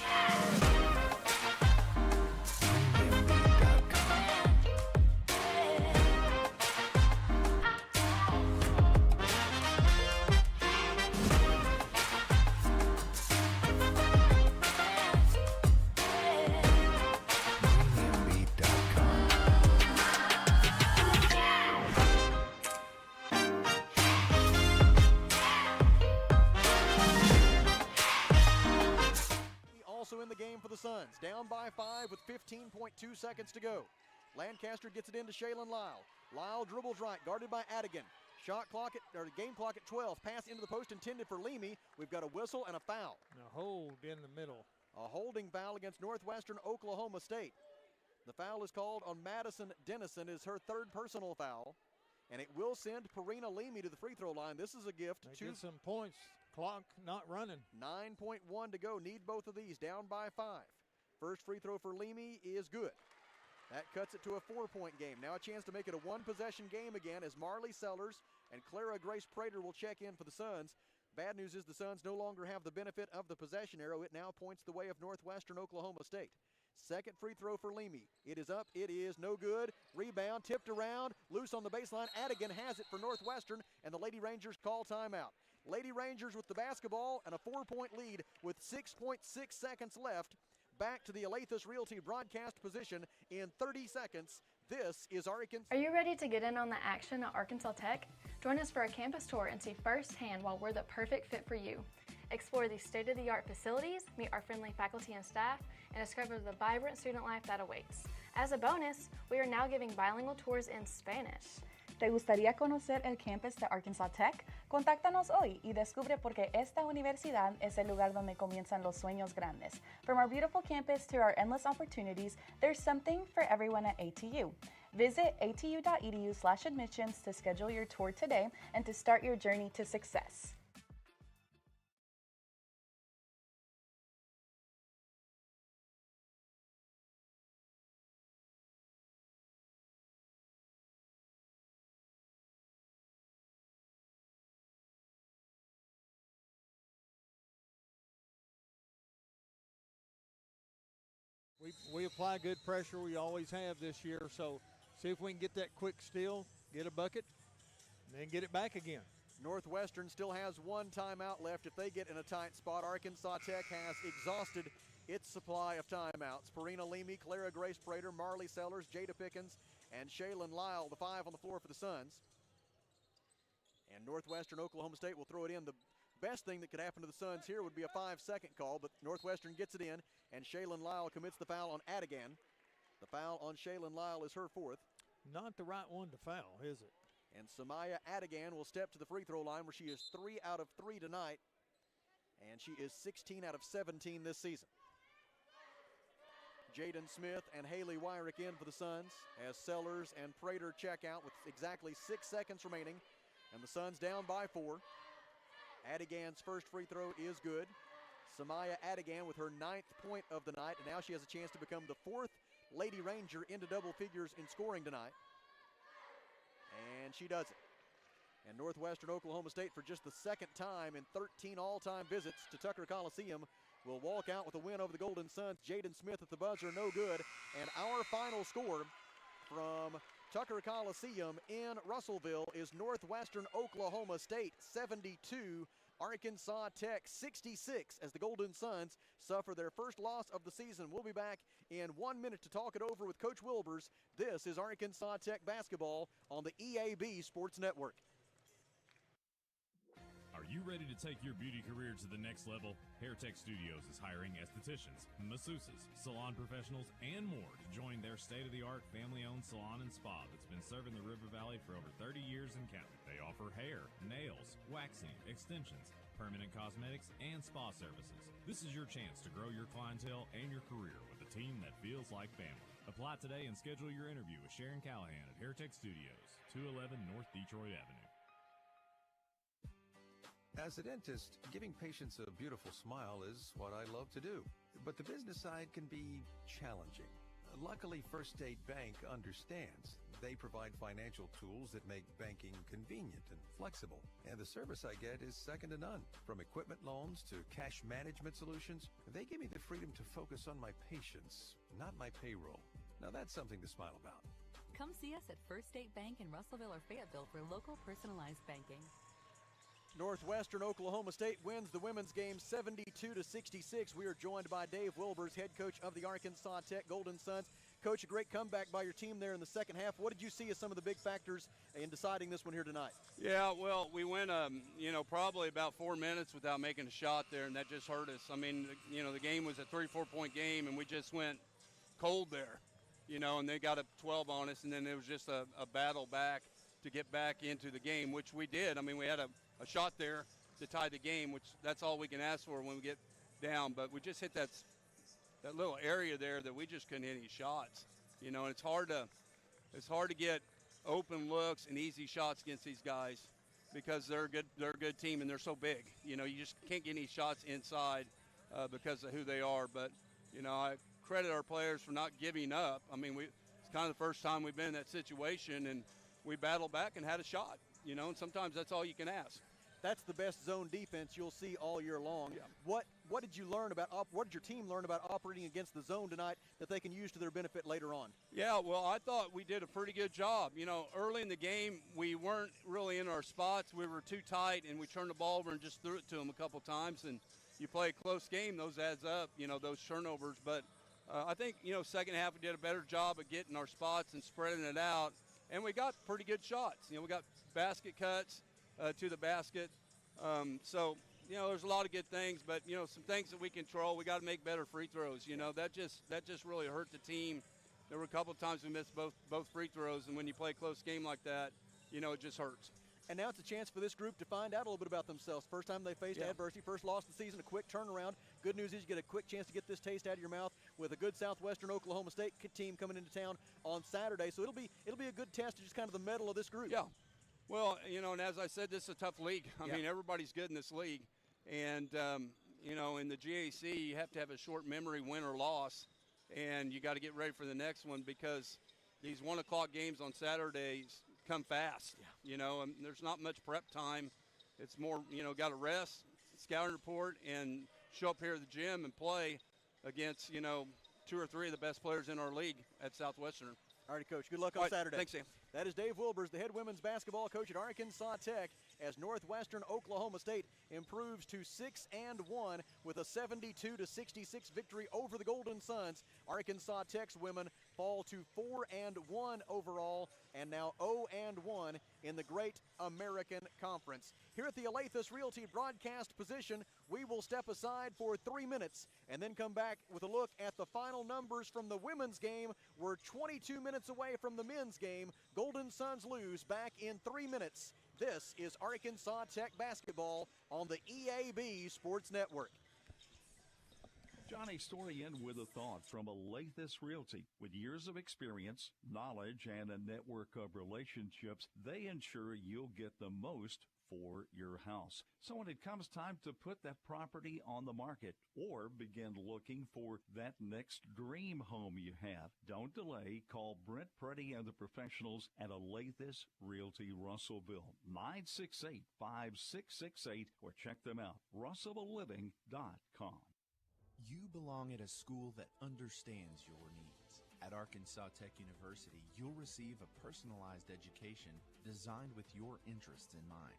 S1: Also in the game for the Suns, down by 5 with 15.2 seconds to go. Lancaster gets it into Shaylin Lyle. Lyle dribbles right, guarded by Adigan. Game clock at 12. Pass into the post intended for Leamy. We've got a whistle and a foul.
S4: And a hold in the middle.
S1: A holding foul against Northwestern Oklahoma State. The foul is called on Madison Dennison. It is her third personal foul. And it will send Perina Leamy to the free throw line. This is a gift.
S4: Get some points. Clock not running.
S1: 9.1 to go. Need both of these. Down by 5. First free throw for Leamy is good. That cuts it to a 4-point game. Now a chance to make it a one-possession game again as Marley Sellers and Clara Grace Prater will check in for the Suns. Bad news is the Suns no longer have the benefit of the possession arrow. It now points the way of Northwestern Oklahoma State. Second free throw for Leamy. It is up. It is no good. Rebound tipped around. Loose on the baseline. Adigan has it for Northwestern, and the Lady Rangers call timeout. Lady Rangers with the basketball and a 4-point lead with 6.6 seconds left. Back to the Alathus Realty broadcast position in 30 seconds. This is Arkansas.
S19: Are you ready to get in on the action at Arkansas Tech? Join us for a campus tour and see firsthand why we're the perfect fit for you. Explore these state-of-the-art facilities, meet our friendly faculty and staff, and discover the vibrant student life that awaits. As a bonus, we are now giving bilingual tours in Spanish.
S22: ¿Te gustaría conocer el campus de Arkansas Tech? Contáctanos hoy y descubre por qué esta universidad es el lugar donde comienzan los sueños grandes. From our beautiful campus to our endless opportunities, there's something for everyone at ATU. Visit atu.edu/admissions to schedule your tour today and to start your journey to success.
S4: We apply good pressure. We always have this year. So see if we can get that quick steal, get a bucket, and then get it back again.
S1: Northwestern still has one timeout left. If they get in a tight spot, Arkansas Tech has exhausted its supply of timeouts. Perina Leamy, Clara Grace Prater, Marley Sellers, Jada Pickens, and Shaylin Lyle, the 5 on the floor for the Suns. And Northwestern Oklahoma State will throw it in. The best thing that could happen to the Suns here would be a 5-second call, but Northwestern gets it in, and Shaylin Lyle commits the foul on Adigan. The foul on Shaylin Lyle is her 4th.
S4: Not the right one to foul, is it?
S1: And Samaya Adigan will step to the free throw line where she is 3 out of 3 tonight, and she is 16 out of 17 this season. Jaden Smith and Haley Wyrick in for the Suns as Sellers and Prater check out with exactly 6 seconds remaining, and the Suns down by 4. Adigan's first free throw is good. Samaya Adigan with her 9th point of the night, and now she has a chance to become the 4th Lady Ranger into double figures in scoring tonight. And she does it. And Northwestern Oklahoma State, for just the second time in 13 all-time visits to Tucker Coliseum, will walk out with a win over the Golden Suns. Jaden Smith at the buzzer, no good. And our final score from Tucker Coliseum in Russellville is Northwestern Oklahoma State 72, Arkansas Tech 66, as the Golden Suns suffer their first loss of the season. We'll be back in 1 minute to talk it over with Coach Wilbers. This is Arkansas Tech basketball on the EAB Sports Network.
S7: Are you ready to take your beauty career to the next level? HairTech Studios is hiring estheticians, masseuses, salon professionals, and more to join their state-of-the-art family-owned salon and spa that's been serving the River Valley for over 30 years and counting. They offer hair, nails, waxing, extensions, permanent cosmetics, and spa services. This is your chance to grow your clientele and your career with a team that feels like family. Apply today and schedule your interview with Sharon Callahan at HairTech Studios, 211 North Detroit Avenue.
S10: As a dentist, giving patients a beautiful smile is what I love to do. But the business side can be challenging. Luckily, First State Bank understands. They provide financial tools that make banking convenient and flexible. And the service I get is second to none. From equipment loans to cash management solutions, they give me the freedom to focus on my patients, not my payroll. Now that's something to smile about.
S11: Come see us at First State Bank in Russellville or Fayetteville for local personalized banking.
S1: Northwestern Oklahoma State wins the women's game 72-66. We are joined by Dave Wilbers, head coach of the Arkansas Tech Golden Suns. Coach, a great comeback by your team there in the second half. What did you see as some of the big factors in deciding this one here tonight?
S23: Yeah, well, we went, probably about 4 minutes without making a shot there, and that just hurt us. I mean, the game was a 3-4 point game, and we just went cold there, and they got a 12 on us, and then it was just a battle back to get back into the game, which we did. I mean, we had a shot there to tie the game, which that's all we can ask for when we get down. But we just hit that little area there that we just couldn't hit any shots. And it's hard to get open looks and easy shots against these guys because they're a good team and they're so big. You just can't get any shots inside because of who they are. But I credit our players for not giving up. I mean, it's kind of the first time we've been in that situation, and we battled back and had a shot. And sometimes that's all you can ask.
S1: That's the best zone defense you'll see all year long.
S23: Yeah.
S1: What did you learn about what did your team learn about operating against the zone tonight that they can use to their benefit later on?
S23: Yeah, well, I thought we did a pretty good job. Early in the game, we weren't really in our spots. We were too tight, and we turned the ball over and just threw it to them a couple times. And you play a close game, those adds up, those turnovers. But I think, second half we did a better job of getting our spots and spreading it out. And we got pretty good shots. We got basket cuts to the basket. There's a lot of good things, but, some things that we control. We got to make better free throws. That just really hurt the team. There were a couple of times we missed both free throws, and when you play a close game like that, it just hurts.
S1: And now it's a chance for this group to find out a little bit about themselves. First time they faced adversity, first loss of the season, a quick turnaround. Good news is you get a quick chance to get this taste out of your mouth with a good Southwestern Oklahoma State team coming into town on Saturday. So it'll be a good test of just kind of the mettle of this group.
S23: Yeah. Well, and as I said, this is a tough league. I mean, everybody's good in this league. And, in the GAC, you have to have a short memory, win or loss. And you got to get ready for the next one because these 1 o'clock games on Saturdays come fast. Yeah. And there's not much prep time. It's more, got to rest, scouting report, and show up here at the gym and play against, 2 or 3 of the best players in our league at Southwestern.
S1: All right, Coach. Good luck on Saturday.
S23: Thanks, Sam.
S1: That is Dave Wilbers, the head women's basketball coach at Arkansas Tech, as Northwestern Oklahoma State improves to 6-1 with a 72-66 victory over the Golden Suns. Arkansas Tech's women fall to 4-1 overall and now 0-1 in the Great American Conference. Here at the Alathus Realty broadcast position, we will step aside for 3 minutes and then come back with a look at the final numbers from the women's game. We're 22 minutes away from the men's game. Golden Suns lose back in 3 minutes. This is Arkansas Tech basketball on the EAB Sports Network.
S24: Johnny Storian with a thought from Alathus Realty. With years of experience, knowledge, and a network of relationships, they ensure you'll get the most for your house. So when it comes time to put that property on the market or begin looking for that next dream home you have, don't delay. Call Brent Preddy and the professionals at Alathus Realty Russellville, 968-5668, or check them out, russellvilleliving.com.
S17: You belong at a school that understands your needs. At Arkansas Tech University, you'll receive a personalized education designed with your interests in mind,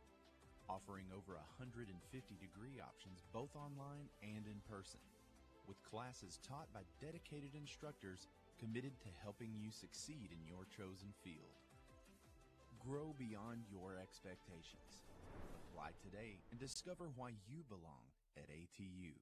S17: offering over 150 degree options both online and in person, with classes taught by dedicated instructors committed to helping you succeed in your chosen field. Grow beyond your expectations. Apply today and discover why you belong at ATU.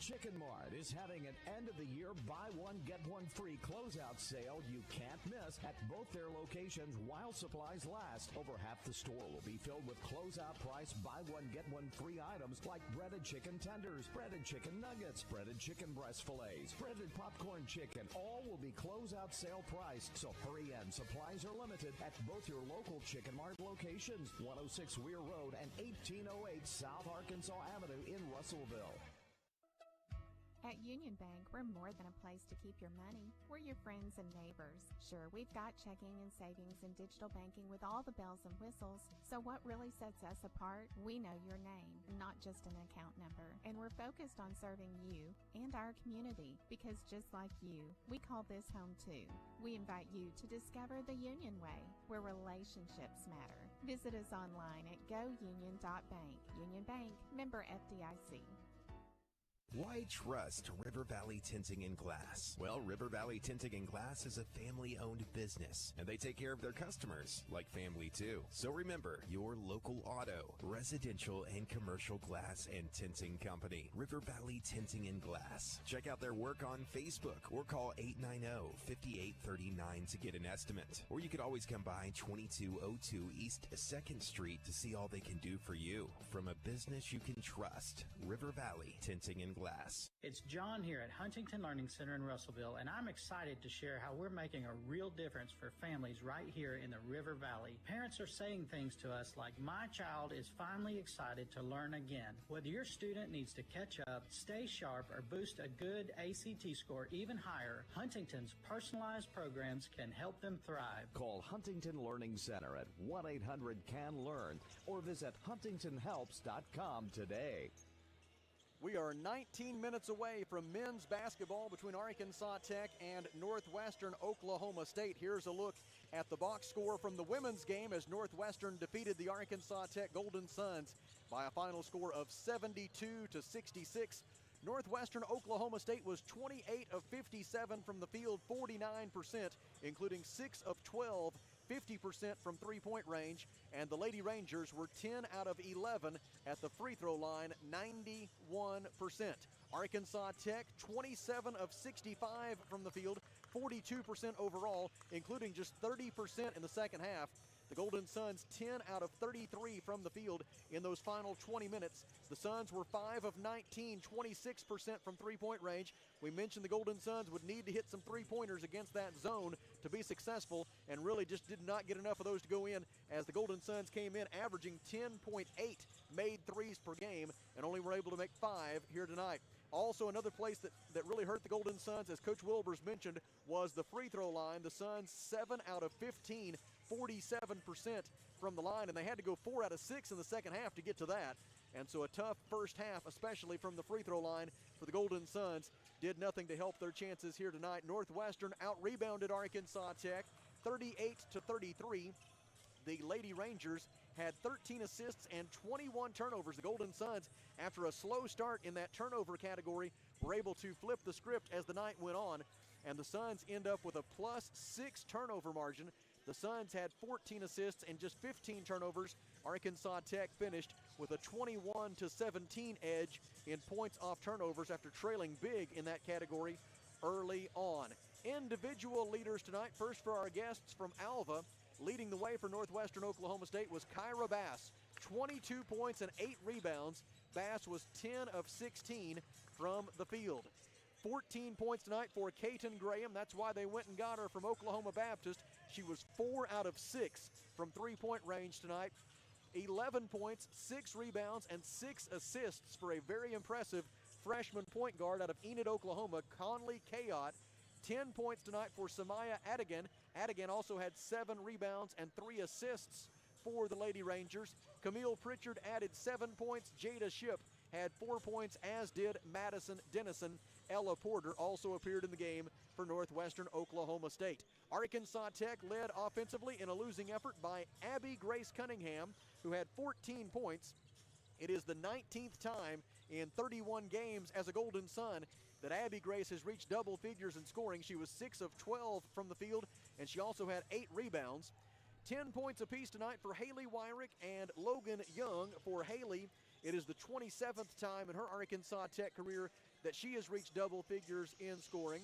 S12: Chicken Mart is having an end-of-the-year buy-one, get-one-free closeout sale you can't miss at both their locations while supplies last. Over half the store will be filled with closeout price buy-one, get-one-free items like breaded chicken tenders, breaded chicken nuggets, breaded chicken breast fillets, breaded popcorn chicken. All will be closeout sale price, so hurry in. Supplies are limited at both your local Chicken Mart locations, 106 Weir Road and 1808 South Arkansas Avenue in Russellville.
S18: At Union Bank, we're more than a place to keep your money. We're your friends and neighbors. Sure, we've got checking and savings and digital banking with all the bells and whistles. So what really sets us apart? We know your name, not just an account number. And we're focused on serving you and our community because just like you, we call this home too. We invite you to discover the Union Way, where relationships matter. Visit us online at gounion.bank. Union Bank, member FDIC.
S9: Why trust River Valley Tinting and Glass? Well, River Valley Tinting and Glass is a family-owned business, and they take care of their customers like family too. So remember, your local auto, residential, and commercial glass and tinting company, River Valley Tinting and Glass. Check out their work on Facebook or call 890-5839 to get an estimate. Or you could always come by 2202 East 2nd Street to see all they can do for you. From a business you can trust, River Valley Tinting and Glass.
S20: It's John here at Huntington Learning Center in Russellville, and I'm excited to share how we're making a real difference for families right here in the River Valley. Parents are saying things to us like, my child is finally excited to learn again. Whether your student needs to catch up, stay sharp, or boost a good ACT score even higher, Huntington's personalized programs can help them thrive.
S21: Call Huntington Learning Center at 1-800-CAN-LEARN or visit huntingtonhelps.com today.
S1: We are 19 minutes away from men's basketball between Arkansas Tech and Northwestern Oklahoma State. Here's a look at the box score from the women's game as Northwestern defeated the Arkansas Tech Golden Suns by a final score of 72-66. Northwestern Oklahoma State was 28 of 57 from the field, 49%, including 6 of 12, 50% from three-point range, and the Lady Rangers were 10 out of 11 at the free throw line, 91%. Arkansas Tech, 27 of 65 from the field, 42% overall, including just 30% in the second half. The Golden Suns 10 out of 33 from the field in those final 20 minutes. The Suns were 5 of 19, 26% from three-point range. We mentioned the Golden Suns would need to hit some three-pointers against that zone to be successful, and really just did not get enough of those to go in, as the Golden Suns came in averaging 10.8 made threes per game and only were able to make 5 here tonight. Also, another place that really hurt the Golden Suns, as Coach Wilbers mentioned, was the free throw line. The Suns 7 out of 15, 47% from the line, and they had to go 4 out of 6 in the second half to get to that. And so a tough first half, especially from the free throw line for the Golden Suns, did nothing to help their chances here tonight. Northwestern out-rebounded Arkansas Tech 38-33. The Lady Rangers had 13 assists and 21 turnovers. The Golden Suns, after a slow start in that turnover category, were able to flip the script as the night went on, and the Suns end up with a +6 turnover margin. The Suns had 14 assists and just 15 turnovers. Arkansas Tech finished with a 21-17 edge in points off turnovers after trailing big in that category early on. Individual leaders tonight. First for our guests from Alva, leading the way for Northwestern Oklahoma State was Kyra Bass, 22 points and 8 rebounds. Bass was 10 of 16 from the field. 14 points tonight for Katon Graham. That's why they went and got her from Oklahoma Baptist. She was 4 out of 6 from three-point range tonight. 11 points, 6 rebounds, and 6 assists for a very impressive freshman point guard out of Enid, Oklahoma, Conley Kayot. 10 points tonight for Samaya Adigan. Adigan also had 7 rebounds and 3 assists for the Lady Rangers. Camille Pritchard added 7 points. Jada Shipp had 4 points, as did Madison Dennison. Ella Porter also appeared in the game for Northwestern Oklahoma State. Arkansas Tech led offensively in a losing effort by Abby Grace Cunningham, who had 14 points. It is the 19th time in 31 games as a Golden Sun that Abby Grace has reached double figures in scoring. She was 6 of 12 from the field, and she also had 8 rebounds. 10 points apiece tonight for Haley Wyrick and Logan Young. For Haley, it is the 27th time in her Arkansas Tech career that she has reached double figures in scoring.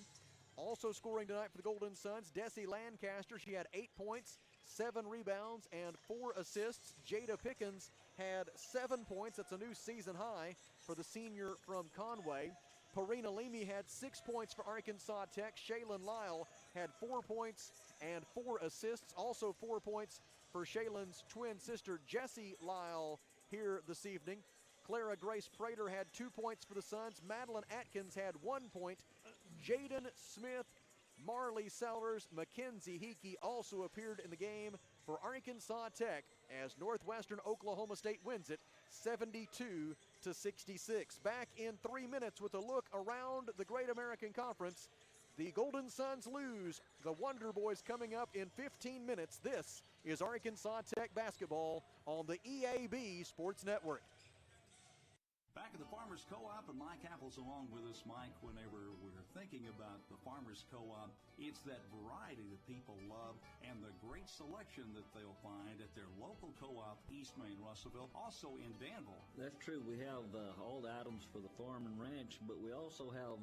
S1: Also scoring tonight for the Golden Suns, Desi Lancaster. She had 8 points, 7 rebounds, and 4 assists. Jada Pickens had 7 points. That's a new season high for the senior from Conway. Parina Leamy had 6 points for Arkansas Tech. Shaylin Lyle had 4 points and 4 assists. Also 4 points for Shaylin's twin sister, Jessie Lyle, here this evening. Clara Grace Prater had 2 points for the Suns. Madeline Atkins had 1 point. Jaden Smith, Marley Sellers, Mackenzie Hickey also appeared in the game for Arkansas Tech as Northwestern Oklahoma State wins it 72-66. Back in 3 minutes with a look around the Great American Conference. The Golden Suns lose. The Wonder Boys coming up in 15 minutes. This is Arkansas Tech basketball on the EAB Sports Network.
S24: Back at the Farmers Co-op, and Mike Apple's along with us. Mike, whenever we're thinking about the Farmers Co-op, it's that variety that people love and the great selection that they'll find at their local co-op, East Main Russellville, also in Danville.
S2: That's true. We have all the items for the farm and ranch, but we also have